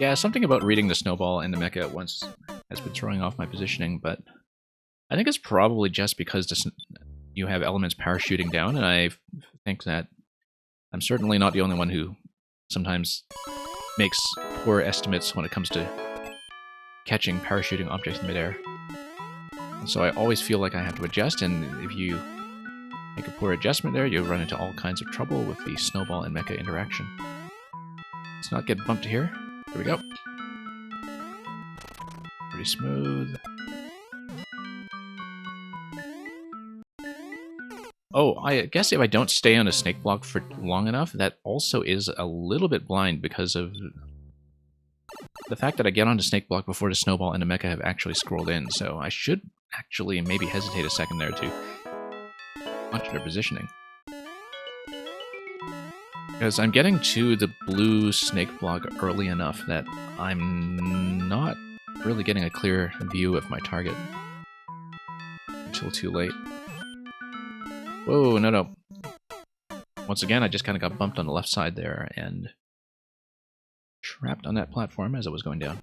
Yeah, something about reading the snowball and the mecha at once has been throwing off my positioning, but I think it's probably just because you have elements parachuting down, and I think that I'm certainly not the only one who sometimes makes poor estimates when it comes to catching parachuting objects in midair. And so I always feel like I have to adjust, and if you make a poor adjustment there, you'll run into all kinds of trouble with the snowball and mecha interaction. Let's not get bumped here. Here we go. Pretty smooth. Oh, I guess if I don't stay on a snake block for long enough, that also is a little bit blind because of the fact that I get onto snake block before the snowball and the mecha have actually scrolled in, so I should actually maybe hesitate a second there to watch their positioning. Because I'm getting to the blue snake block early enough that I'm not really getting a clear view of my target until too late. Whoa, no. Once again, I just kind of got bumped on the left side there and trapped on that platform as it was going down.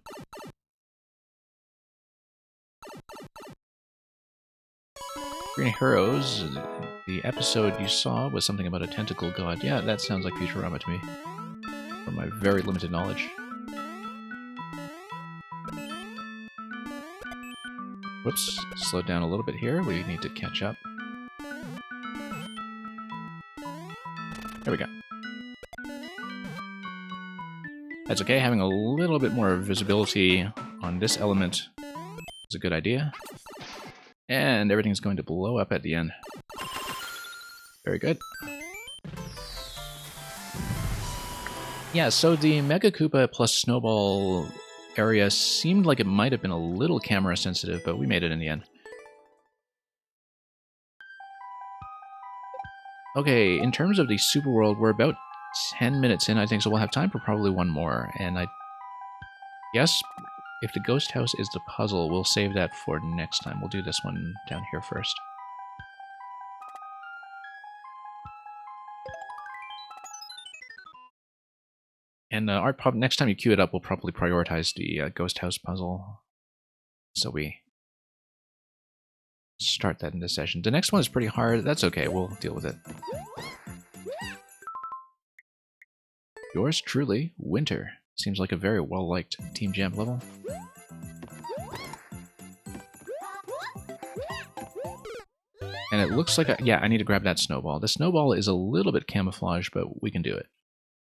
Green Heroes, the episode you saw was something about a tentacle god. Yeah, that sounds like Futurama to me, from my very limited knowledge. Whoops, slowed down a little bit here. We need to catch up. There we go. That's okay, having a little bit more visibility on this element is a good idea. And everything's going to blow up at the end. Very good. Yeah, so the Mega Koopa plus Snowball area seemed like it might have been a little camera sensitive, but we made it in the end. Okay, in terms of the Super World, we're about 10 minutes in, I think, so we'll have time for probably one more. And I guess if the Ghost House is the puzzle, we'll save that for next time. We'll do this one down here first. And next time you queue it up, we'll probably prioritize the Ghost House puzzle. So we start that in this session. The next one is pretty hard. That's okay. We'll deal with it. Yours truly, Winter. Seems like a very well-liked Team Jump level. And it looks like... yeah, I need to grab that snowball. The snowball is a little bit camouflaged, but we can do it.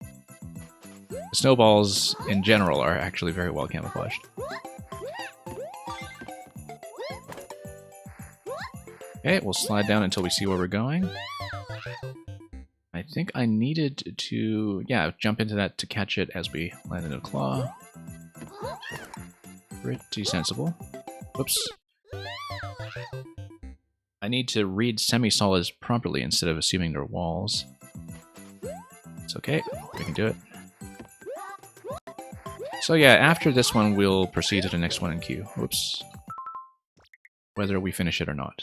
The snowballs, in general, are actually very well camouflaged. Okay, we'll slide down until we see where we're going. I think I needed to, yeah, jump into that to catch it as we land in a claw. Pretty sensible. Whoops. I need to read semi-solids properly instead of assuming they're walls. It's okay, we can do it. So yeah, after this one, we'll proceed to the next one in queue. Whoops. Whether we finish it or not.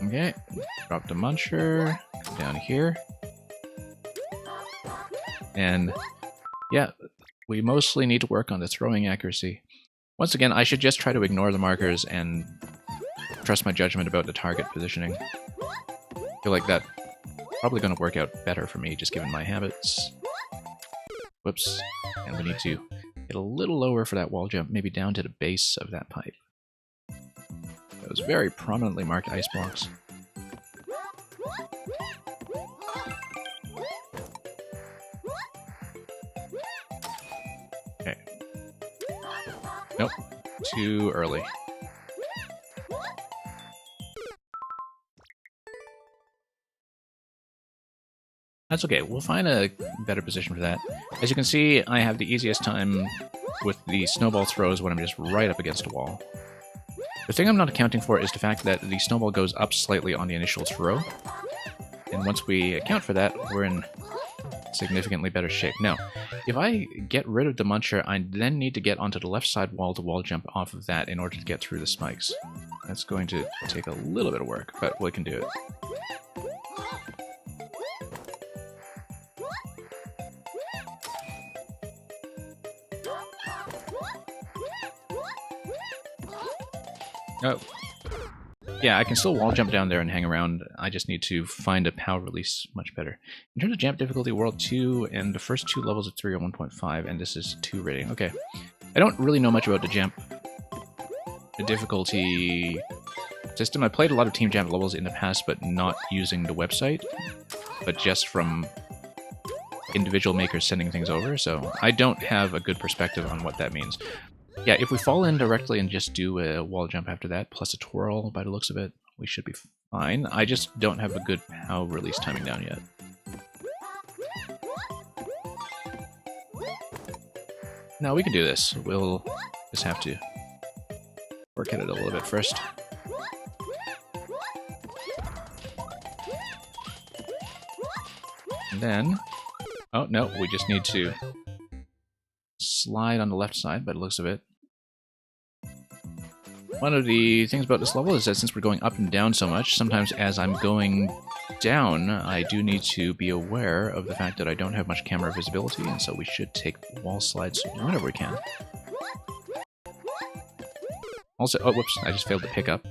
Okay, drop the muncher down here. And yeah, we mostly need to work on the throwing accuracy. Once again, I should just try to ignore the markers and trust my judgment about the target positioning. I feel like that's probably going to work out better for me, just given my habits. Whoops. And we need to get a little lower for that wall jump, maybe down to the base of that pipe. Those very prominently marked ice blocks. Okay. Nope. Too early. That's okay, we'll find a better position for that. As you can see, I have the easiest time with the snowball throws when I'm just right up against a wall. The thing I'm not accounting for is the fact that the snowball goes up slightly on the initial throw. And once we account for that, we're in significantly better shape. Now, if I get rid of the muncher, I then need to get onto the left side wall to wall jump off of that in order to get through the spikes. That's going to take a little bit of work, but we can do it. Oh. Yeah, I can still wall jump down there and hang around. I just need to find a power release much better. In terms of jump difficulty, World 2, and the first two levels of 3 are 1.5, and this is 2 rating. Okay. I don't really know much about the jump difficulty system. I played a lot of Team Jump levels in the past, but not using the website, but just from individual makers sending things over, so I don't have a good perspective on what that means. Yeah, if we fall in directly and just do a wall jump after that, plus a twirl by the looks of it, we should be fine. I just don't have a good power release timing down yet. No, we can do this. We'll just have to work at it a little bit first. And then... oh, no, we just need to slide on the left side by the looks of it. One of the things about this level is that since we're going up and down so much, sometimes as I'm going down, I do need to be aware of the fact that I don't have much camera visibility, and so we should take wall slides whenever we can. Also, oh, whoops, I just failed to pick up.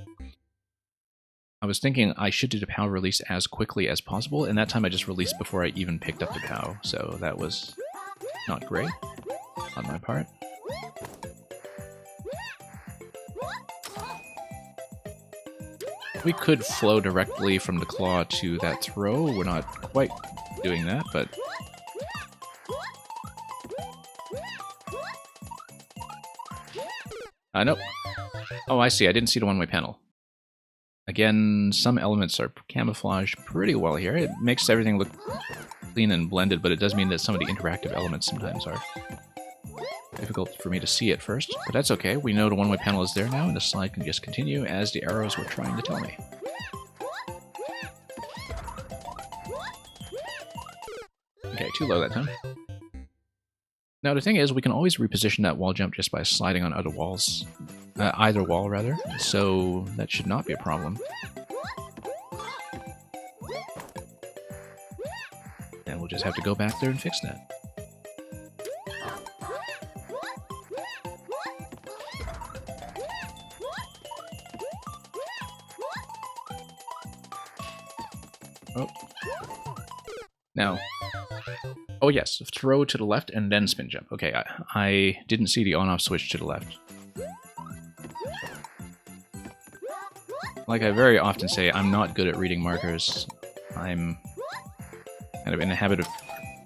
I was thinking I should do the POW release as quickly as possible, and that time I just released before I even picked up the POW, so that was not great on my part. We could flow directly from the claw to that throw. We're not quite doing that, but... nope. Oh, I see. I didn't see the one-way panel. Again, some elements are camouflaged pretty well here. It makes everything look clean and blended, but it does mean that some of the interactive elements sometimes are difficult for me to see at first. But that's okay. We know the one-way panel is there now, and the slide can just continue as the arrows were trying to tell me. Okay, too low that time. Now the thing is, we can always reposition that wall jump just by sliding on other walls. Either wall, rather, so that should not be a problem. And we'll just have to go back there and fix that. Oh. Now. Oh yes, throw to the left and then spin jump. Okay, I didn't see the on-off switch to the left. Like I very often say, I'm not good at reading markers. I'm kind of in the habit of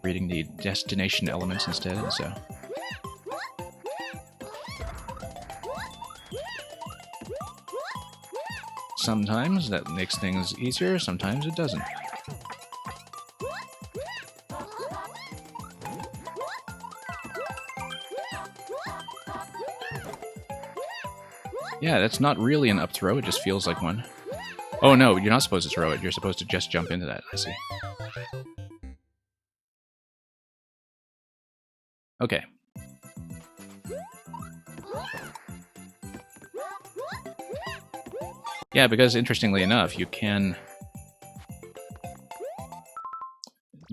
reading the destination elements instead, and so... Sometimes that makes things easier, sometimes it doesn't. Yeah, that's not really an up throw, it just feels like one. Oh no, you're not supposed to throw it, you're supposed to just jump into that, I see. Okay. Yeah, because interestingly enough, you can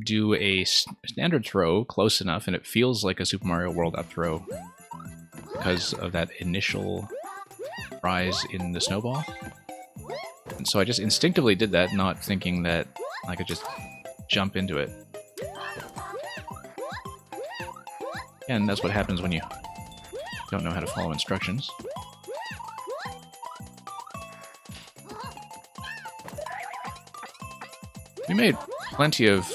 do a standard throw close enough and it feels like a Super Mario World up throw because of that initial rise in the snowball. And so I just instinctively did that, not thinking that I could just jump into it. And that's what happens when you don't know how to follow instructions. We made plenty of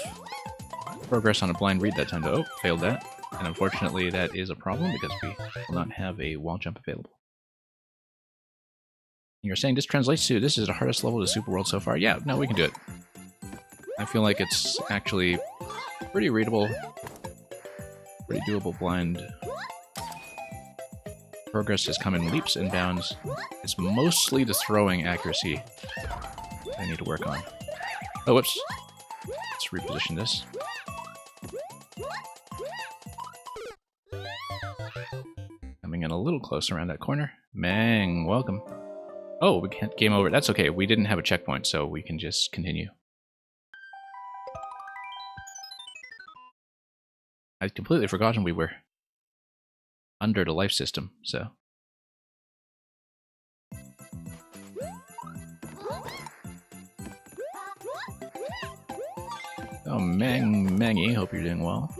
progress on a blind read that time, though. Oh, failed that. And unfortunately that is a problem because we will not have a wall jump available. You're saying this translates to this is the hardest level of the Super World so far? Yeah, no, we can do it. I feel like it's actually pretty readable, pretty doable blind. Progress has come in leaps and bounds. It's mostly the throwing accuracy I need to work on. Oh, whoops. Let's reposition this. Coming in a little close around that corner. Mang, welcome. Oh, we can't game over. That's okay. We didn't have a checkpoint, so we can just continue. I'd completely forgotten we were under the life system, so... Oh, Mangy, hope you're doing well.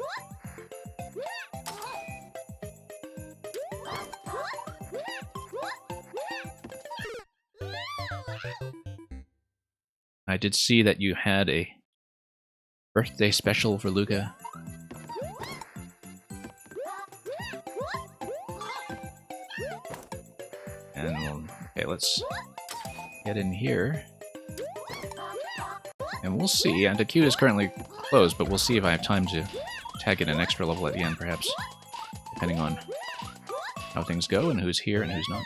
I did see that you had a birthday special for Luca. And, okay, let's get in here. And we'll see. And the queue is currently closed, but we'll see if I have time to tag in an extra level at the end, perhaps. Depending on how things go and who's here and who's not.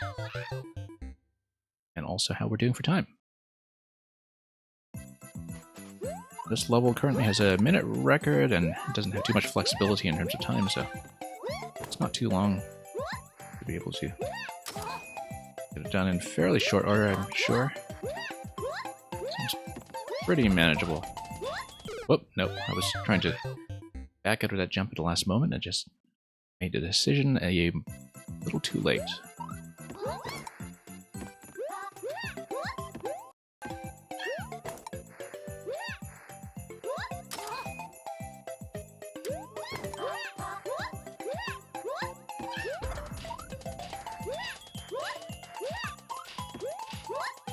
And also how we're doing for time. This level currently has a minute record and doesn't have too much flexibility in terms of time, so it's not too long to be able to Get it done in fairly short order, I'm sure. Seems pretty manageable. Whoop, nope. I was trying to back out of that jump at the last moment and just made the decision a little too late.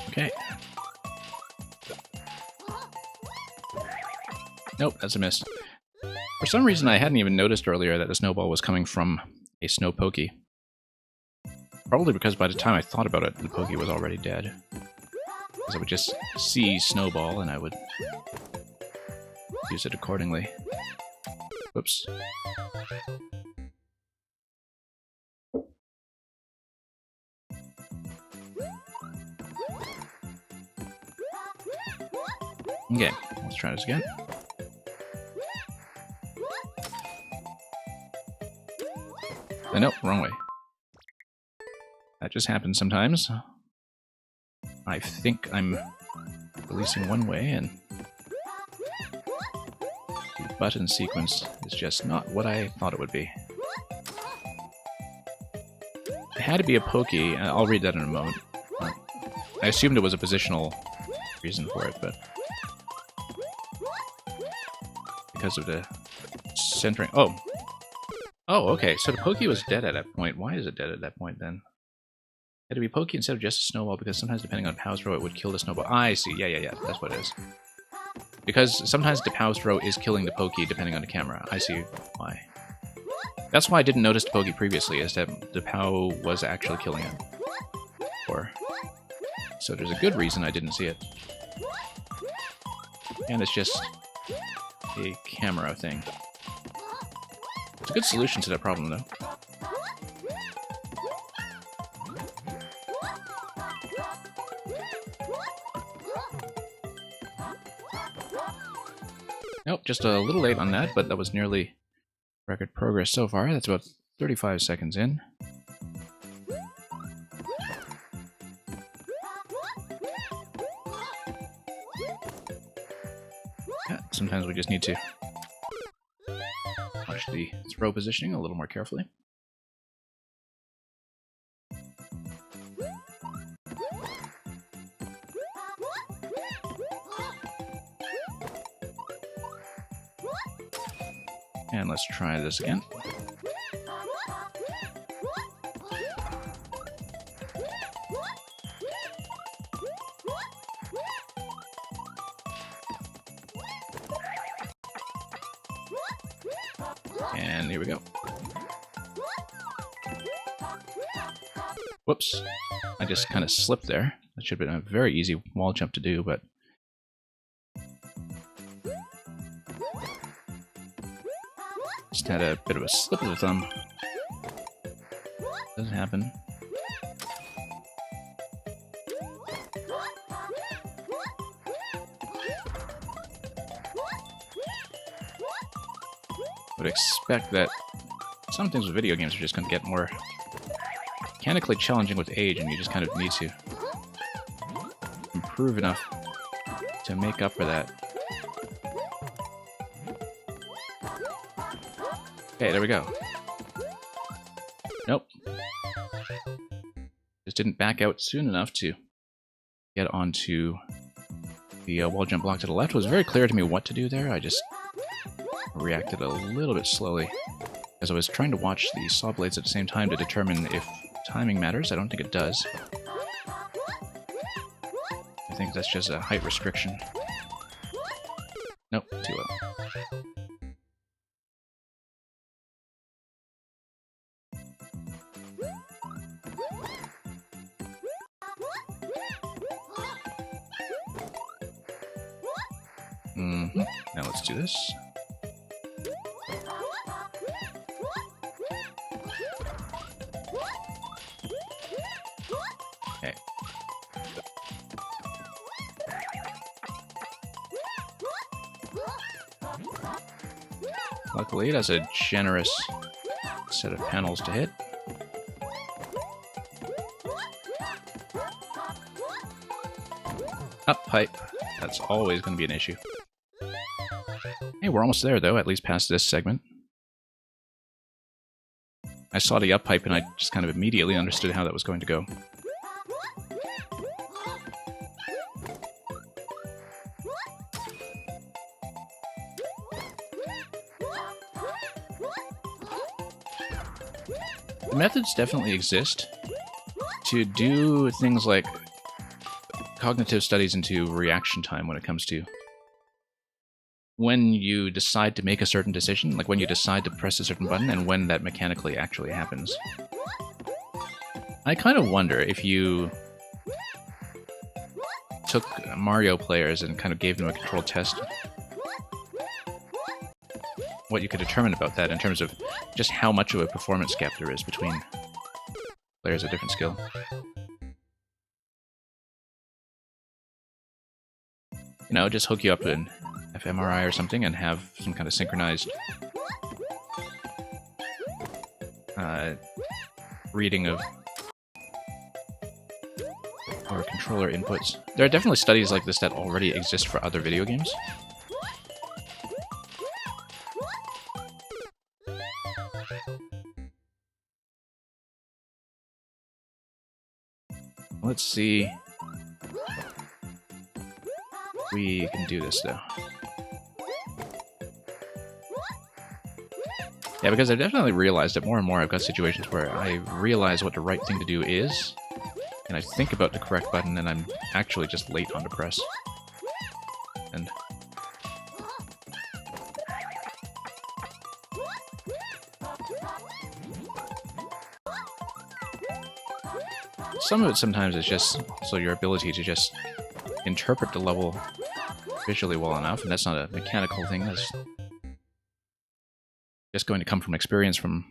Okay. Nope, that's a miss. For some reason, I hadn't even noticed earlier that the snowball was coming from a snow pokey. Probably because by the time I thought about it, the pokey was already dead. Because I would just see snowball and I would use it accordingly. Whoops. Okay, let's try this again. Nope, wrong way. That just happens sometimes. I think I'm releasing one way and the button sequence is just not what I thought it would be. It had to be a pokey, and I'll read that in a moment. I assumed it was a positional reason for it, but because of the centering. Oh! Oh, okay, so the pokey was dead at that point. Why is it dead at that point, then? It had to be pokey instead of just a snowball, because sometimes, depending on power throw, it would kill the snowball. Ah, I see. Yeah, that's what it is. Because sometimes the power throw is killing the pokey, depending on the camera. I see why. That's why I didn't notice the pokey previously, is that the POW was actually killing it. So there's a good reason I didn't see it. And it's just a camera thing. It's a good solution to that problem, though. Nope, just a little late on that, but that was nearly record progress so far. That's about 35 seconds in. Yeah, sometimes we just need to watch the throw positioning a little more carefully. And let's try this again. And here we go. Whoops. I just kind of slipped there. That should have been a very easy wall jump to do, but just had a bit of a slip of the thumb. Doesn't happen. Would expect that some things with video games are just going to get more mechanically challenging with age, and you just kind of need to improve enough to make up for that. Okay, there we go. Nope. Just didn't back out soon enough to get onto the wall jump block to the left. It was very clear to me what to do there. I just reacted a little bit slowly as I was trying to watch the saw blades at the same time to determine if timing matters. I don't think it does. I think that's just a height restriction. Nope, too low. Now let's do this. Okay. Luckily, it has a generous set of panels to hit. Up pipe. That's always going to be an issue. Hey, we're almost there, though, at least past this segment. I saw the up pipe and I just kind of immediately understood how that was going to go. The methods definitely exist to do things like cognitive studies into reaction time when it comes to when you decide to make a certain decision, like when you decide to press a certain button and when that mechanically actually happens. I kind of wonder if you took Mario players and kind of gave them a controlled test, what you could determine about that in terms of just how much of a performance gap there is between players of different skill. You know, just hook you up to an fMRI or something and have some kind of synchronized reading of our controller inputs. There are definitely studies like this that already exist for other video games. Let's see. We can do this, though. Yeah, because I've definitely realized that more and more I've got situations where I realize what the right thing to do is, and I think about the correct button, and I'm actually just late on the press. And some of it sometimes is just so your ability to just interpret the level visually well enough, and that's not a mechanical thing, that's just going to come from experience from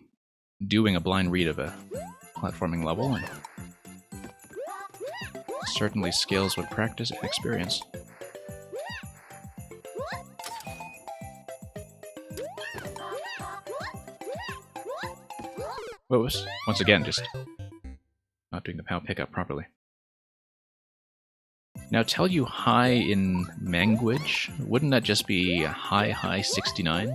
doing a blind read of a platforming level, and certainly scales with practice and experience. Whoops. Once again, just not doing the POW pickup properly. Now, tell you high in language, wouldn't that just be high 69?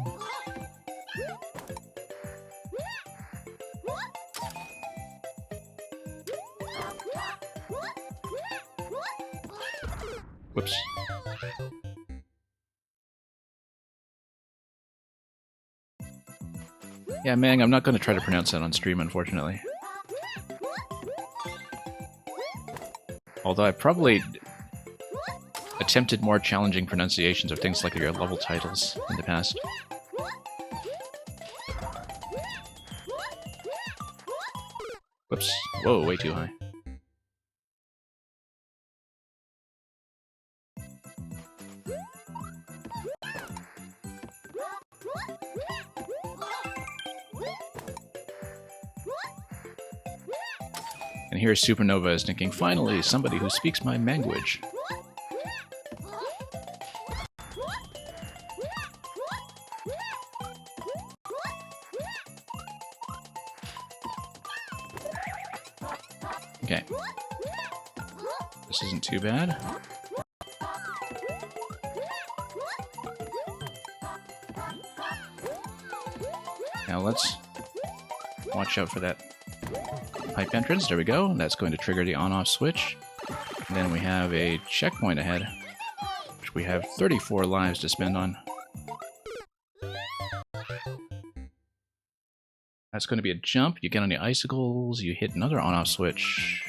Whoops. Yeah, Mang, I'm not going to try to pronounce that on stream, unfortunately. Although I probably attempted more challenging pronunciations of things like your level titles in the past. Whoops. Whoa, way too high. And here Supernova is thinking, finally, somebody who speaks my language. Okay. This isn't too bad. Now let's watch out for that pipe entrance. There we go. That's going to trigger the on-off switch. And then we have a checkpoint ahead, which we have 34 lives to spend on. That's going to be a jump. You get on the icicles, you hit another on-off switch.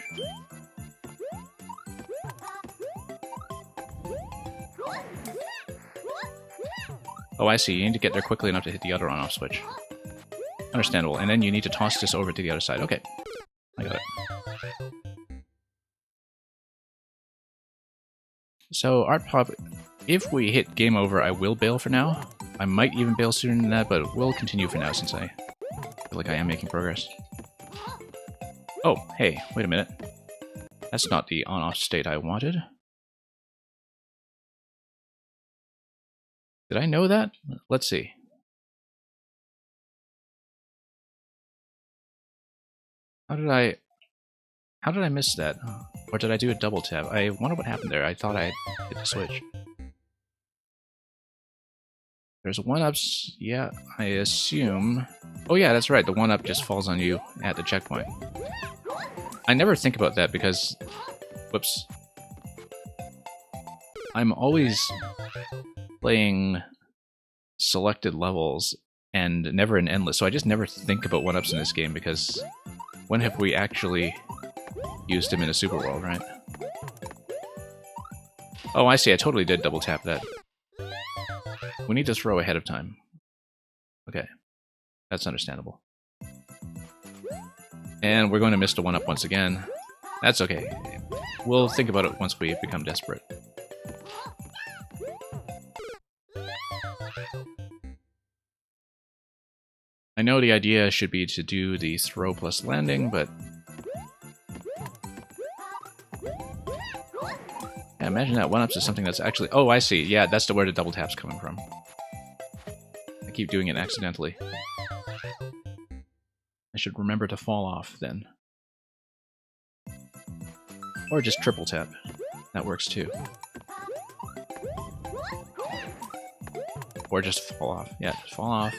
Oh, I see. You need to get there quickly enough to hit the other on-off switch. Understandable. And then you need to toss this over to the other side. Okay. I got it. So, Art Pop, if we hit game over, I will bail for now. I might even bail sooner than that, but we'll continue for now since I feel like I am making progress. Oh, hey, wait a minute. That's not the on-off state I wanted. Did I know that? Let's see. How did I miss that? Or did I do a double tap? I wonder what happened there. I thought I hit the switch. There's 1-ups. Yeah, I assume... Oh yeah, that's right. The 1-up just falls on you at the checkpoint. I never think about that because... Whoops. I'm always playing selected levels and never in endless, so I just never think about 1-ups in this game because when have we actually used him in a super world, right? Oh, I see. I totally did double tap that. We need to throw ahead of time. Okay. That's understandable. And we're going to miss the 1-up once again. That's okay. We'll think about it once we become desperate. I know the idea should be to do the throw plus landing, but... Yeah, imagine that 1-ups is something that's actually... Oh, I see. Yeah, that's where the double tap's coming from. I keep doing it accidentally. I should remember to fall off, then. Or just triple tap. That works too. Or just fall off. Yeah, just fall off.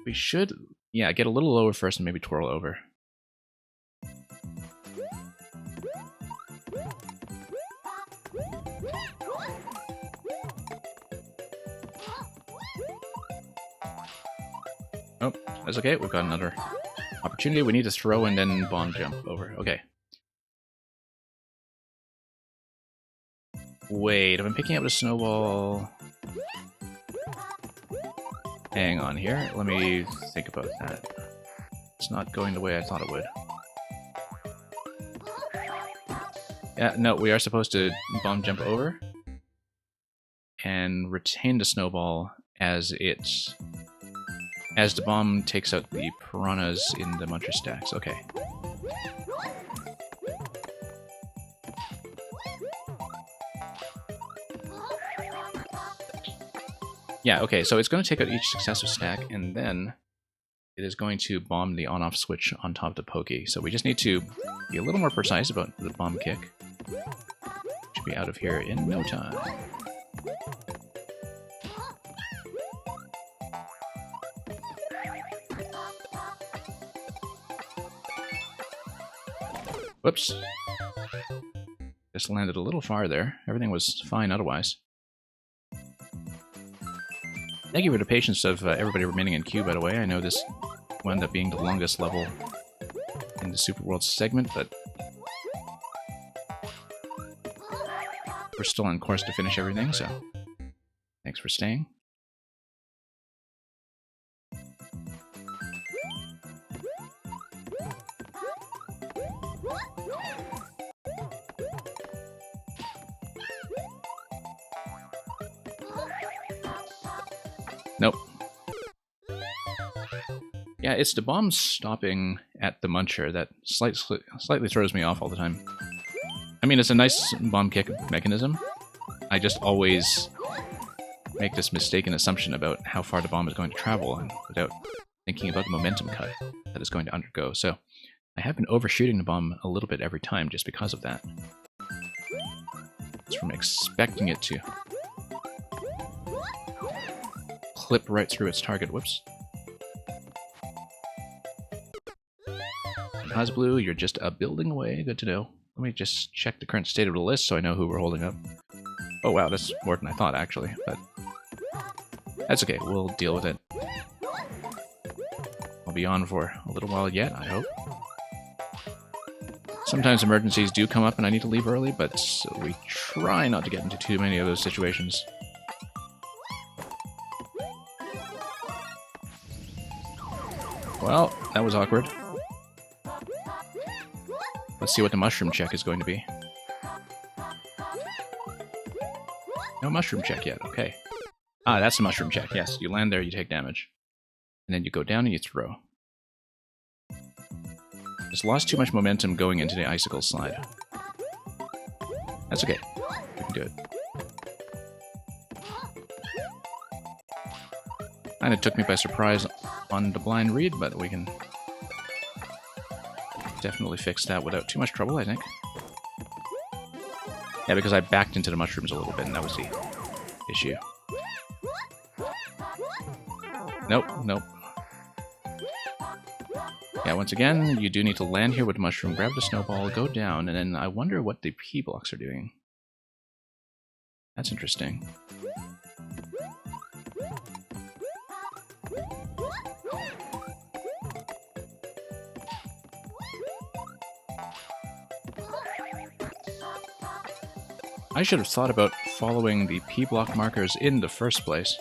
We should, yeah, get a little lower first and maybe twirl over. Oh, that's okay. We've got another opportunity. We need to throw and then bomb jump over. Okay. Wait, I've been picking up the snowball. Hang on here. Let me think about that. It's not going the way I thought it would. Yeah, no, we are supposed to bomb jump over and retain the snowball as the bomb takes out the piranhas in the muncher stacks. Okay. Yeah, okay, so it's going to take out each successive stack, and then it is going to bomb the on-off switch on top of the pokey. So we just need to be a little more precise about the bomb kick. Should be out of here in no time. Whoops. Just landed a little far there. Everything was fine otherwise. Thank you for the patience of everybody remaining in queue, by the way. I know this wound up being the longest level in the Super World segment, but we're still on course to finish everything, so thanks for staying. Nope. Yeah, it's the bomb stopping at the muncher that slightly throws me off all the time. I mean, it's a nice bomb kick mechanism. I just always make this mistaken assumption about how far the bomb is going to travel and without thinking about the momentum cut that it's going to undergo. So I have been overshooting the bomb a little bit every time just because of that. It's from expecting it to clip right through its target. Whoops. Hazblue, you're just a building away. Good to know. Let me just check the current state of the list so I know who we're holding up. Oh wow, that's more than I thought actually, but that's okay. We'll deal with it. I'll be on for a little while yet, I hope. Sometimes emergencies do come up and I need to leave early, but we try not to get into too many of those situations. Well, that was awkward. Let's see what the mushroom check is going to be. No mushroom check yet, okay. Ah, that's the mushroom check, yes. You land there, you take damage. And then you go down and you throw. Just lost too much momentum going into the icicle slide. That's okay. We can do it. Kinda took me by surprise on the blind read, but we can definitely fix that without too much trouble, I think. Yeah, because I backed into the mushrooms a little bit, and that was the issue. Nope, nope. Yeah, once again, you do need to land here with the mushroom, grab the snowball, go down, and then I wonder what the P blocks are doing. That's interesting. I should have thought about following the P block markers in the first place.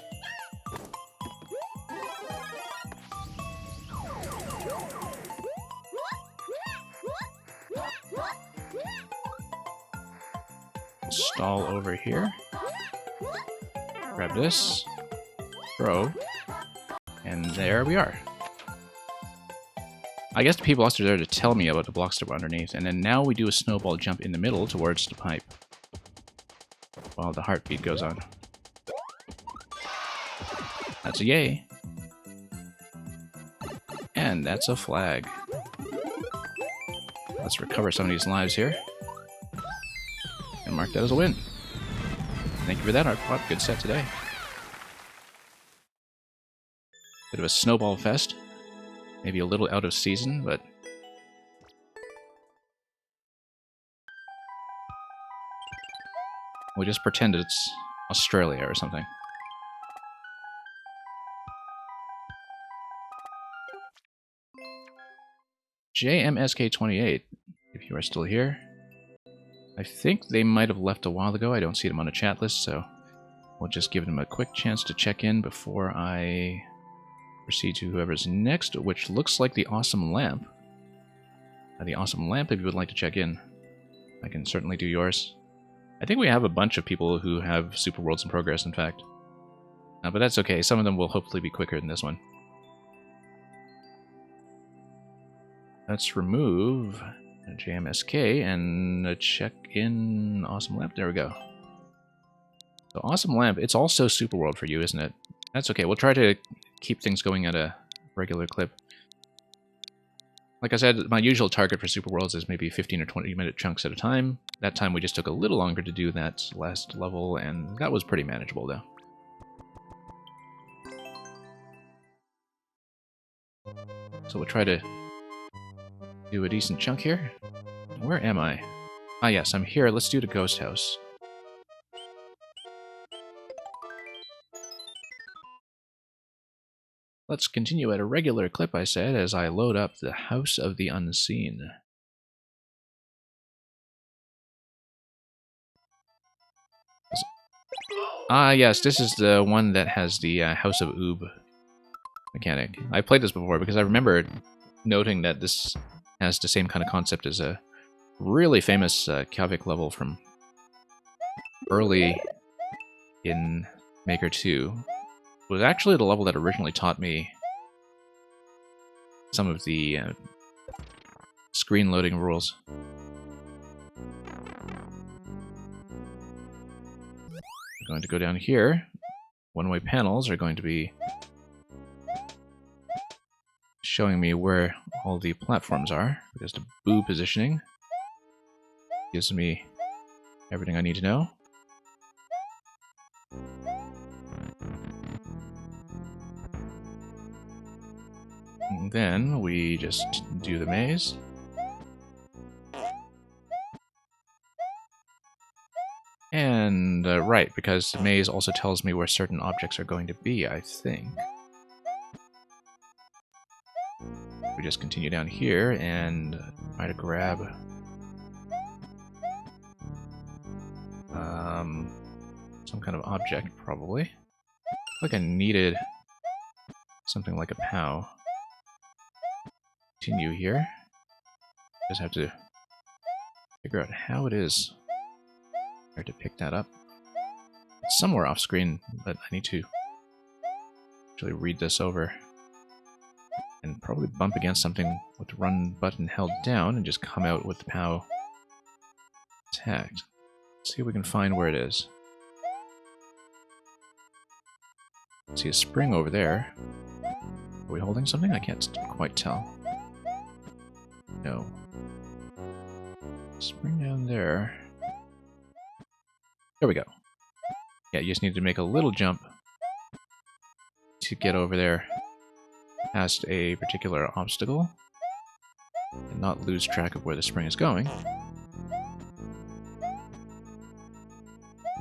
Stall over here. Grab this. Throw. And there we are. I guess the P blocks are there to tell me about the blocks that were underneath, and then now we do a snowball jump in the middle towards the pipe while the heartbeat goes on. That's a yay. And that's a flag. Let's recover some of these lives here. And mark that as a win. Thank you for that, Artpod. Good set today. Bit of a snowball fest. Maybe a little out of season, but... we just pretend it's Australia or something. JMSK28, if you are still here. I think they might have left a while ago. I don't see them on the chat list, so we'll just give them a quick chance to check in before I proceed to whoever's next, which looks like the Awesome Lamp. The Awesome Lamp, if you would like to check in, I can certainly do yours. I think we have a bunch of people who have Super Worlds in progress, in fact. But that's okay. Some of them will hopefully be quicker than this one. Let's remove JMSK and check in Awesome Lamp. There we go. So Awesome Lamp, it's also Super World for you, isn't it? That's okay. We'll try to keep things going at a regular clip. Like I said, my usual target for Super Worlds is maybe 15 or 20 minute chunks at a time. That time we just took a little longer to do that last level, and that was pretty manageable though. So we'll try to do a decent chunk here. Where am I? Ah yes, I'm here. Let's do the ghost house. Let's continue at a regular clip, I said, as I load up the House of the Unseen. Ah, yes, this is the one that has the House of Oob mechanic. I played this before because I remember noting that this has the same kind of concept as a really famous Kavik level from early in Maker 2. It was actually the level that originally taught me some of the screen loading rules. I'm going to go down here. One-way panels are going to be showing me where all the platforms are, because the boo positioning gives me everything I need to know. And then we just do the maze. And, right, because the maze also tells me where certain objects are going to be, I think. We just continue down here and try to grab some kind of object, probably. Like I needed something like a POW. Continue here. Just have to figure out how it is where to pick that up. It's somewhere off screen, but I need to actually read this over and probably bump against something with the run button held down and just come out with the POW tagged. Let's see if we can find where it is. See a spring over there. Are we holding something? I can't quite tell. No. Spring down there. There we go. Yeah, you just need to make a little jump to get over there past a particular obstacle and not lose track of where the spring is going.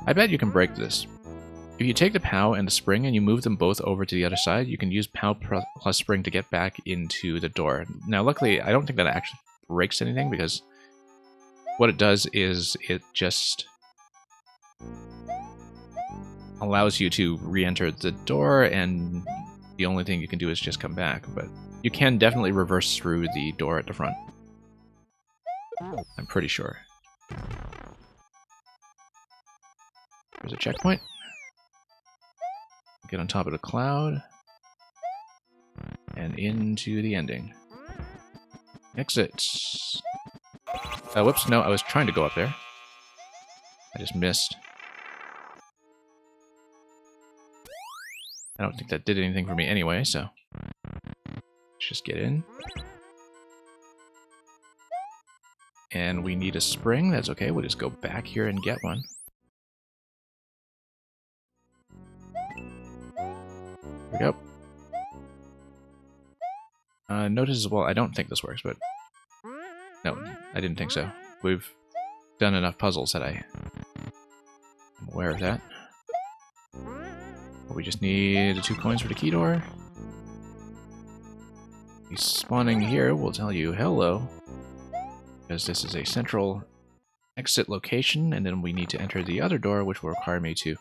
I bet you can break this. If you take the POW and the spring and you move them both over to the other side, you can use POW plus spring to get back into the door. Now, luckily, I don't think that actually breaks anything, because what it does is it just allows you to re-enter the door, and the only thing you can do is just come back. But you can definitely reverse through the door at the front. I'm pretty sure. There's a checkpoint. Get on top of the cloud. And into the ending. Exit. Whoops, no, I was trying to go up there. I just missed. I don't think that did anything for me anyway, so let's just get in. And we need a spring. That's okay. We'll just go back here and get one. There we go. Notice as well, I don't think this works, but no, I didn't think so. We've done enough puzzles that I'm aware of that. But we just need 2 coins for the key door. The spawning here will tell you hello, because this is a central exit location, and then we need to enter the other door, which will require me to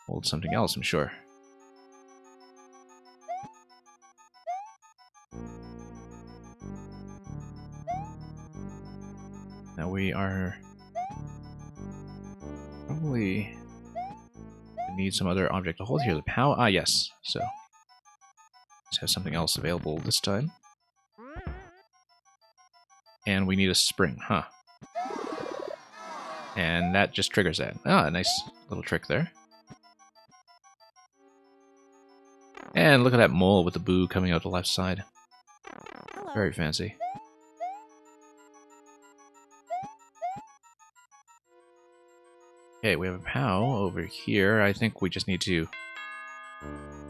hold something else, I'm sure. Now we are probably need some other object to hold here. The POW? Ah, yes. So let's have something else available this time. And we need a spring, huh? And that just triggers that. Ah, a nice little trick there. And look at that mole with the boo coming out the left side. Very fancy. Okay, we have a POW over here. I think we just need to...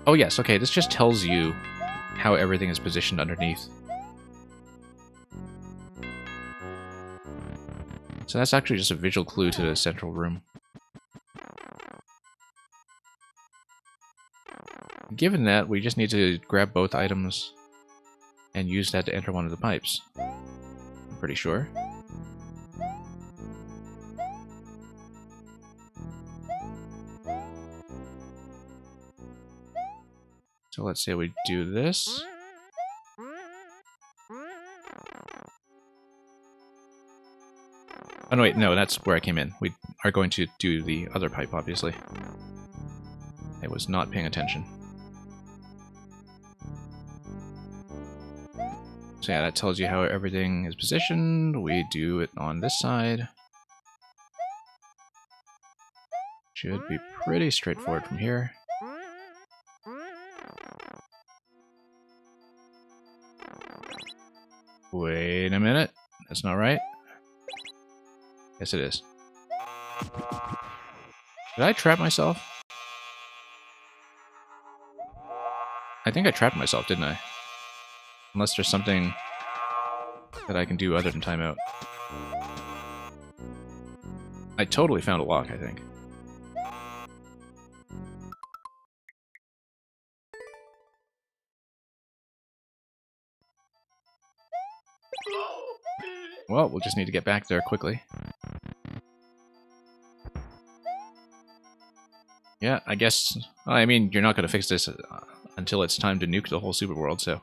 Oh yes, okay, this just tells you how everything is positioned underneath. So that's actually just a visual clue to the central room. Given that, we just need to grab both items and use that to enter one of the pipes. I'm pretty sure. So let's say we do this. Oh no, wait, no, that's where I came in. We are going to do the other pipe, obviously. I was not paying attention. So yeah, that tells you how everything is positioned. We do it on this side. Should be pretty straightforward from here. Wait a minute. That's not right. Yes, it is. Did I trap myself? I think I trapped myself, didn't I? Unless there's something that I can do other than timeout. I totally found a lock, I think. Well, we'll just need to get back there quickly. Yeah, I guess... I mean, you're not going to fix this until it's time to nuke the whole super world, so...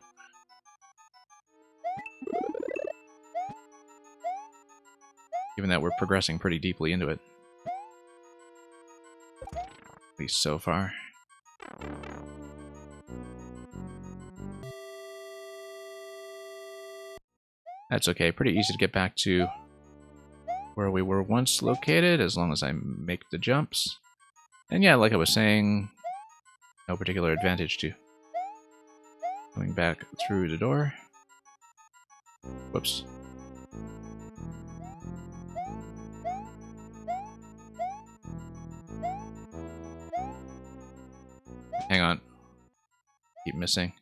Given that we're progressing pretty deeply into it. At least so far. That's okay, pretty easy to get back to where we were once located, as long as I make the jumps. And yeah, like I was saying, no particular advantage to coming back through the door. Whoops. Hang on. Keep missing.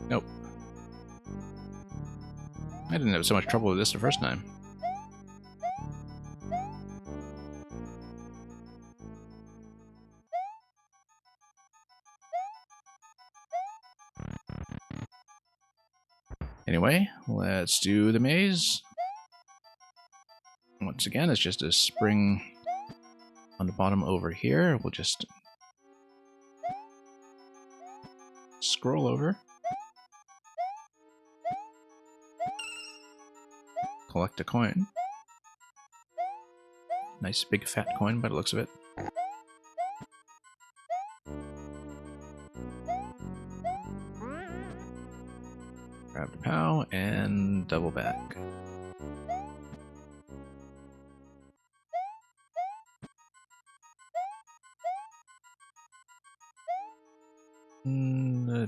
Nope. I didn't have so much trouble with this the first time. Anyway, let's do the maze. Once again, it's just a spring on the bottom over here. We'll just scroll over. Collect a coin. Nice big fat coin by the looks of it. Grab the POW and double back.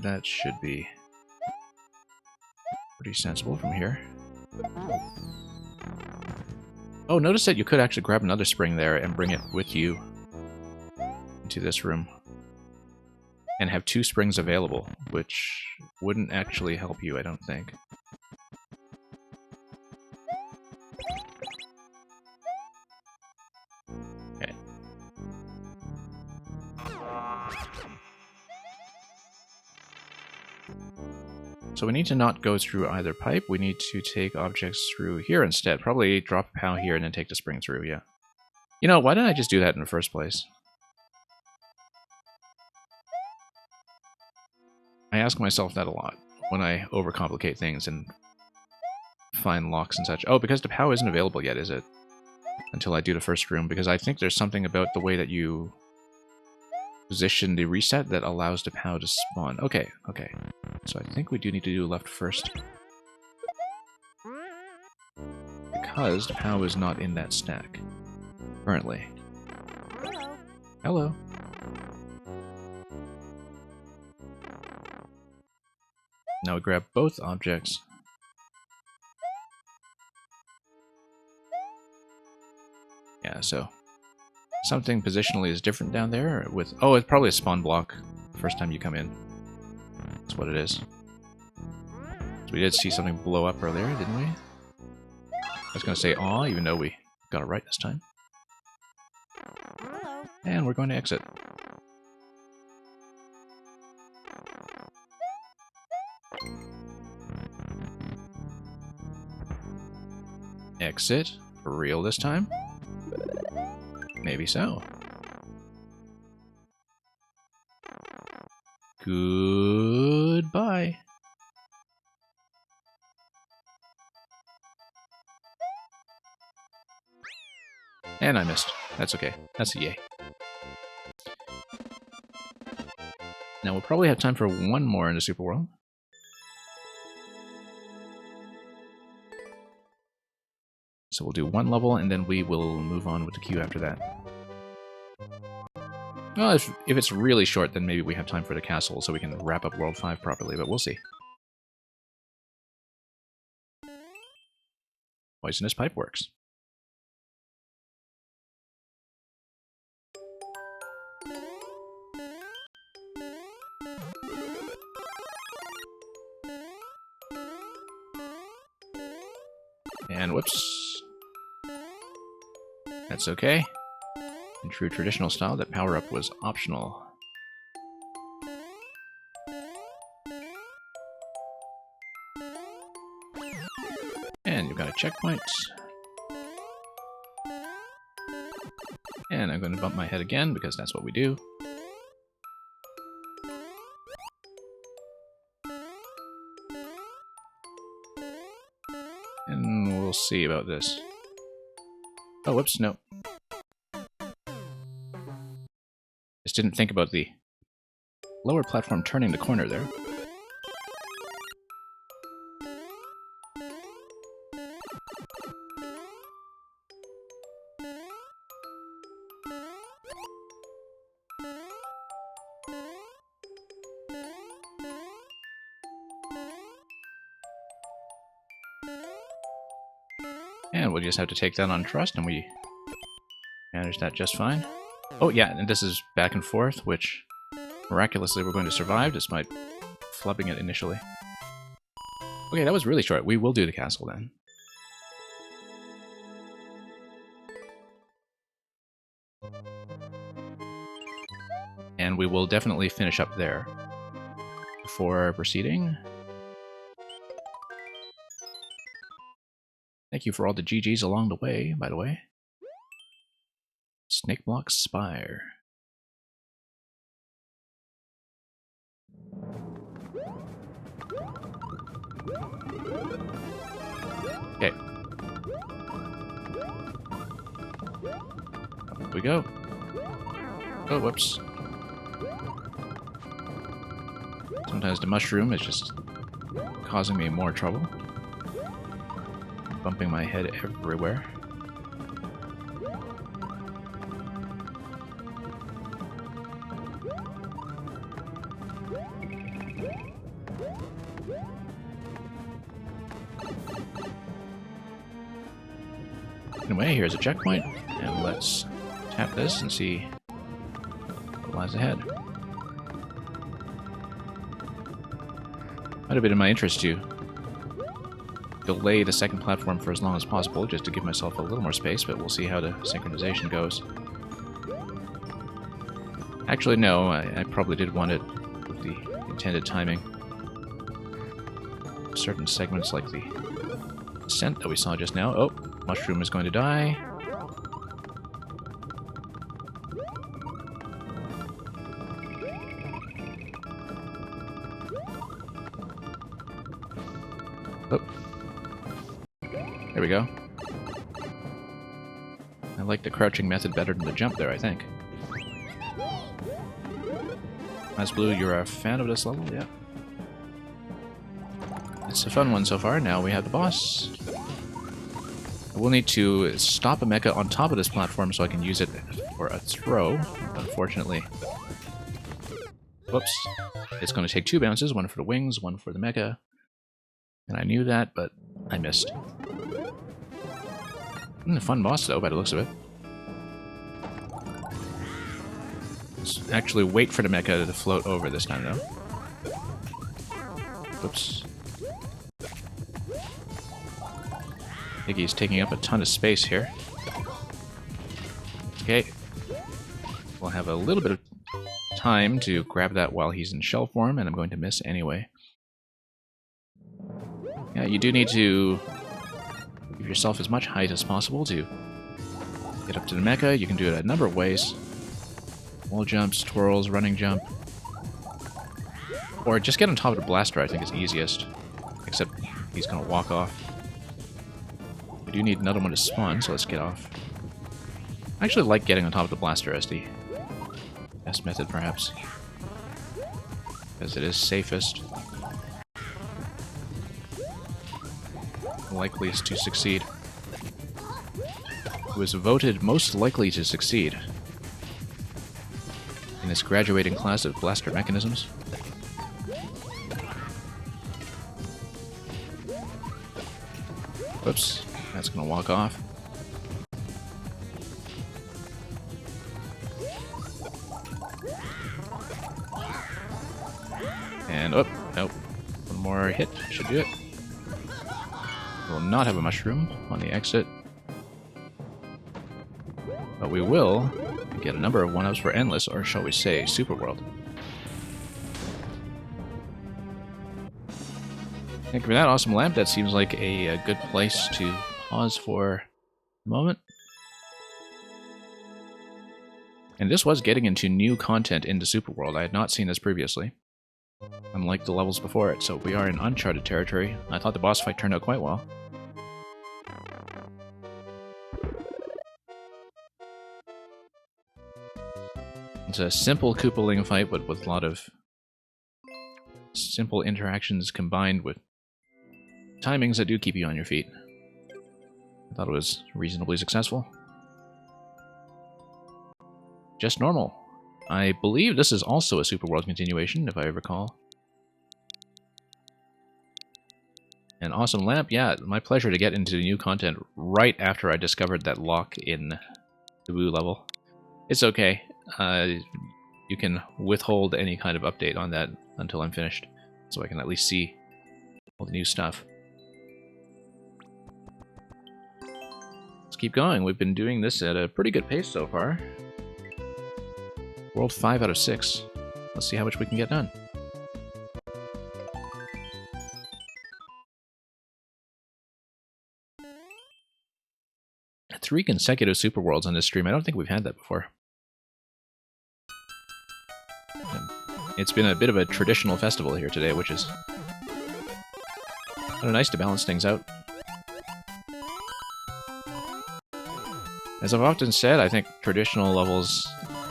That should be pretty sensible from here. Oh, notice that you could actually grab another spring there and bring it with you into this room. And have 2 springs available, which wouldn't actually help you, I don't think. Okay. So we need to not go through either pipe. We need to take objects through here instead. Probably drop a POW here and then take the spring through, yeah. You know, why didn't I just do that in the first place? I ask myself that a lot when I overcomplicate things and find locks and such. Oh, because the POW isn't available yet, is it? Until I do the first room, because I think there's something about the way that you position the reset that allows the POW to spawn. Okay, okay. So I think we do need to do left first. Because the POW is not in that stack. Currently. Hello. Now we grab both objects. Yeah, so something positionally is different down there with... Oh, it's probably a spawn block the first time you come in. That's what it is. So we did see something blow up earlier, didn't we? I was going to say aw, even though we got it right this time. And we're going to exit. Exit? For real this time? Maybe so. Goodbye. And I missed. That's okay. That's a yay. Now we'll probably have time for one more in the Super World. So we'll do one level, and then we will move on with the queue after that. Well, if it's really short, then maybe we have time for the castle, so we can wrap up World 5 properly, but we'll see. Poisonous Pipe works. And whoops. That's okay. In true traditional style, that power-up was optional. And you've got a checkpoint. And I'm going to bump my head again, because that's what we do. And we'll see about this. Oh, whoops, no. Just didn't think about the lower platform turning the corner there. And we'll just have to take that on trust, and we managed that just fine. Oh yeah, and this is back and forth, which miraculously we're going to survive despite flubbing it initially. Okay, that was really short. We will do the castle then. And we will definitely finish up there before proceeding. Thank you for all the GGs along the way, by the way. Snake Block Spire. Okay. Up we go. Oh, whoops. Sometimes the mushroom is just causing me more trouble. Bumping my head everywhere. Anyway, here's a checkpoint, and let's tap this and see what lies ahead. Might have been in my interest to delay the second platform for as long as possible, just to give myself a little more space, but we'll see how the synchronization goes. Actually, no, I probably did want it with the intended timing. Certain segments like the ascent that we saw just now. Oh, mushroom is going to die. Oh. There we go. I like the crouching method better than the jump there, I think. MazBlue, you're a fan of this level? Yeah. It's a fun one so far. Now we have the boss. We'll need to stop a mecha on top of this platform so I can use it for a throw. Unfortunately. Whoops. It's going to take 2 bounces, one for the wings, one for the mecha. And I knew that, but I missed. A fun boss, though, by the looks of it. Let's actually wait for the mecha to float over this time, though. Whoops. I think he's taking up a ton of space here. Okay. We'll have a little bit of time to grab that while he's in shell form, and I'm going to miss anyway. Yeah, you do need to give yourself as much height as possible to get up to the mecha. You can do it a number of ways. Wall jumps, twirls, running jump. Or just get on top of the blaster, I think is easiest. Except he's going to walk off. We do need another one to spawn, so let's get off. I actually like getting on top of the blaster as the best method, perhaps. Because it is safest. Likeliest to succeed. Who was voted most likely to succeed in this graduating class of blaster mechanisms. Whoops, that's gonna walk off. And oh, nope. One more hit should do it. We'll not have a mushroom on the exit. But we will get a number of 1-ups for Endless, or shall we say, Super World. Thank you for that awesome lamp. That seems like a good place to pause for a moment. And this was getting into new content into Super World. I had not seen this previously, unlike the levels before it, so we are in uncharted territory. I thought the boss fight turned out quite well. It's a simple Koopaling fight, but with a lot of simple interactions combined with timings that do keep you on your feet. I thought it was reasonably successful. Just normal. I believe this is also a Super World continuation, if I recall. An awesome lamp, yeah, my pleasure to get into new content right after I discovered that lock in the Woo level. It's okay. You can withhold any kind of update on that until I'm finished, so I can at least see all the new stuff. Let's keep going. We've been doing this at a pretty good pace so far. World 5 out of 6. Let's see how much we can get done. Three consecutive Super Worlds on this stream. I don't think we've had that before. It's been a bit of a traditional festival here today, which is kind of nice to balance things out. As I've often said, I think traditional levels,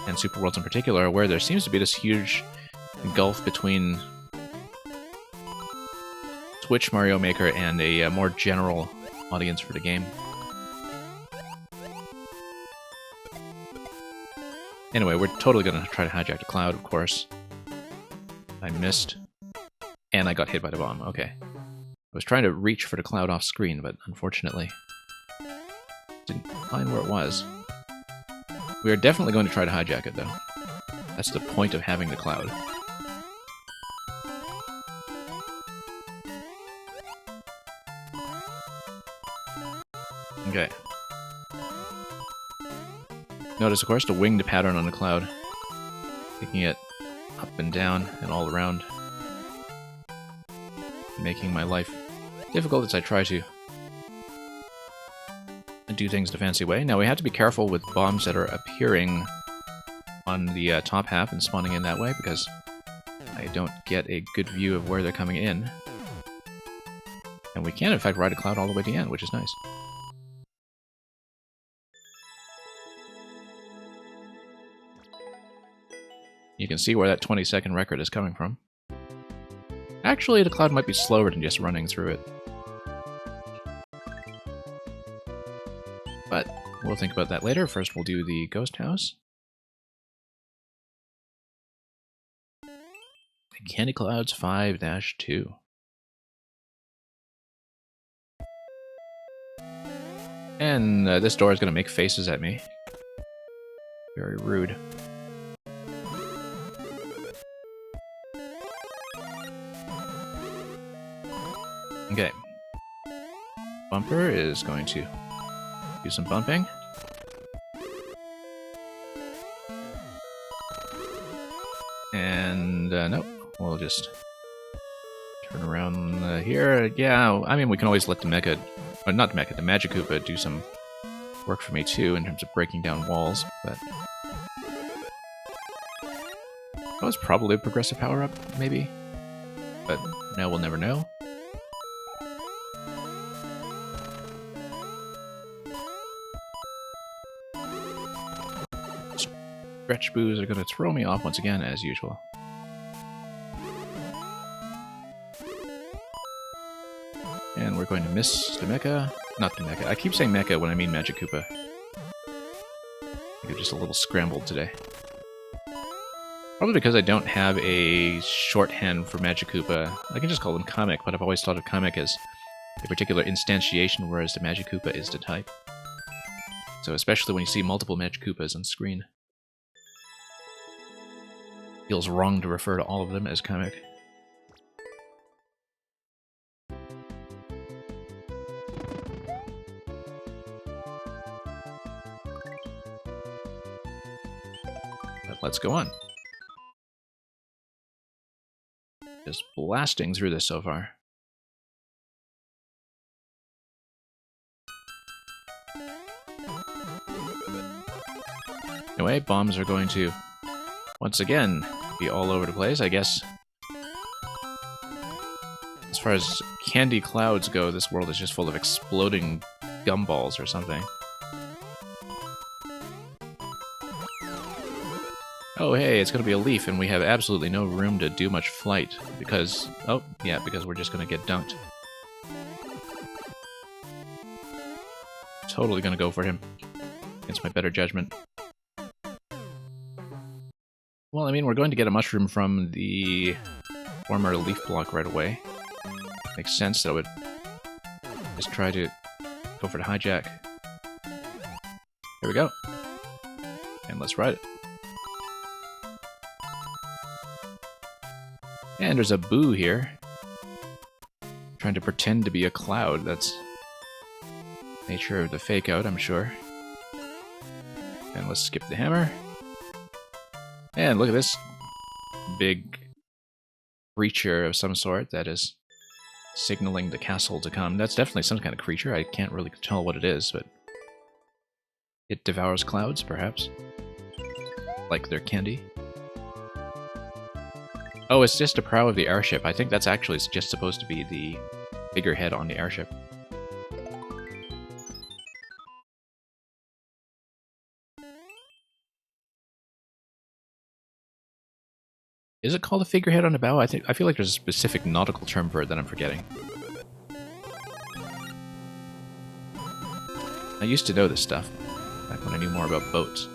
and Super Worlds in particular, are where there seems to be this huge gulf between Twitch Mario Maker and a more general audience for the game. Anyway, we're totally going to try to hijack the cloud, of course. I missed. And I got hit by the bomb. Okay. I was trying to reach for the cloud off screen, but unfortunately didn't find where it was. We are definitely going to try to hijack it, though. That's the point of having the cloud. Okay. Notice, of course, the winged pattern on the cloud. Taking it up and down and all around. Making my life difficult as I try to do things the fancy way. Now, we have to be careful with bombs that are appearing on the top half and spawning in that way, because I don't get a good view of where they're coming in. And we can, in fact, ride a cloud all the way to the end, which is nice. You can see where that 20-second record is coming from. Actually, the cloud might be slower than just running through it. But we'll think about that later. First, we'll do the ghost house. Candy Clouds 5-2. And this door is going to make faces at me. Very rude. Okay. Bumper is going to do some bumping. And, nope. We'll just turn around here. Yeah, I mean, we can always let the Mecha... Or not the Mecha, the Magic Koopa do some work for me, too, in terms of breaking down walls, but... That was probably a progressive power-up, maybe? But now we'll never know. Stretch boos are going to throw me off once again, as usual. And we're going to miss the Mecha. Not the Mecha. I keep saying Mecha when I mean Magic Koopa. You're just a little scrambled today. Probably because I don't have a shorthand for Magic Koopa. I can just call them Kamek, but I've always thought of Kamek as a particular instantiation, whereas the Magic Koopa is the type. So especially when you see multiple Magic Koopas on screen. Feels wrong to refer to all of them as Kamek. But let's go on. Just blasting through this so far. Anyway, bombs are going to once again be all over the place, I guess. As far as candy clouds go, this world is just full of exploding gumballs or something. Oh hey, it's gonna be a leaf, and we have absolutely no room to do much flight, because... Oh, yeah, because we're just gonna get dunked. Totally gonna go for him. Against my better judgment. Well, I mean, we're going to get a mushroom from the former leaf block right away. Makes sense that it would Just try to go for the hijack. Here we go. And let's ride it. And there's a Boo here. Trying to pretend to be a cloud. That's nature of the fake out, I'm sure. And let's skip the hammer. And look at this big creature of some sort that is signaling the castle to come. That's definitely some kind of creature. I can't really tell what it is, but it devours clouds, perhaps. Like their candy. Oh, it's just the prow of the airship. I think that's actually just supposed to be the figurehead on the airship. Is it called a figurehead on the bow? I feel like there's a specific nautical term for it that I'm forgetting. I used to know this stuff back when I knew more about boats.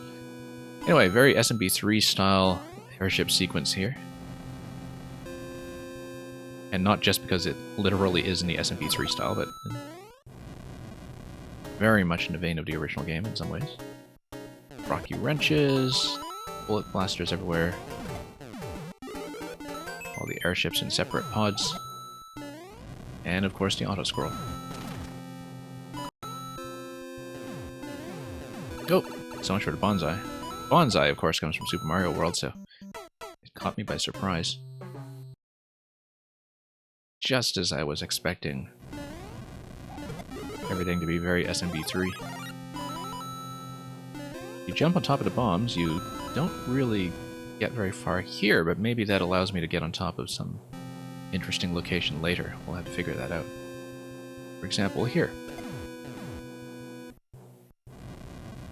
Anyway, very SMB3 style airship sequence here. And not just because it literally is in the SMB3 style, but very much in the vein of the original game in some ways. Rocky wrenches, bullet blasters everywhere. All the airships in separate pods. And of course the auto-scroll. Oh, so much for the bonsai. Bonsai, of course, comes from Super Mario World, so it caught me by surprise. Just as I was expecting everything to be very SMB3. You jump on top of the bombs, you don't really get very far here, but maybe that allows me to get on top of some interesting location later. We'll have to figure that out. For example, here.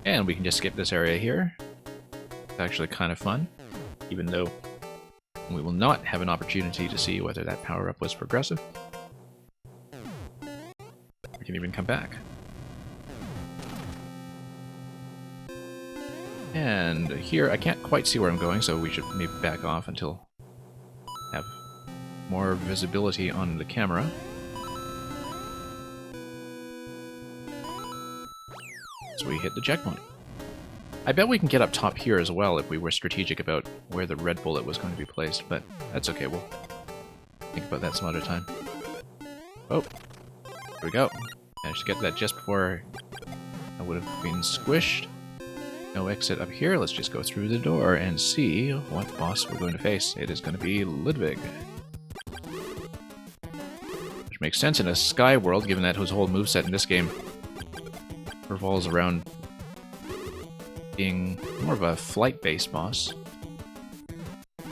And we can just skip this area here. It's actually kind of fun, even though we will not have an opportunity to see whether that power-up was progressive. We can even come back. And here, I can't quite see where I'm going, so we should maybe back off until I have more visibility on the camera. So we hit the checkpoint. I bet we can get up top here as well if we were strategic about where the red bullet was going to be placed, but that's okay, we'll think about that some other time. Oh, here we go. Managed to get that just before I would have been squished. No exit up here, let's just go through the door and see what boss we're going to face. It is going to be Ludwig. Which makes sense in a Sky world, given that his whole moveset in this game revolves around being more of a flight-based boss.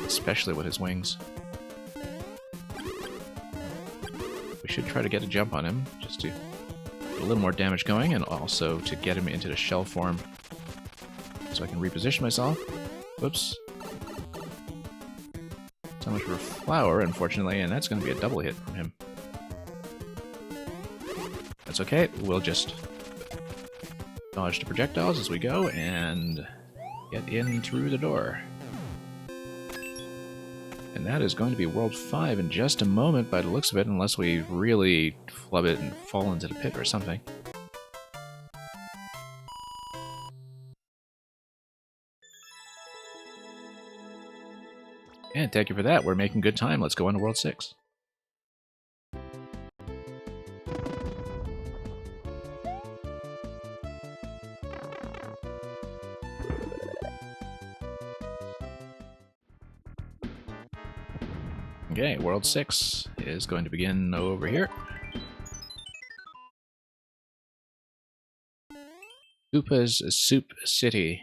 Especially with his wings. We should try to get a jump on him, just to get a little more damage going, and also to get him into the shell form so I can reposition myself. Whoops. So much for a flower, unfortunately, and that's going to be a double hit from him. That's okay, we'll just dodge the projectiles as we go and get in through the door. And that is going to be World 5 in just a moment by the looks of it, unless we really flub it and fall into the pit or something. And thank you for that. We're making good time. Let's go on to World 6. Okay, World 6 is going to begin over here. Koopa's Soup City.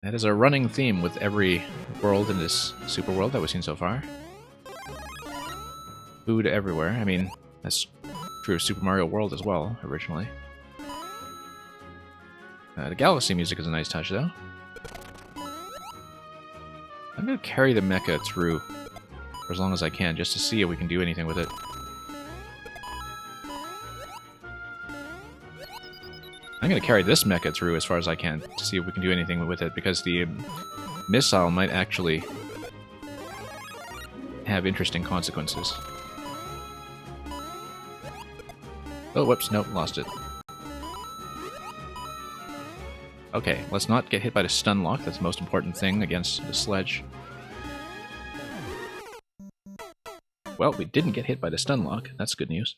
That is a running theme with every world in this super world that we've seen so far. Food everywhere. I mean, that's true of Super Mario World as well, originally. The Galaxy music is a nice touch, though. I'm going to carry the mecha through for as long as I can, just to see if we can do anything with it. I'm going to carry this mecha through as far as I can to see if we can do anything with it, because the missile might actually have interesting consequences. Oh, whoops, nope, lost it. Okay, let's not get hit by the stun lock. That's the most important thing against the sledge. Well, we didn't get hit by the stun lock. That's good news.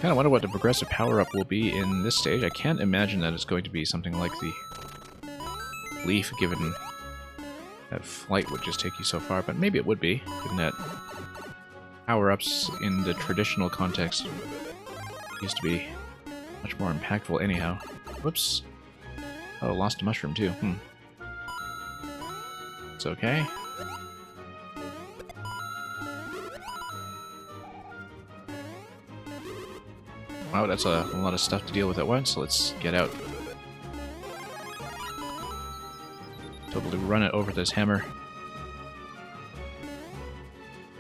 Kind of wonder what the progressive power-up will be in this stage. I can't imagine that it's going to be something like the leaf, given that flight would just take you so far, but maybe it would be, given that power-ups in the traditional context used to be much more impactful anyhow. Whoops. Oh, lost a mushroom too. It's okay. Wow, that's a lot of stuff to deal with at once, so let's get out. Totally run it over this hammer.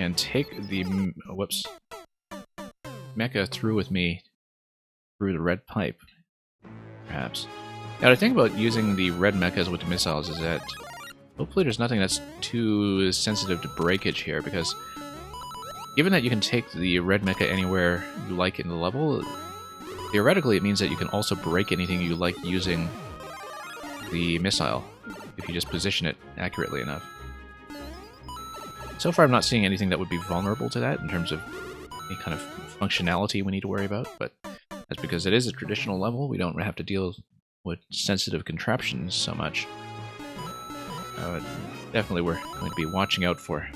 And take the, whoops, mecha through with me through the red pipe, perhaps. Now, the thing about using the red mechas with the missiles is that hopefully there's nothing that's too sensitive to breakage here, because given that you can take the red mecha anywhere you like in the level, theoretically it means that you can also break anything you like using the missile, if you just position it accurately enough. So far I'm not seeing anything that would be vulnerable to that in terms of any kind of functionality we need to worry about, but that's because it is a traditional level. We don't have to deal with sensitive contraptions so much. Definitely we're going to be watching out for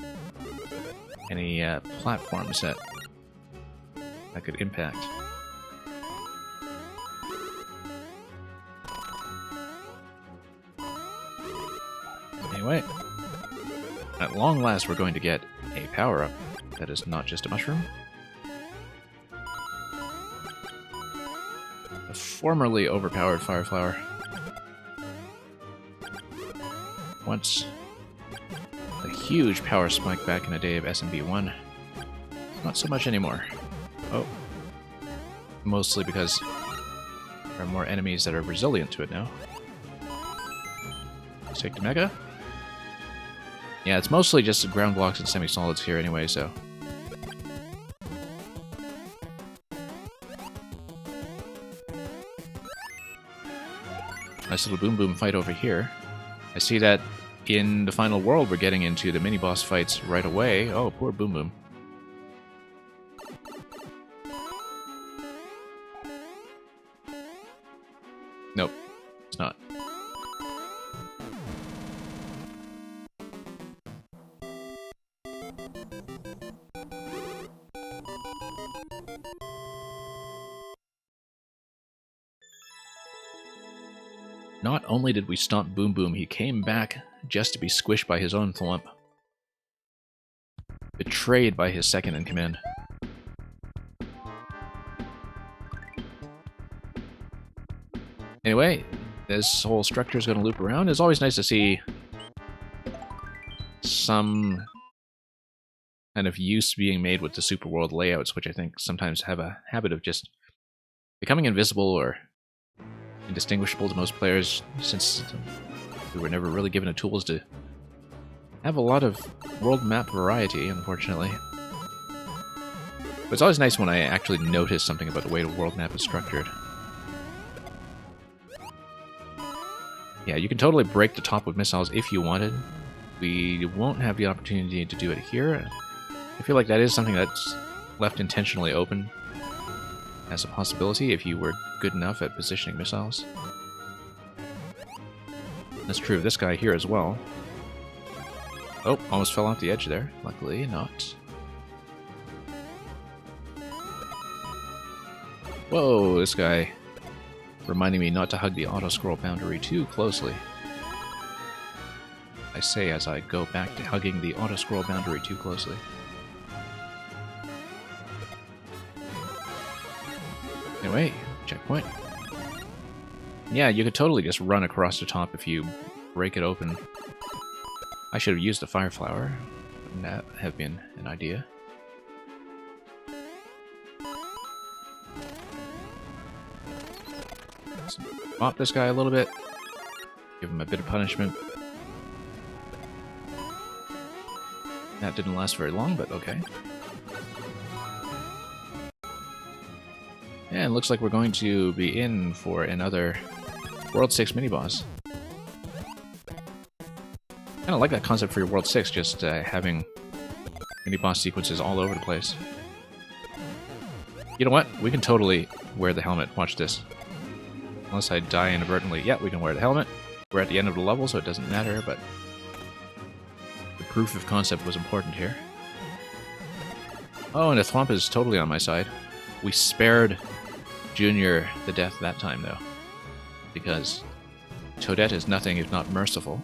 any platforms that could impact. Anyway, at long last we're going to get a power-up that is not just a mushroom. A formerly overpowered Fire Flower. Once a huge power spike back in the day of SMB1. Not so much anymore. Oh. Mostly because there are more enemies that are resilient to it now. Let's take the Mega. Yeah, it's mostly just ground blocks and semi-solids here anyway, so... Nice little Boom Boom fight over here. I see that in the final world we're getting into the mini-boss fights right away. Oh, poor Boom Boom. Nope, it's not. Not only did we stomp Boom Boom, he came back just to be squished by his own Thwomp. Betrayed by his second in command. Anyway, this whole structure is going to loop around. It's always nice to see some kind of use being made with the Super World layouts, which I think sometimes have a habit of just becoming invisible or indistinguishable to most players, since we were never really given the tools to have a lot of world map variety, unfortunately. But it's always nice when I actually notice something about the way the world map is structured. Yeah, you can totally break the top with missiles if you wanted. We won't have the opportunity to do it here. I feel like that is something that's left intentionally open as a possibility if you were good enough at positioning missiles. That's true of this guy here as well. Oh, almost fell off the edge there. Luckily not. Whoa, this guy reminding me not to hug the auto-scroll boundary too closely. I say as I go back to hugging the auto-scroll boundary too closely. Anyway, checkpoint. Yeah, you could totally just run across the top if you break it open. I should have used the Fire Flower. Wouldn't that have been an idea? Let's mop this guy a little bit. Give him a bit of punishment. That didn't last very long, but okay. And looks like we're going to be in for another World 6 mini-boss. Kind of like that concept for your World 6, just having mini-boss sequences all over the place. You know what? We can totally wear the helmet. Watch this. Unless I die inadvertently. Yeah, we can wear the helmet. We're at the end of the level, so it doesn't matter, but the proof of concept was important here. Oh, and the Thwomp is totally on my side. We spared Junior the death that time, though, because Toadette is nothing if not merciful.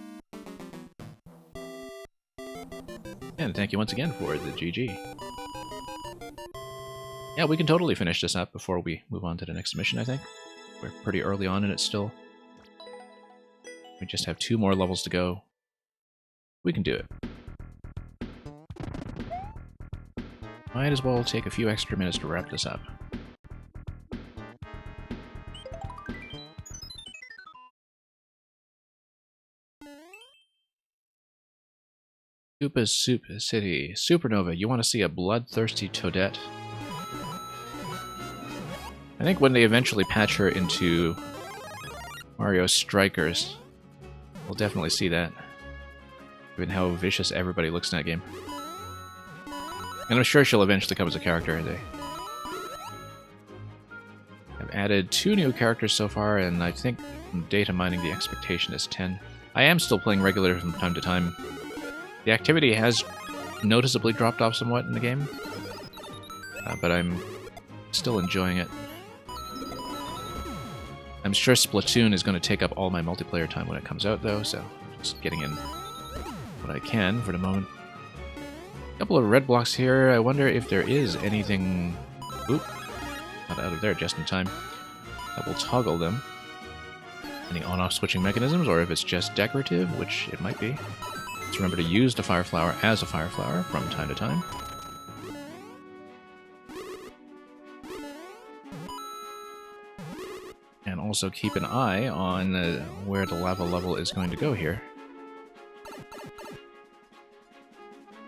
And thank you once again for the GG. Yeah, we can totally finish this up before we move on to the next mission, I think. We're pretty early on in it still. We just have 2 more levels to go. We can do it. Might as well take a few extra minutes to wrap this up. Koopa's Soup City. Supernova, you want to see a bloodthirsty Toadette? I think when they eventually patch her into Mario Strikers, we'll definitely see that. Given how vicious everybody looks in that game. And I'm sure she'll eventually come as a character. They have added 2 new characters so far, and I think from data mining the expectation is 10. I am still playing regular from time to time. The activity has noticeably dropped off somewhat in the game, but I'm still enjoying it. I'm sure Splatoon is going to take up all my multiplayer time when it comes out, though, so I'm just getting in what I can for the moment. A couple of red blocks here. I wonder if there is anything... Oop. Not out of there just in time. That will toggle them. Any on-off switching mechanisms, or if it's just decorative, which it might be. Let's remember to use the Fire Flower as a Fire Flower from time to time. And also keep an eye on where the lava level is going to go here.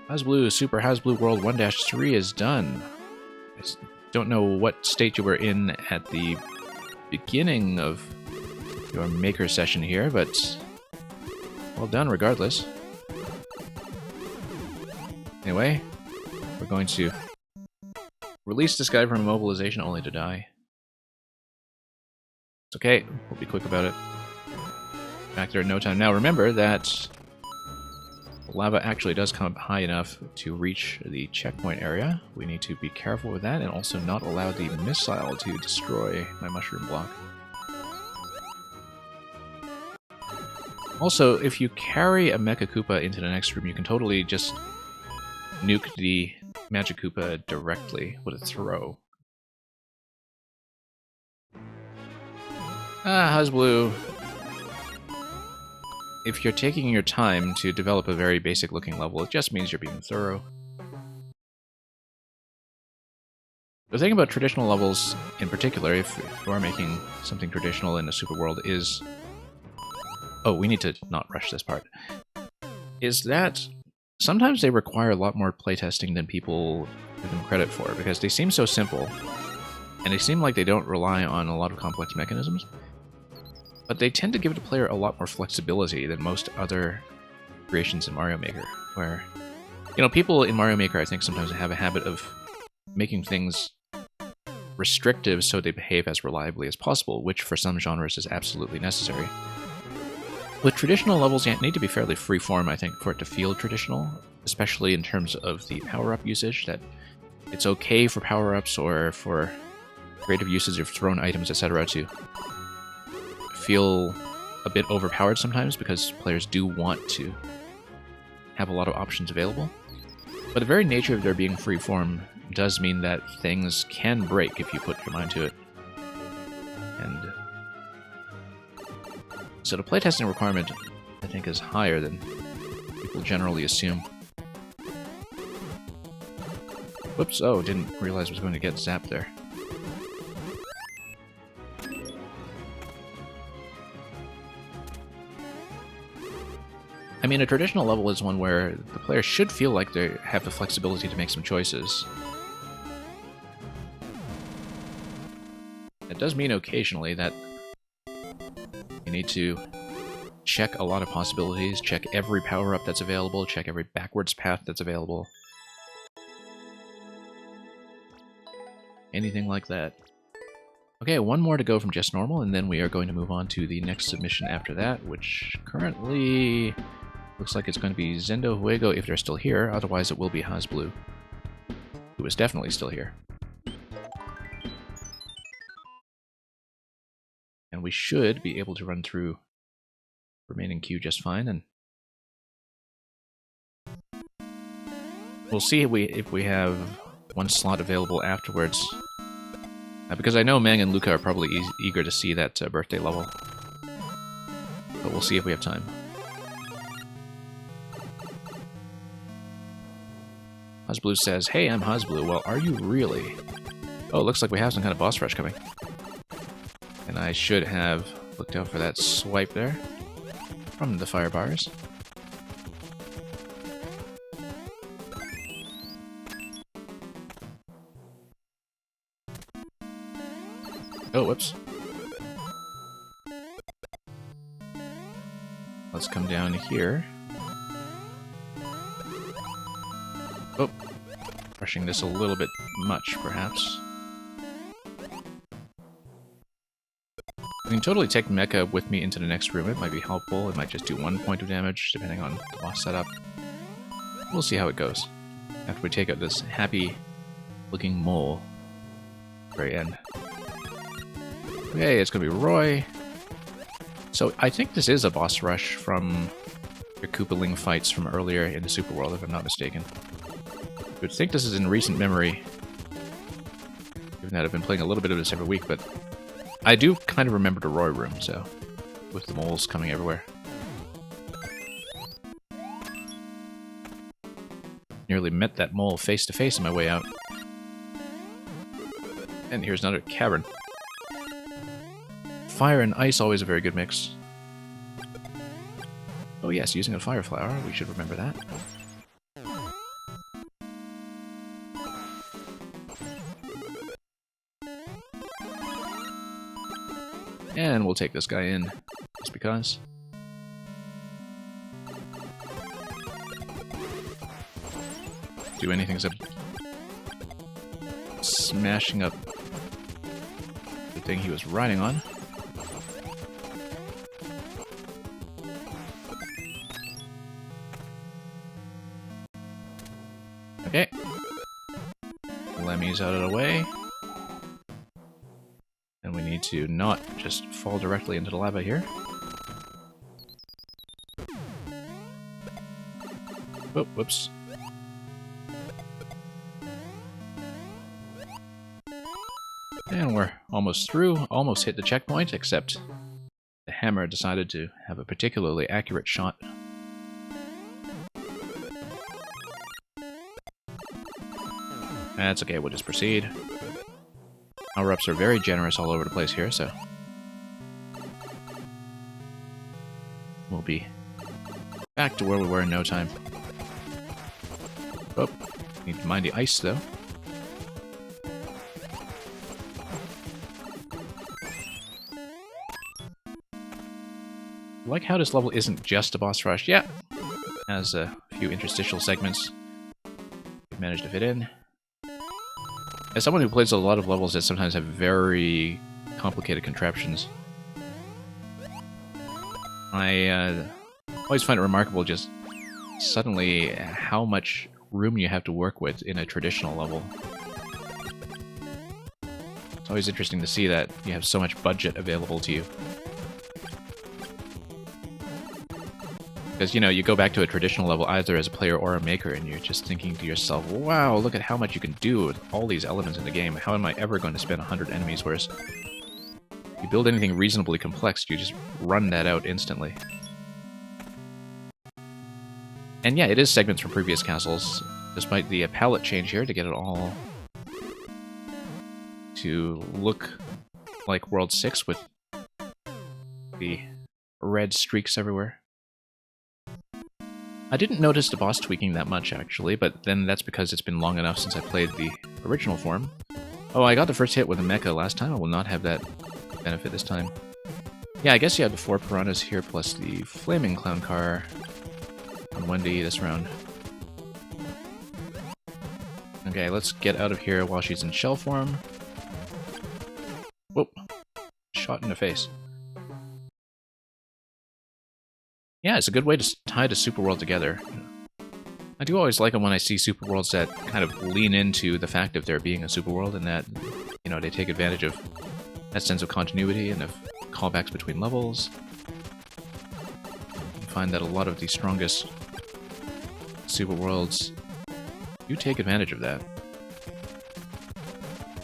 HazBlue Super HazBlue World 1-3 is done. I don't know what state you were in at the beginning of your maker session here, but well done regardless. Anyway, we're going to release this guy from immobilization only to die. It's okay, we'll be quick about it. Back there in no time. Now remember that lava actually does come up high enough to reach the checkpoint area. We need to be careful with that and also not allow the missile to destroy my mushroom block. Also, if you carry a Mecha Koopa into the next room, you can totally just nuke the Magic Koopa directly with a throw. HazBlue. If you're taking your time to develop a very basic looking level, it just means you're being thorough. The thing about traditional levels in particular, if you are making something traditional in the Super World, is... Oh, we need to not rush this part. Is that sometimes they require a lot more playtesting than people give them credit for, because they seem so simple, and they seem like they don't rely on a lot of complex mechanisms. But they tend to give the player a lot more flexibility than most other creations in Mario Maker, where, you know, people in Mario Maker I think sometimes have a habit of making things restrictive so they behave as reliably as possible, which for some genres is absolutely necessary. With traditional levels, you need to be fairly freeform, I think, for it to feel traditional, especially in terms of the power-up usage, that it's okay for power-ups or for creative usage of thrown items, etc. to feel a bit overpowered sometimes, because players do want to have a lot of options available. But the very nature of their being freeform does mean that things can break if you put your mind to it. And so the playtesting requirement, I think, is higher than people generally assume. Whoops, oh, didn't realize I was going to get zapped there. I mean, a traditional level is one where the player should feel like they have the flexibility to make some choices. It does mean occasionally that you need to check a lot of possibilities, check every power-up that's available, check every backwards path that's available. Anything like that. Okay, one more to go from just normal, and then we are going to move on to the next submission after that, which currently looks like it's going to be Zendo Huego if they're still here, otherwise it will be Hazblue, who is definitely still here. And we should be able to run through the remaining queue just fine, and we'll see if we have one slot available afterwards. Because I know Mang and Luca are probably eager to see that birthday level. But we'll see if we have time. Hazblue says, "Hey, I'm Hazblue." Well, are you really? Oh, it looks like we have some kind of boss rush coming. And I should have looked out for that swipe there from the fire bars. Oh, whoops. Let's come down here. Oh, rushing this a little bit much, perhaps. I can totally take Mecha with me into the next room. It might be helpful. It might just do 1 point of damage, depending on the boss setup. We'll see how it goes after we take out this happy-looking mole. Very end. Okay, it's gonna be Roy. So I think this is a boss rush from your Koopaling fights from earlier in the Super World, if I'm not mistaken. I would think this is in recent memory, given that I've been playing a little bit of this every week, but I do kind of remember the Roy room, so with the moles coming everywhere. Nearly met that mole face to face on my way out. And here's another cavern. Fire and ice, always a very good mix. Oh yes, using a fire flower, we should remember that. And we'll take this guy in, just because. Do anything except smashing up the thing he was riding on. Okay. Lemmy's out of the way. And we need to not just fall directly into the lava here. Oh, whoops. And we're almost through, almost hit the checkpoint, except the hammer decided to have a particularly accurate shot. That's okay, we'll just proceed. Power-ups are very generous all over the place here, so we'll be back to where we were in no time. Oh, need to mind the ice, though. I like how this level isn't just a boss rush. Yeah, has a few interstitial segments we've managed to fit in. As someone who plays a lot of levels that sometimes have very complicated contraptions, I always find it remarkable just suddenly how much room you have to work with in a traditional level. It's always interesting to see that you have so much budget available to you. Because, you know, you go back to a traditional level either as a player or a maker, and you're just thinking to yourself, wow, look at how much you can do with all these elements in the game. How am I ever going to spend 100 enemies? Whereas, if you build anything reasonably complex, you just run that out instantly. And yeah, it is segments from previous castles, despite the palette change here to get it all to look like World 6 with the red streaks everywhere. I didn't notice the boss tweaking that much, actually, but then that's because it's been long enough since I played the original form. Oh, I got the first hit with a mecha last time. I will not have that benefit this time. Yeah, I guess you have the 4 piranhas here, plus the flaming clown car on Wendy this round. Okay, let's get out of here while she's in shell form. Whoop. Shot in the face. Yeah, it's a good way to tie the Super World together. I do always like it when I see Super Worlds that kind of lean into the fact of there being a Super World and that, you know, they take advantage of that sense of continuity and of callbacks between levels. I find that a lot of the strongest Super Worlds do take advantage of that.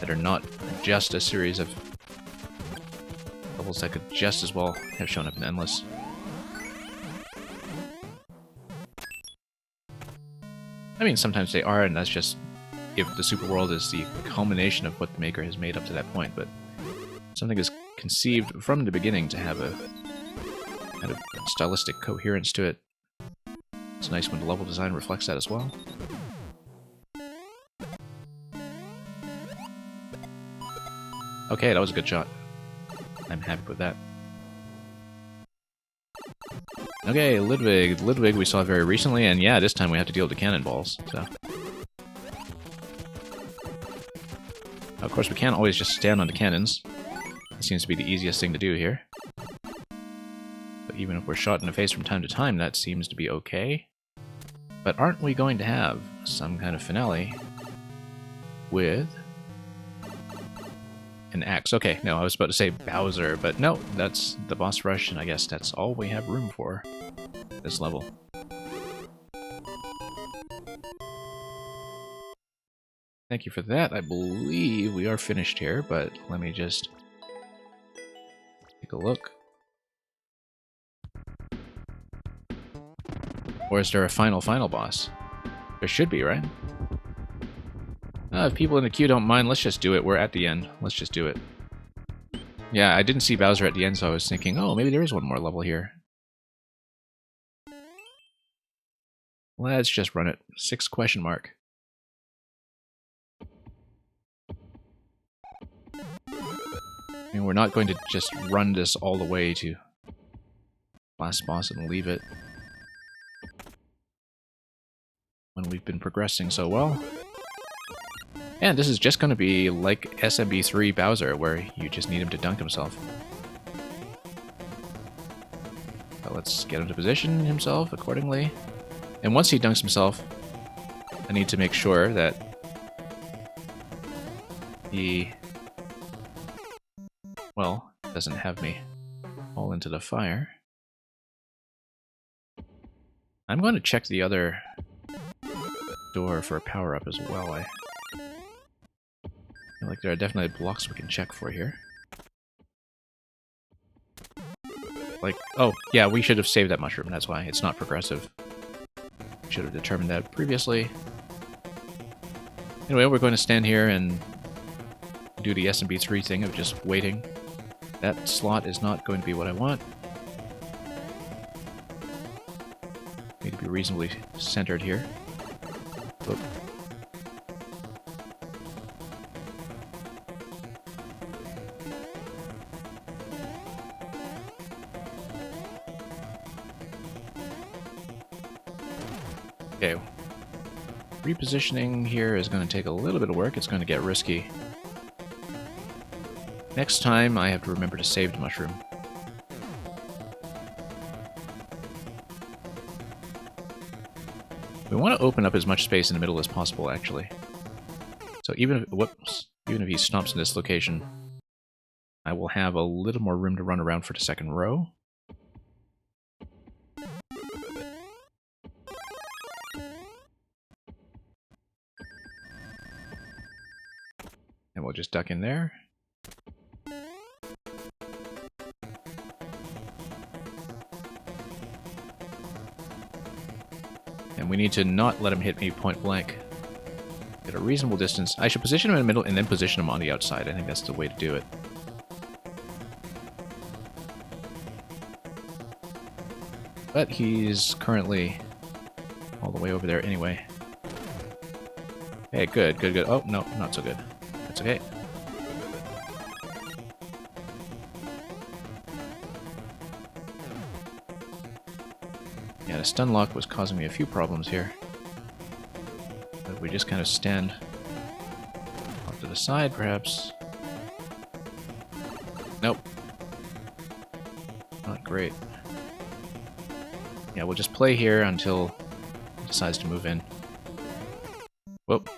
That are not just a series of levels that could just as well have shown up in Endless. I mean, sometimes they are, and that's just if the Super World is the culmination of what the maker has made up to that point, but something is conceived from the beginning to have a kind of stylistic coherence to it. It's nice when the level design reflects that as well. Okay, that was a good shot. I'm happy with that. Okay, Ludwig. Ludwig we saw very recently, and yeah, this time we have to deal with the cannonballs, so... Of course, we can't always just stand on the cannons. It seems to be the easiest thing to do here. But even if we're shot in the face from time to time, that seems to be okay. But aren't we going to have some kind of finale with an axe? Okay, no, I was about to say Bowser, but no, that's the boss rush, and I guess that's all we have room for this level. Thank you for that. I believe we are finished here, but let me just take a look. Or is there a final boss? There should be, right? If people in the queue don't mind, let's just do it. We're at the end. Let's just do it. Yeah, I didn't see Bowser at the end, so I was thinking, oh, maybe there is one more level here. Let's just run it. 6 question mark. I mean, we're not going to just run this all the way to last boss and leave it when we've been progressing so well. And this is just going to be like SMB3 Bowser, where you just need him to dunk himself. But let's get him to position himself accordingly. And once he dunks himself, I need to make sure that he, well, doesn't have me fall into the fire. I'm going to check the other door for a power-up as well. I feel like there are definitely blocks we can check for here. Like, oh, yeah, we should have saved that mushroom, that's why. It's not progressive. Should have determined that previously. Anyway, we're going to stand here and do the SMB3 thing of just waiting. That slot is not going to be what I want. Need to be reasonably centered here. Oop. Okay. Repositioning here is going to take a little bit of work. It's going to get risky. Next time, I have to remember to save the mushroom. We want to open up as much space in the middle as possible, actually. So even if, whoops, even if he stomps in this location, I will have a little more room to run around for the second row. And we'll just duck in there. And we need to not let him hit me point blank. At a reasonable distance. I should position him in the middle and then position him on the outside. I think that's the way to do it. But he's currently all the way over there anyway. Hey, good, good, good. Oh, no, not so good. That's okay. Yeah, the stun lock was causing me a few problems here. But we just kind of stand off to the side, perhaps. Nope. Not great. Yeah, we'll just play here until he decides to move in. Whoop.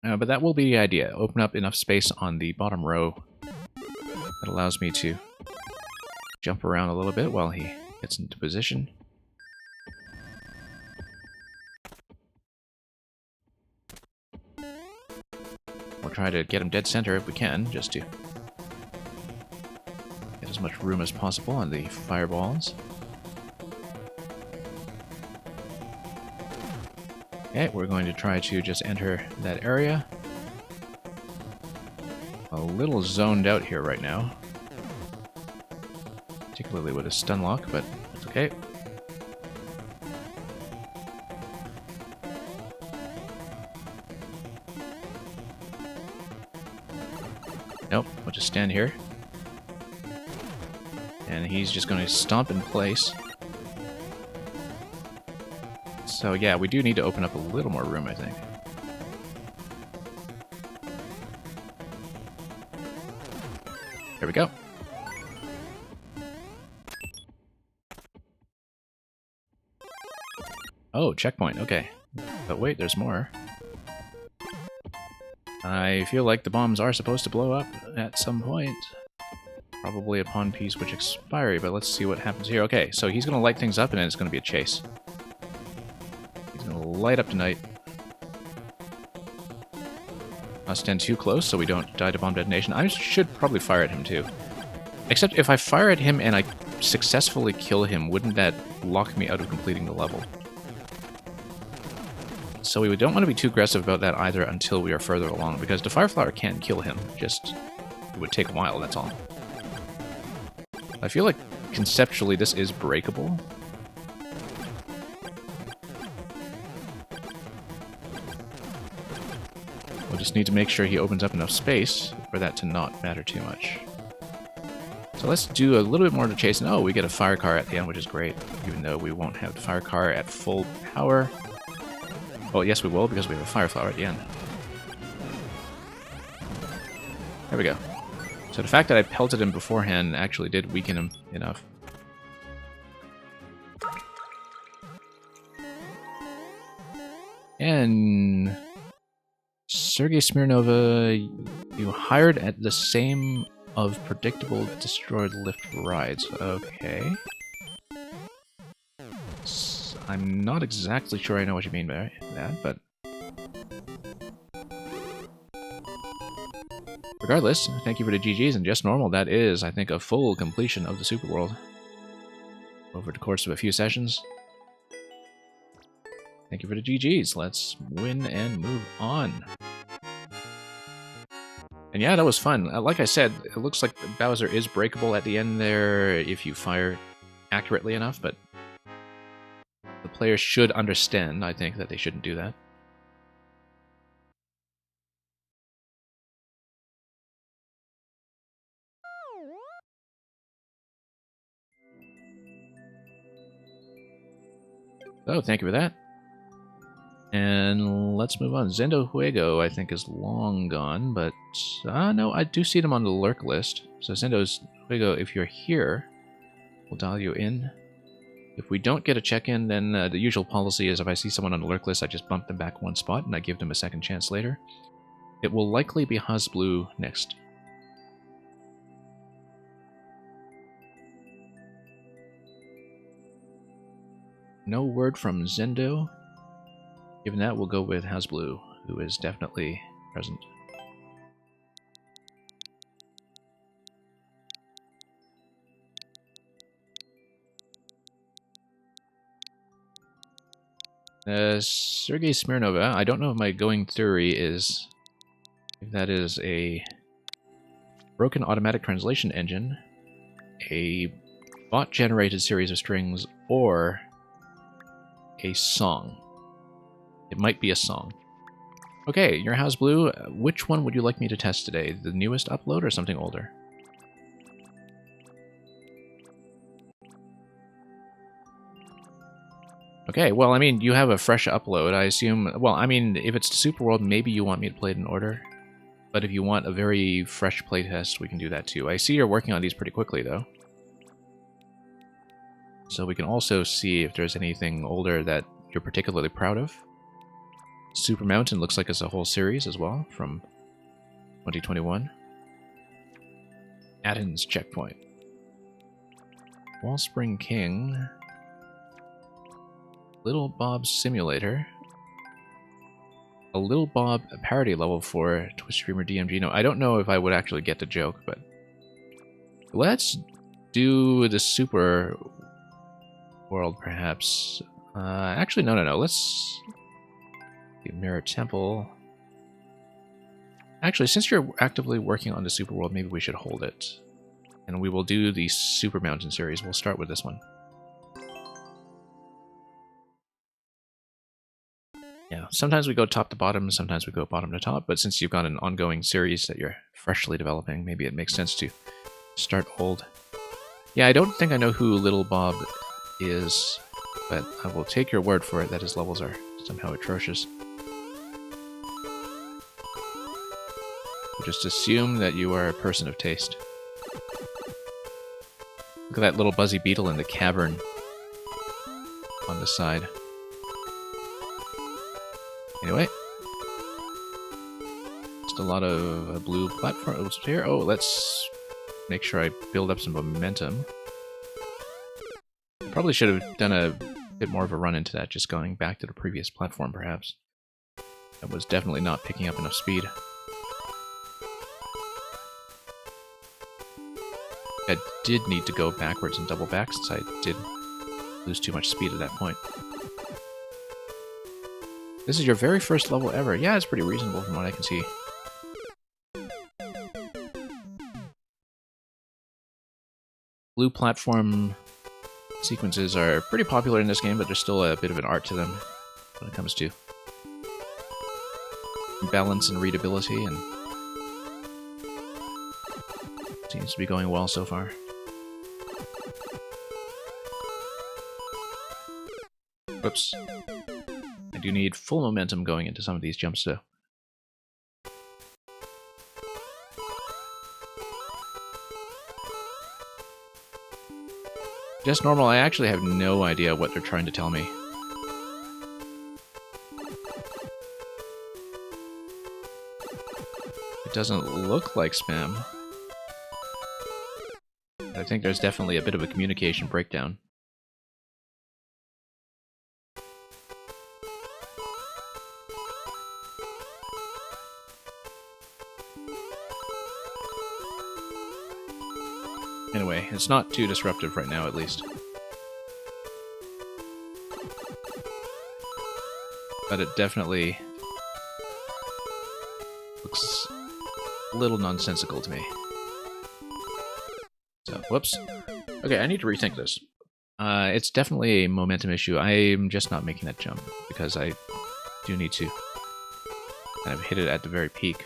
But that will be the idea. Open up enough space on the bottom row that allows me to jump around a little bit while he gets into position. We'll try to get him dead center if we can, just to get as much room as possible on the fireballs. Okay, we're going to try to just enter that area. A little zoned out here right now. Particularly with a stun lock, but it's okay. Nope, we'll just stand here. And he's just going to stomp in place. So yeah, we do need to open up a little more room, I think. There we go. Oh, checkpoint, okay. But wait, there's more. I feel like the bombs are supposed to blow up at some point. Probably upon P-switch expiry, but let's see what happens here. Okay, so he's going to light things up and then it's going to be a chase. He's going to light up tonight. Not stand too close so we don't die to bomb detonation. I should probably fire at him too. Except if I fire at him and I successfully kill him, wouldn't that lock me out of completing the level? So we don't want to be too aggressive about that either until we are further along, because the Fire Flower can kill him, just it would take a while, that's all. I feel like conceptually this is breakable. We'll just need to make sure he opens up enough space for that to not matter too much. So let's do a little bit more to chase, and oh, we get a fire car at the end, which is great, even though we won't have the fire car at full power. Oh, yes, we will, because we have a fire flower at the end. There we go. So the fact that I pelted him beforehand actually did weaken him enough. And Sergei Smirnova, you hired at the same of predictable destroyed lift rides. Okay. I'm not exactly sure I know what you mean by that, but regardless, thank you for the GGs, and just normal, that is, I think, a full completion of the Super World over the course of a few sessions. Thank you for the GGs. Let's win and move on. And yeah, that was fun. Like I said, it looks like Bowser is breakable at the end there if you fire accurately enough, but the players should understand, I think, that they shouldn't do that. So, thank you for that. And let's move on. Zendo Juego, I think, is long gone, but... no, I do see them on the lurk list. So Zendo's Juego, if you're here, we'll dial you in. If we don't get a check-in, then the usual policy is if I see someone on the lurk list, I just bump them back one spot, and I give them a second chance later. It will likely be Hasblue next. No word from Zendo. Given that, we'll go with Hasblue, who is definitely present. Sergei Smirnova, I don't know if my going theory is if that is a broken automatic translation engine, a bot-generated series of strings, or a song. It might be a song. Okay, your house blue. Which one would you like me to test today? The newest upload or something older? Okay, well, I mean, you have a fresh upload, I assume. Well, I mean, if it's Super World, maybe you want me to play it in order. But if you want a very fresh playtest, we can do that too. I see you're working on these pretty quickly, though. So we can also see if there's anything older that you're particularly proud of. Super Mountain looks like it's a whole series as well, from 2021. Addons Checkpoint. Wallspring King. Little Bob's Simulator. A Little Bob parody level for Twitch streamer DMG. No, I don't know if I would actually get the joke, but let's do the Super World, perhaps. Actually, no. Let's do Mirror Temple. Actually, since you're actively working on the Super World, maybe we should hold it. And we will do the Super Mountain series. We'll start with this one. Yeah, sometimes we go top to bottom, sometimes we go bottom to top, but since you've got an ongoing series that you're freshly developing, maybe it makes sense to start old. Yeah, I don't think I know who Little Bob is, but I will take your word for it that his levels are somehow atrocious. I'll just assume that you are a person of taste. Look at that little buzzy beetle in the cavern on the side. Anyway, just a lot of blue platforms here. Oh, let's make sure I build up some momentum. Probably should have done a bit more of a run into that, just going back to the previous platform, perhaps. That was definitely not picking up enough speed. I did need to go backwards and double back since I did lose too much speed at that point. This is your very first level ever. Yeah, it's pretty reasonable from what I can see. Blue platform sequences are pretty popular in this game, but there's still a bit of an art to them when it comes to balance and readability, and seems to be going well so far. Whoops. I do need full momentum going into some of these jumps, though. Just normal, I actually have no idea what they're trying to tell me. It doesn't look like spam. I think there's definitely a bit of a communication breakdown. Anyway, it's not too disruptive right now, at least. But it definitely looks a little nonsensical to me. So, whoops. Okay, I need to rethink this. It's definitely a momentum issue. I'm just not making that jump, because I do need to kind of hit it at the very peak.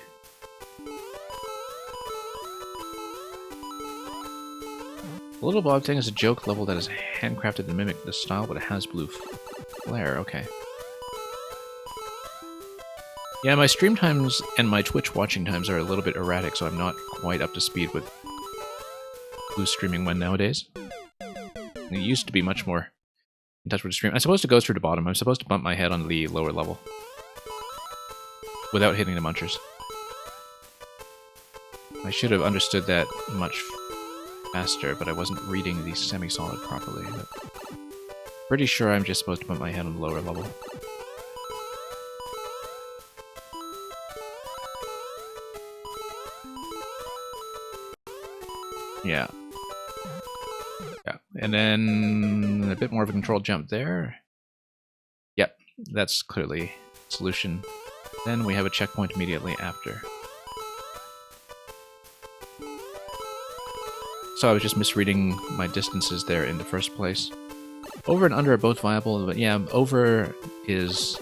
The Little Bob thing is a joke level that is handcrafted to mimic the style, but it has blue flare. Okay. Yeah, my stream times and my Twitch watching times are a little bit erratic, so I'm not quite up to speed with who's streaming when nowadays. It used to be much more in touch with the stream. I'm supposed to go through the bottom. I'm supposed to bump my head on the lower level without hitting the munchers. I should have understood that much faster, but I wasn't reading the semi-solid properly. But pretty sure I'm just supposed to put my head on the lower level. Yeah. Yeah, and then a bit more of a controlled jump there. Yep, that's clearly a solution. Then we have a checkpoint immediately after. So I was just misreading my distances there in the first place. Over and under are both viable, but yeah, over is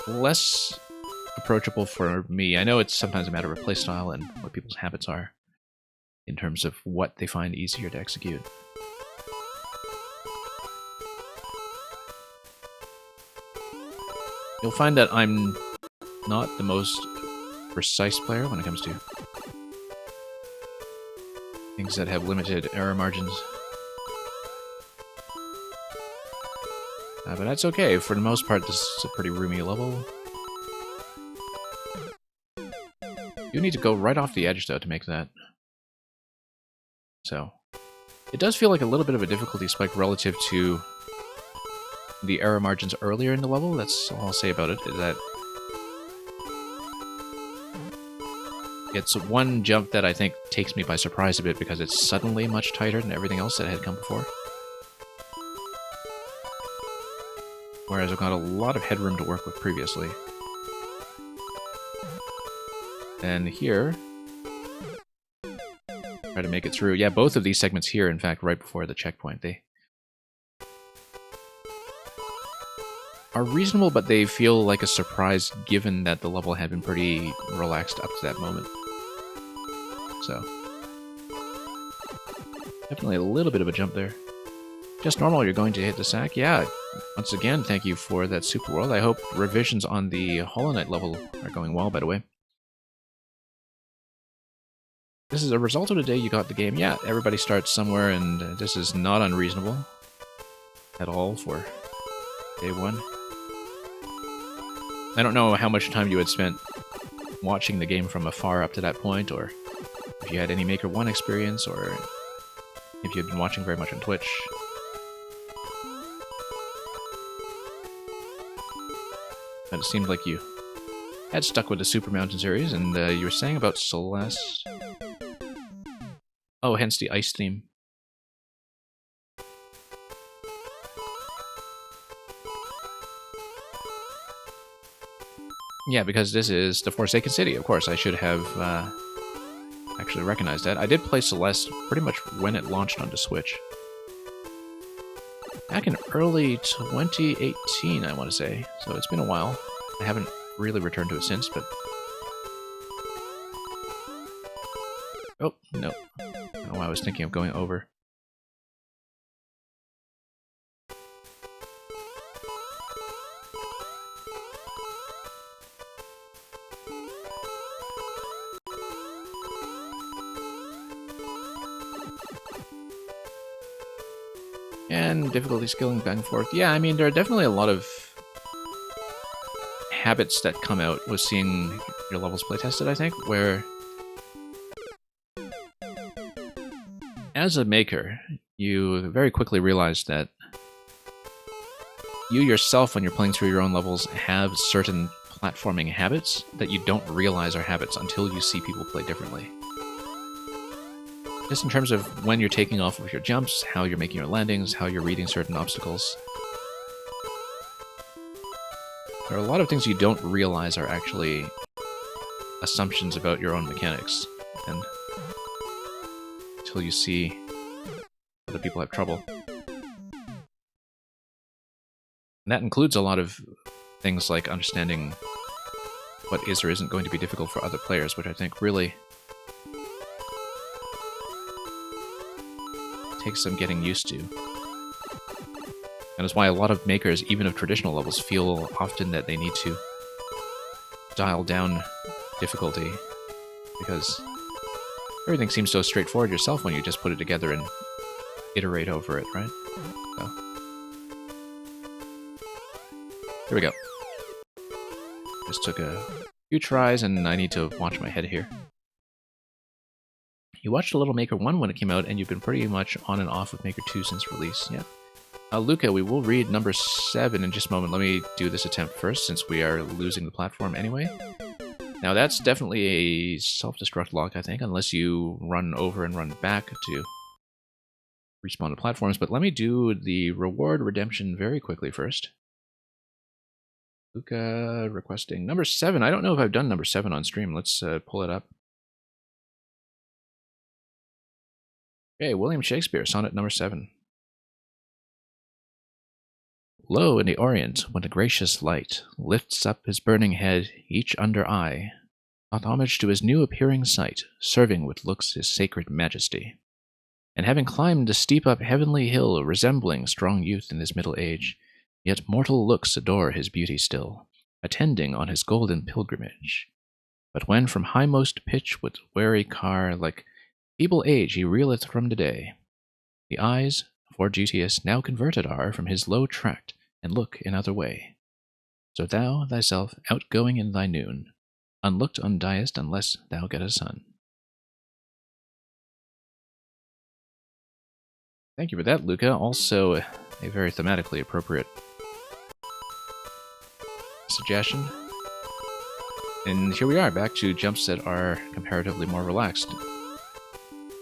less approachable for me. I know it's sometimes a matter of playstyle and what people's habits are in terms of what they find easier to execute. You'll find that I'm not the most precise player when it comes to things that have limited error margins. But that's okay. For the most part, this is a pretty roomy level. You need to go right off the edge, though, to make that. So, it does feel like a little bit of a difficulty spike relative to the error margins earlier in the level. That's all I'll say about it, is that it's one jump that I think takes me by surprise a bit because it's suddenly much tighter than everything else that had come before. Whereas I've got a lot of headroom to work with previously. And here, try to make it through. Yeah, both of these segments here, in fact, right before the checkpoint, they are reasonable, but they feel like a surprise given that the level had been pretty relaxed up to that moment. So, definitely a little bit of a jump there. Just normal, you're going to hit the sack. Yeah, once again, thank you for that Super World. I hope revisions on the Hollow Knight level are going well, by the way. This is a result of the day you got the game. Yeah, everybody starts somewhere, and this is not unreasonable at all for day one. I don't know how much time you had spent watching the game from afar up to that point, or if you had any Maker 1 experience, or if you had been watching very much on Twitch. But it seemed like you had stuck with the Super Mountain series, and you were saying about Celeste. Oh, hence the ice theme. Yeah, because this is the Forsaken City, of course. I should have actually recognized that. I did play Celeste pretty much when it launched onto Switch. Back in early 2018, I want to say. So it's been a while. I haven't really returned to it since, but... Oh, no. Oh, I was thinking of going over. And difficulty scaling back and forth. Yeah, I mean, there are definitely a lot of habits that come out with seeing your levels playtested, I think, where as a maker, you very quickly realize that you yourself, when you're playing through your own levels, have certain platforming habits that you don't realize are habits until you see people play differently. Just in terms of when you're taking off with your jumps, how you're making your landings, how you're reading certain obstacles. There are a lot of things you don't realize are actually assumptions about your own mechanics, and until you see other people have trouble. And that includes a lot of things like understanding what is or isn't going to be difficult for other players, which I think really takes some getting used to. And it's why a lot of makers, even of traditional levels, feel often that they need to dial down difficulty, because everything seems so straightforward yourself when you just put it together and iterate over it, right? So. Here we go. Just took a few tries, and I need to watch my head here. You watched a little Maker 1 when it came out, and you've been pretty much on and off with Maker 2 since release. Yeah. Luca, we will read number 7 in just a moment. Let me do this attempt first, since we are losing the platform anyway. Now, that's definitely a self-destruct lock, I think, unless you run over and run back to respawn the platforms. But let me do the reward redemption very quickly first. Luca requesting number 7. I don't know if I've done number 7 on stream. Let's pull it up. Okay, William Shakespeare, sonnet number 7. Lo, in the Orient, when a gracious light lifts up his burning head, each under eye doth homage to his new appearing sight, serving with looks his sacred majesty. And having climbed a steep up heavenly hill, resembling strong youth in his middle age, yet mortal looks adore his beauty still, attending on his golden pilgrimage. But when from highmost pitch with weary car, like feeble age he reeleth from the day, the eyes, for duteous, now converted are from his low tract, and look in other way. So thou thyself, outgoing in thy noon, unlooked undiest unless thou get a son. Thank you for that, Luca. Also, a very thematically appropriate suggestion. And here we are, back to jumps that are comparatively more relaxed.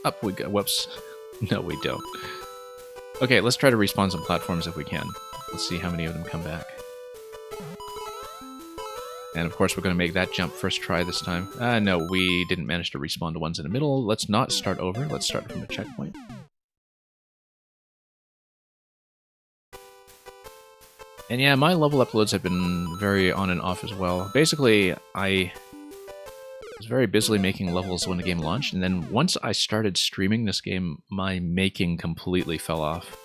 Up we go. Whoops. No, we don't. Okay, let's try to respawn some platforms if we can. Let's see how many of them come back. And of course, we're going to make that jump first try this time. No, we didn't manage to respawn the ones in the middle. Let's not start over. Let's start from the checkpoint. And yeah, my level uploads have been very on and off as well. Basically, I was very busily making levels when the game launched, and then once I started streaming this game, my making completely fell off.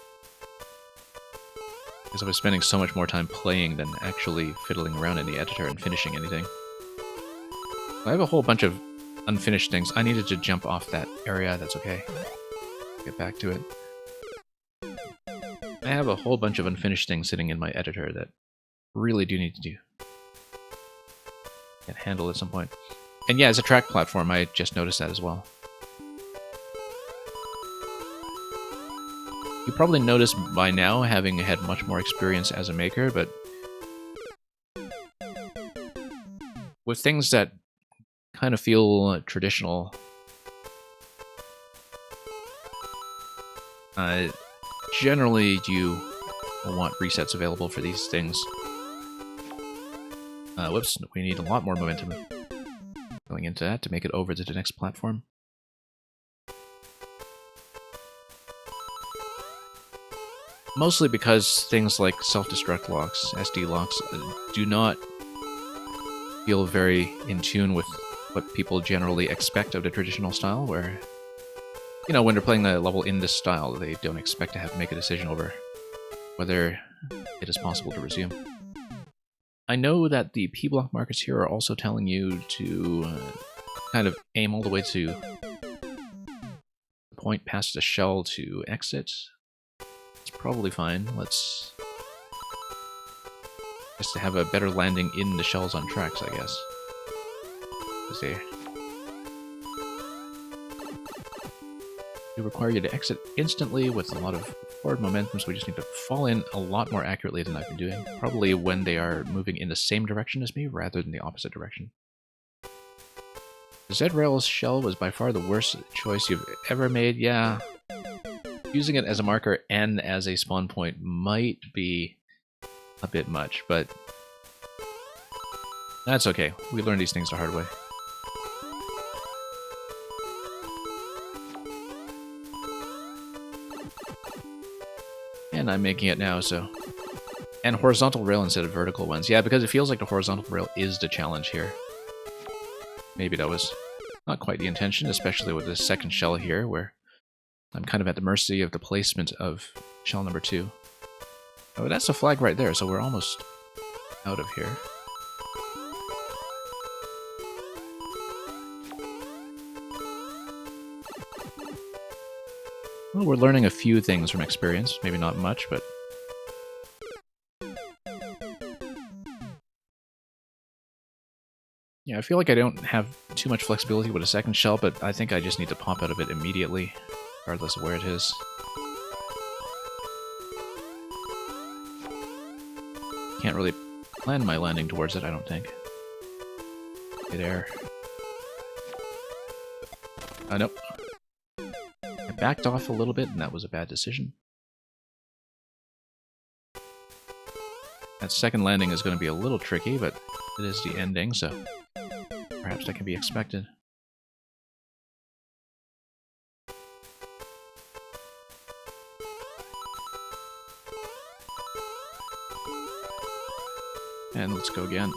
Because I was spending so much more time playing than actually fiddling around in the editor and finishing anything. I have a whole bunch of unfinished things. I needed to jump off that area, that's okay. Get back to it. I have a whole bunch of unfinished things sitting in my editor that really do need to do. Get handled at some point. And yeah, as a track platform, I just noticed that as well. You probably noticed by now, having had much more experience as a maker, but with things that kind of feel traditional, generally you want resets available for these things. Whoops, we need a lot more momentum going into that to make it over to the next platform. Mostly because things like self-destruct locks, SD locks, do not feel very in tune with what people generally expect of the traditional style, where, you know, when they're playing the level in this style, they don't expect to have to make a decision over whether it is possible to resume. I know that the P-block markers here are also telling you to kind of aim all the way to the point past the shell to exit. It's probably fine. Let's just to have a better landing in the shells on tracks, I guess. Let's see. They require you to exit instantly with a lot of forward momentum, so we just need to fall in a lot more accurately than I've been doing. Probably when they are moving in the same direction as me, rather than the opposite direction. The Z-Rails shell was by far the worst choice you've ever made. Yeah, using it as a marker and as a spawn point might be a bit much, but that's okay. We learn these things the hard way. And I'm making it now, so... And horizontal rail instead of vertical ones. Yeah, because it feels like the horizontal rail is the challenge here. Maybe that was not quite the intention, especially with this second shell here, where I'm kind of at the mercy of the placement of shell number 2. Oh, that's a flag right there, so we're almost out of here. Well, we're learning a few things from experience. Maybe not much, but... yeah, I feel like I don't have too much flexibility with a second shell, but I think I just need to pop out of it immediately, regardless of where it is. Can't really plan my landing towards it, I don't think. Midair. Nope. I backed off a little bit, and that was a bad decision. That second landing is going to be a little tricky, but it is the ending, so perhaps that can be expected. And let's go again.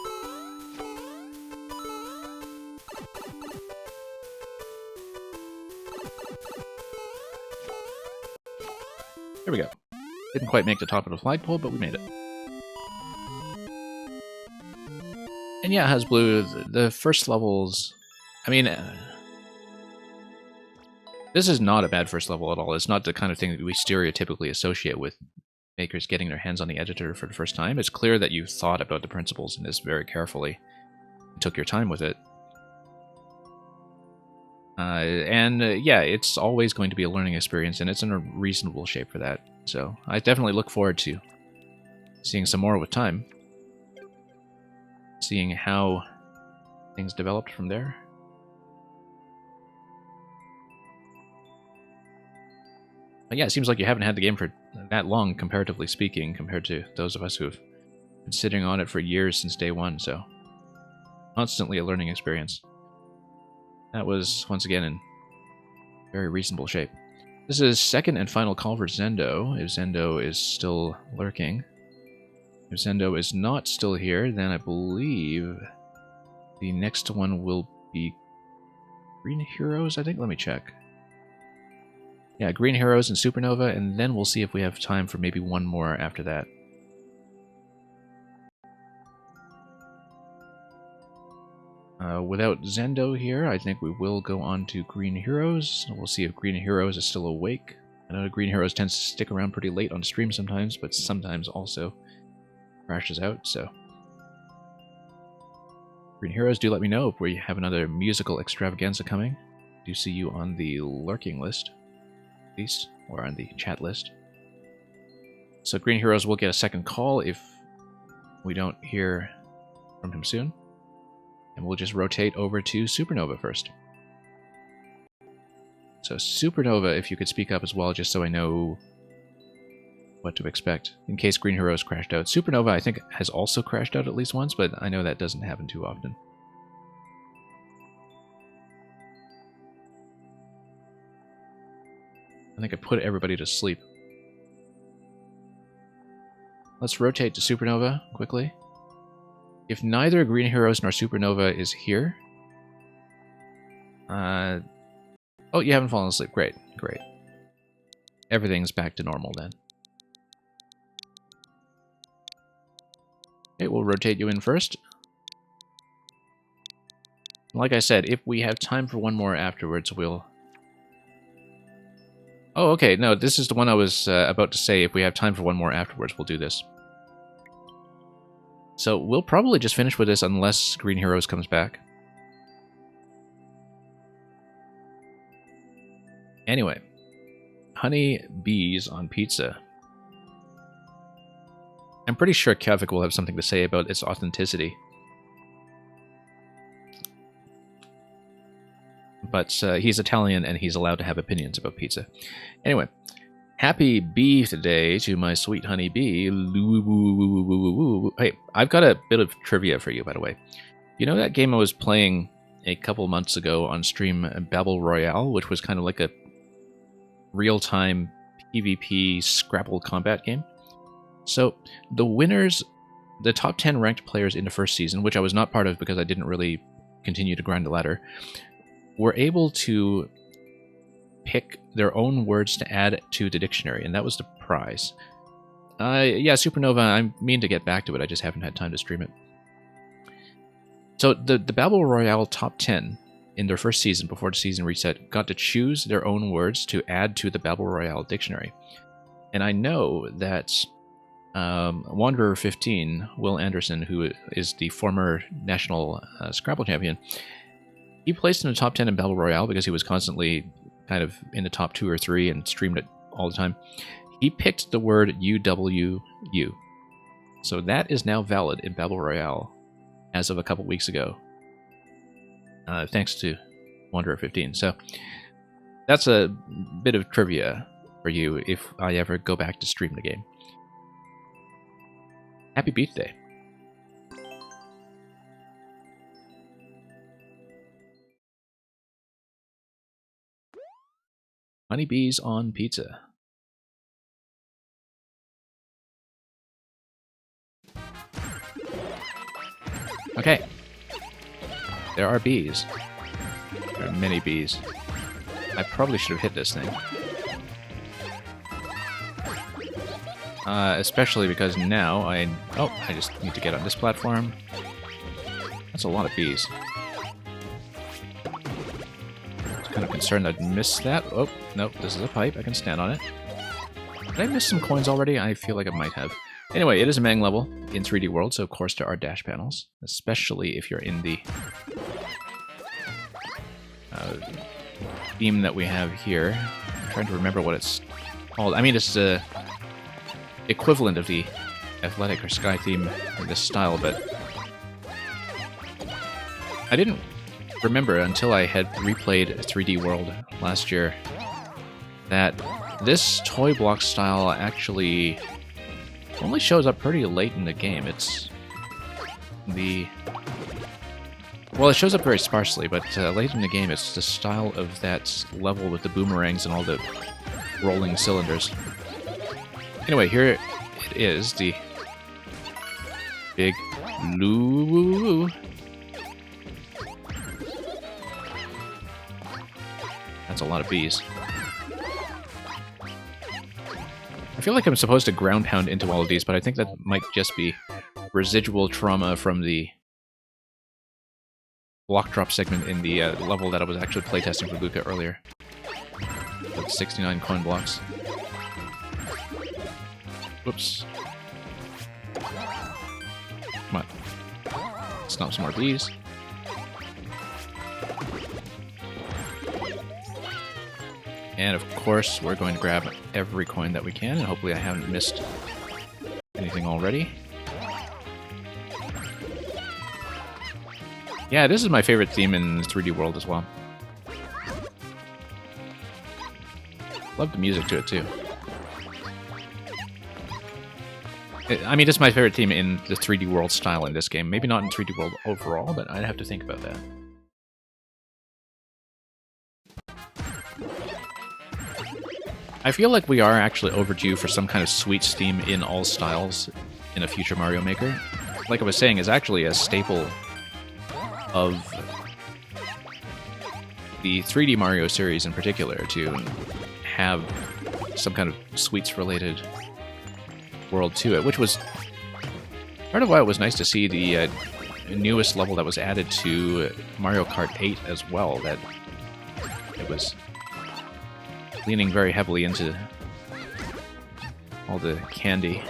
There we go. Didn't quite make the top of the flagpole, but we made it. And yeah, HasBlue, the first levels... I mean, this is not a bad first level at all. It's not the kind of thing that we stereotypically associate with makers getting their hands on the editor for the first time. It's clear that you thought about the principles in this very carefully and took your time with it. Yeah, it's always going to be a learning experience, and it's in a reasonable shape for that. So I definitely look forward to seeing some more with time. Seeing how things developed from there. But yeah, it seems like you haven't had the game for that long, comparatively speaking, compared to those of us who have been sitting on it for years since day one, so constantly a learning experience. That was, once again, in very reasonable shape. This is second and final call for Zendo, if Zendo is still lurking. If Zendo is not still here, then I believe the next one will be Green Heroes, I think? Let me check. Yeah, Green Heroes and Supernova, and then we'll see if we have time for maybe one more after that. Without Zendo here, I think we will go on to Green Heroes. We'll see if Green Heroes is still awake. I know Green Heroes tends to stick around pretty late on stream sometimes, but sometimes also crashes out, so... Green Heroes, do let me know if we have another musical extravaganza coming. Do see you on the lurking list, at least, or on the chat list. So Green Heroes will get a second call if we don't hear from him soon. And we'll just rotate over to Supernova first. So Supernova, if you could speak up as well, just so I know what to expect, in case Green Heroes crashed out. Supernova, I think, has also crashed out at least once, but I know that doesn't happen too often. I think I put everybody to sleep. Let's rotate to Supernova quickly. If neither Green Heroes nor Supernova is here... Oh, you haven't fallen asleep. Great, great. Everything's back to normal then. Okay, we'll rotate you in first. Like I said, if we have time for one more afterwards, we'll... Oh, okay, no, this is the one I was about to say. If we have time for one more afterwards, we'll do this. So we'll probably just finish with this unless Green Heroes comes back. Anyway, honey bees on pizza. I'm pretty sure Kevik will have something to say about its authenticity. But he's Italian and he's allowed to have opinions about pizza. Anyway, happy bee today to my sweet honey bee. Hey, I've got a bit of trivia for you, by the way. You know that game I was playing a couple months ago on stream, Babel Royale, which was kind of like a real-time PvP Scrabble combat game? So, the winners, the top 10 ranked players in the first season, which I was not part of because I didn't really continue to grind the ladder, were able to pick their own words to add to the dictionary, and that was the prize. Yeah, Supernova, I mean to get back to it, I just haven't had time to stream it. So the Babel Royale top 10 in their first season, before the season reset, got to choose their own words to add to the Babel Royale dictionary. And I know that Wanderer 15, Will Anderson, who is the former national Scrabble champion, he placed in the top 10 in Babel Royale because he was constantly kind of in the top 2 or 3 and streamed it all the time. He picked the word UWU. So that is now valid in Babel Royale as of a couple weeks ago. Thanks to Wanderer 15. So that's a bit of trivia for you if I ever go back to stream the game. Happy Beef Day. Honeybees on pizza. Okay. There are bees. There are many bees. I probably should have hit this thing. Especially because now I just need to get on this platform. That's a lot of bees. I was kind of concerned I'd miss that. Oh, nope, this is a pipe. I can stand on it. Did I miss some coins already? I feel like I might have. Anyway, it is a Mang level in 3D World, so of course there are dash panels, especially if you're in the theme that we have here. I'm trying to remember what it's called. I mean, it's the equivalent of the athletic or sky theme in this style, but I didn't remember until I had replayed 3D World last year that this toy block style actually only shows up pretty late in the game. It's the... Well, it shows up very sparsely, but late in the game it's the style of that level with the boomerangs and all the rolling cylinders. Anyway, here it is, the big Loo. That's a lot of bees. I feel like I'm supposed to ground pound into all of these, but I think that might just be residual trauma from the block drop segment in the level that I was actually playtesting for Luca earlier. Like 69 coin blocks. Whoops. Come on. Stomp some more bees. And of course, we're going to grab every coin that we can, and hopefully I haven't missed anything already. Yeah, this is my favorite theme in 3D World as well. Love the music to it, too. I mean, it's my favorite theme in the 3D World style in this game. Maybe not in 3D World overall, but I'd have to think about that. I feel like we are actually overdue for some kind of sweets theme in all styles in a future Mario Maker. Like I was saying, it's actually a staple of the 3D Mario series in particular to have some kind of sweets-related world to it, which was part of why it was nice to see the newest level that was added to Mario Kart 8 as well, that it was leaning very heavily into all the candy.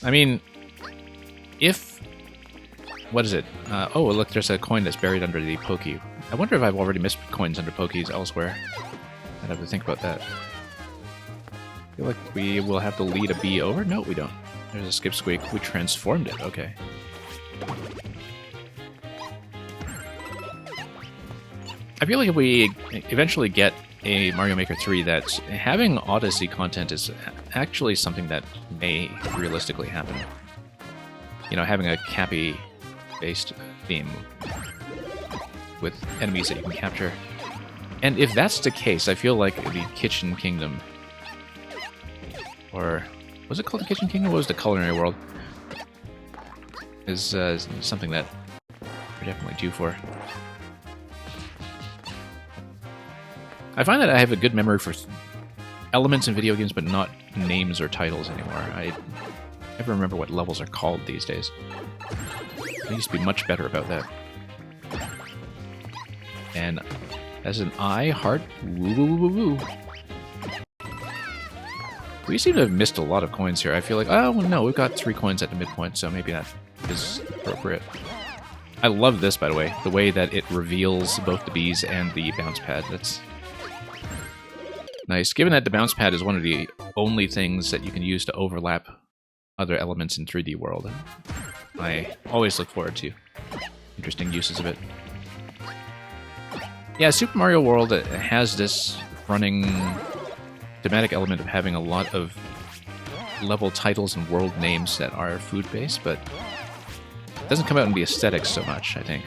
I mean, if... What is it? Oh, look, there's a coin that's buried under the Pokey. I wonder if I've already missed coins under Pokeys elsewhere. I'd have to think about that. I feel like we will have to lead a bee over? No, we don't. There's a Skip Squeak. We transformed it. Okay. I feel like if we eventually get a Mario Maker 3, that having Odyssey content is actually something that may realistically happen. You know, having a Cappy-based theme with enemies that you can capture. And if that's the case, I feel like the Kitchen Kingdom, or was it called the Kitchen Kingdom? What was the Culinary World? Is something that we're definitely due for. I find that I have a good memory for elements in video games, but not names or titles anymore. I never remember what levels are called these days. I used to be much better about that. And as an eye, heart, woo woo woo woo woo. We seem to have missed a lot of coins here. I feel like, oh no, we've got 3 coins at the midpoint, so maybe that is appropriate. I love this, by the way that it reveals both the bees and the bounce pad. That's nice. Given that the bounce pad is one of the only things that you can use to overlap other elements in 3D World, I always look forward to interesting uses of it. Yeah, Super Mario World has this running thematic element of having a lot of level titles and world names that are food-based, but it doesn't come out in the aesthetics so much, I think.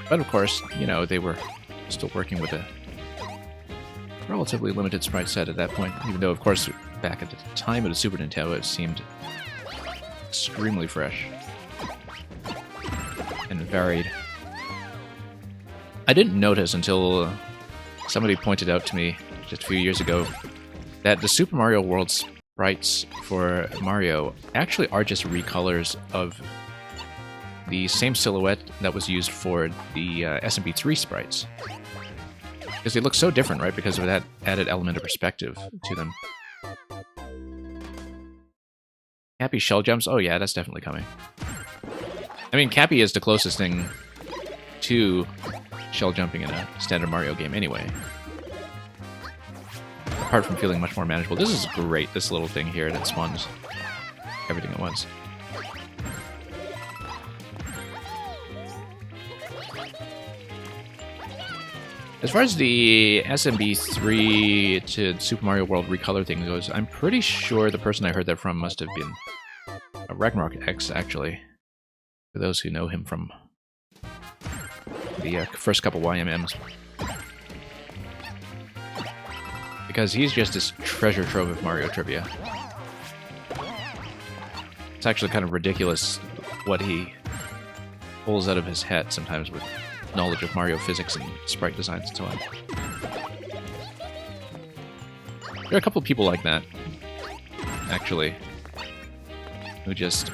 But of course, you know, they were still working with a relatively limited sprite set at that point, even though, of course, back at the time of the Super Nintendo, it seemed extremely fresh and varied. I didn't notice until somebody pointed out to me just a few years ago that the Super Mario World sprites for Mario actually are just recolors of the same silhouette that was used for the SMB3 sprites. Because they look so different, right? Because of that added element of perspective to them. Cappy shell jumps? Oh yeah, that's definitely coming. I mean, Cappy is the closest thing to shell jumping in a standard Mario game anyway. Apart from feeling much more manageable. This is great, this little thing here that spawns everything at once. As far as the SMB3 to Super Mario World recolor thing goes, I'm pretty sure the person I heard that from must have been Ragnarok X, actually. For those who know him from the first couple YMMs. Because he's just this treasure trove of Mario trivia. It's actually kind of ridiculous what he pulls out of his hat sometimes with knowledge of Mario physics and sprite designs and so on. There are a couple of people like that, actually, who just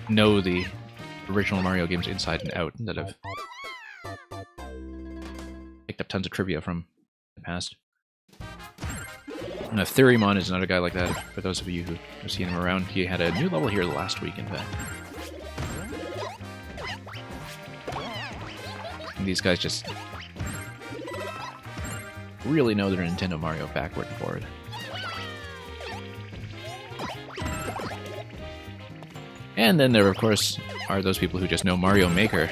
know the original Mario games inside and out, that have picked up tons of trivia from the past. And Theoremon is another guy like that, for those of you who have seen him around. He had a new level here last week, in fact. And these guys just really know their Nintendo Mario backward and forward. And then there, of course, are those people who just know Mario Maker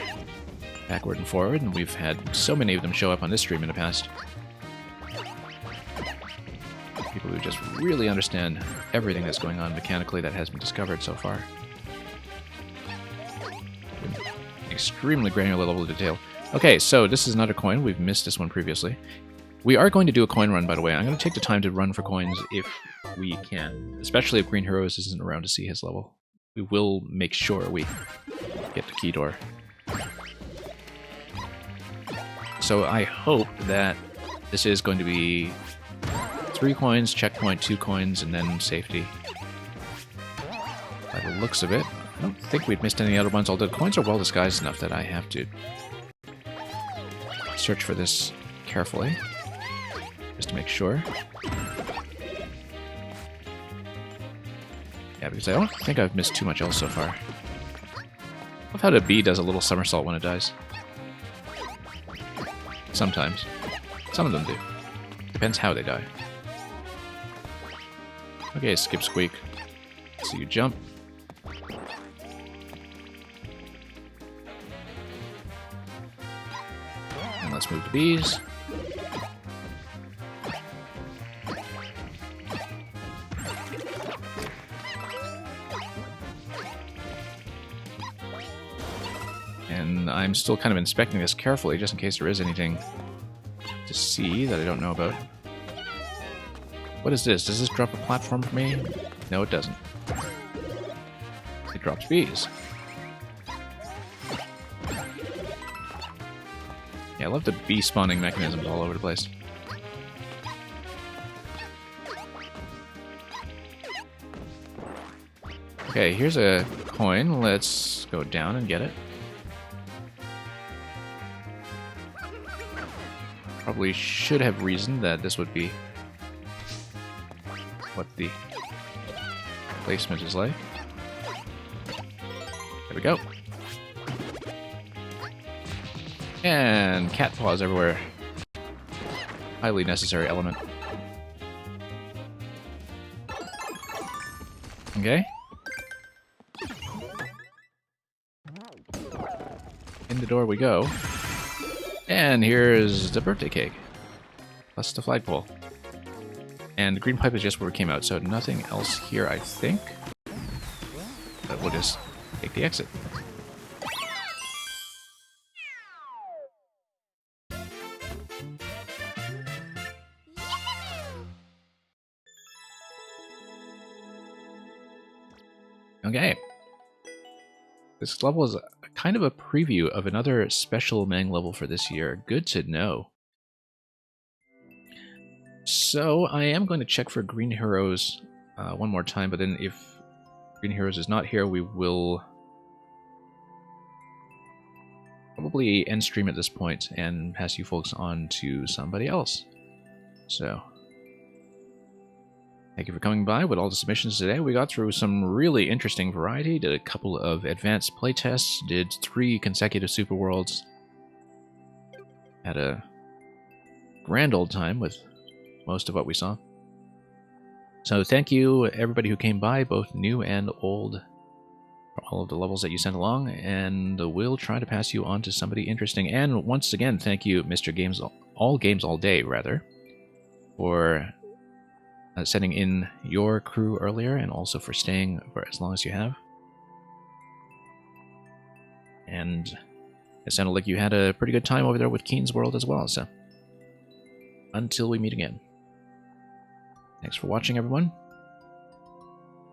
backward and forward, and we've had so many of them show up on this stream in the past. People who just really understand everything that's going on mechanically that has been discovered so far. Extremely granular level of detail. Okay, so this is another coin. We've missed this one previously. We are going to do a coin run, by the way. I'm going to take the time to run for coins if we can, especially if Green Heroes isn't around to see his level. We will make sure we get the key door. So I hope that this is going to be 3 coins, checkpoint, 2 coins, and then safety. By the looks of it, I don't think we've missed any other ones, although the coins are well disguised enough that I have to search for this carefully, just to make sure. Yeah, because I don't think I've missed too much else so far. I love how the bee does a little somersault when it dies. Sometimes. Some of them do. Depends how they die. Okay, skip squeak. So you jump. And let's move to bees. And I'm still kind of inspecting this carefully, just in case there is anything to see that I don't know about. What is this? Does this drop a platform for me? No, it doesn't. It drops bees. Yeah, I love the bee spawning mechanisms all over the place. Okay, here's a coin. Let's go down and get it. Probably should have reasoned that this would be what the placement is like. There we go. And cat paws everywhere. Highly necessary element. Okay. In the door we go. And here's the birthday cake. Plus the flagpole. And the green pipe is just where it came out, so nothing else here, I think. But we'll just take the exit. Okay. This level is kind of a preview of another special Mang level for this year. Good to know. So I am going to check for Green Heroes one more time, but then if Green Heroes is not here, we will probably end stream at this point and pass you folks on to somebody else. So, thank you for coming by with all the submissions today. We got through some really interesting variety, did a couple of advanced playtests, did 3 consecutive Super Worlds. Had a grand old time with most of what we saw. So thank you everybody who came by, both new and old, for all of the levels that you sent along, and we'll try to pass you on to somebody interesting. And once again, thank you, Mr. Games All Day, rather, for sending in your crew earlier, and also for staying for as long as you have. And it sounded like you had a pretty good time over there with Keen's World as well, so until we meet again. Thanks for watching, everyone.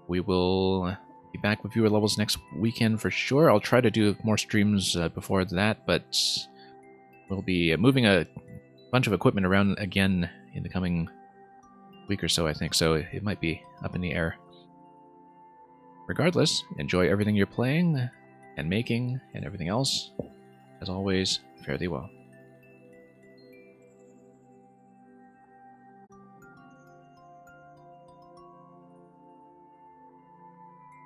We will be back with viewer levels next weekend for sure. I'll try to do more streams before that, but we'll be moving a bunch of equipment around again in the coming week or so, I think, so it might be up in the air. Regardless, enjoy everything you're playing and making and everything else. As always, fare thee well.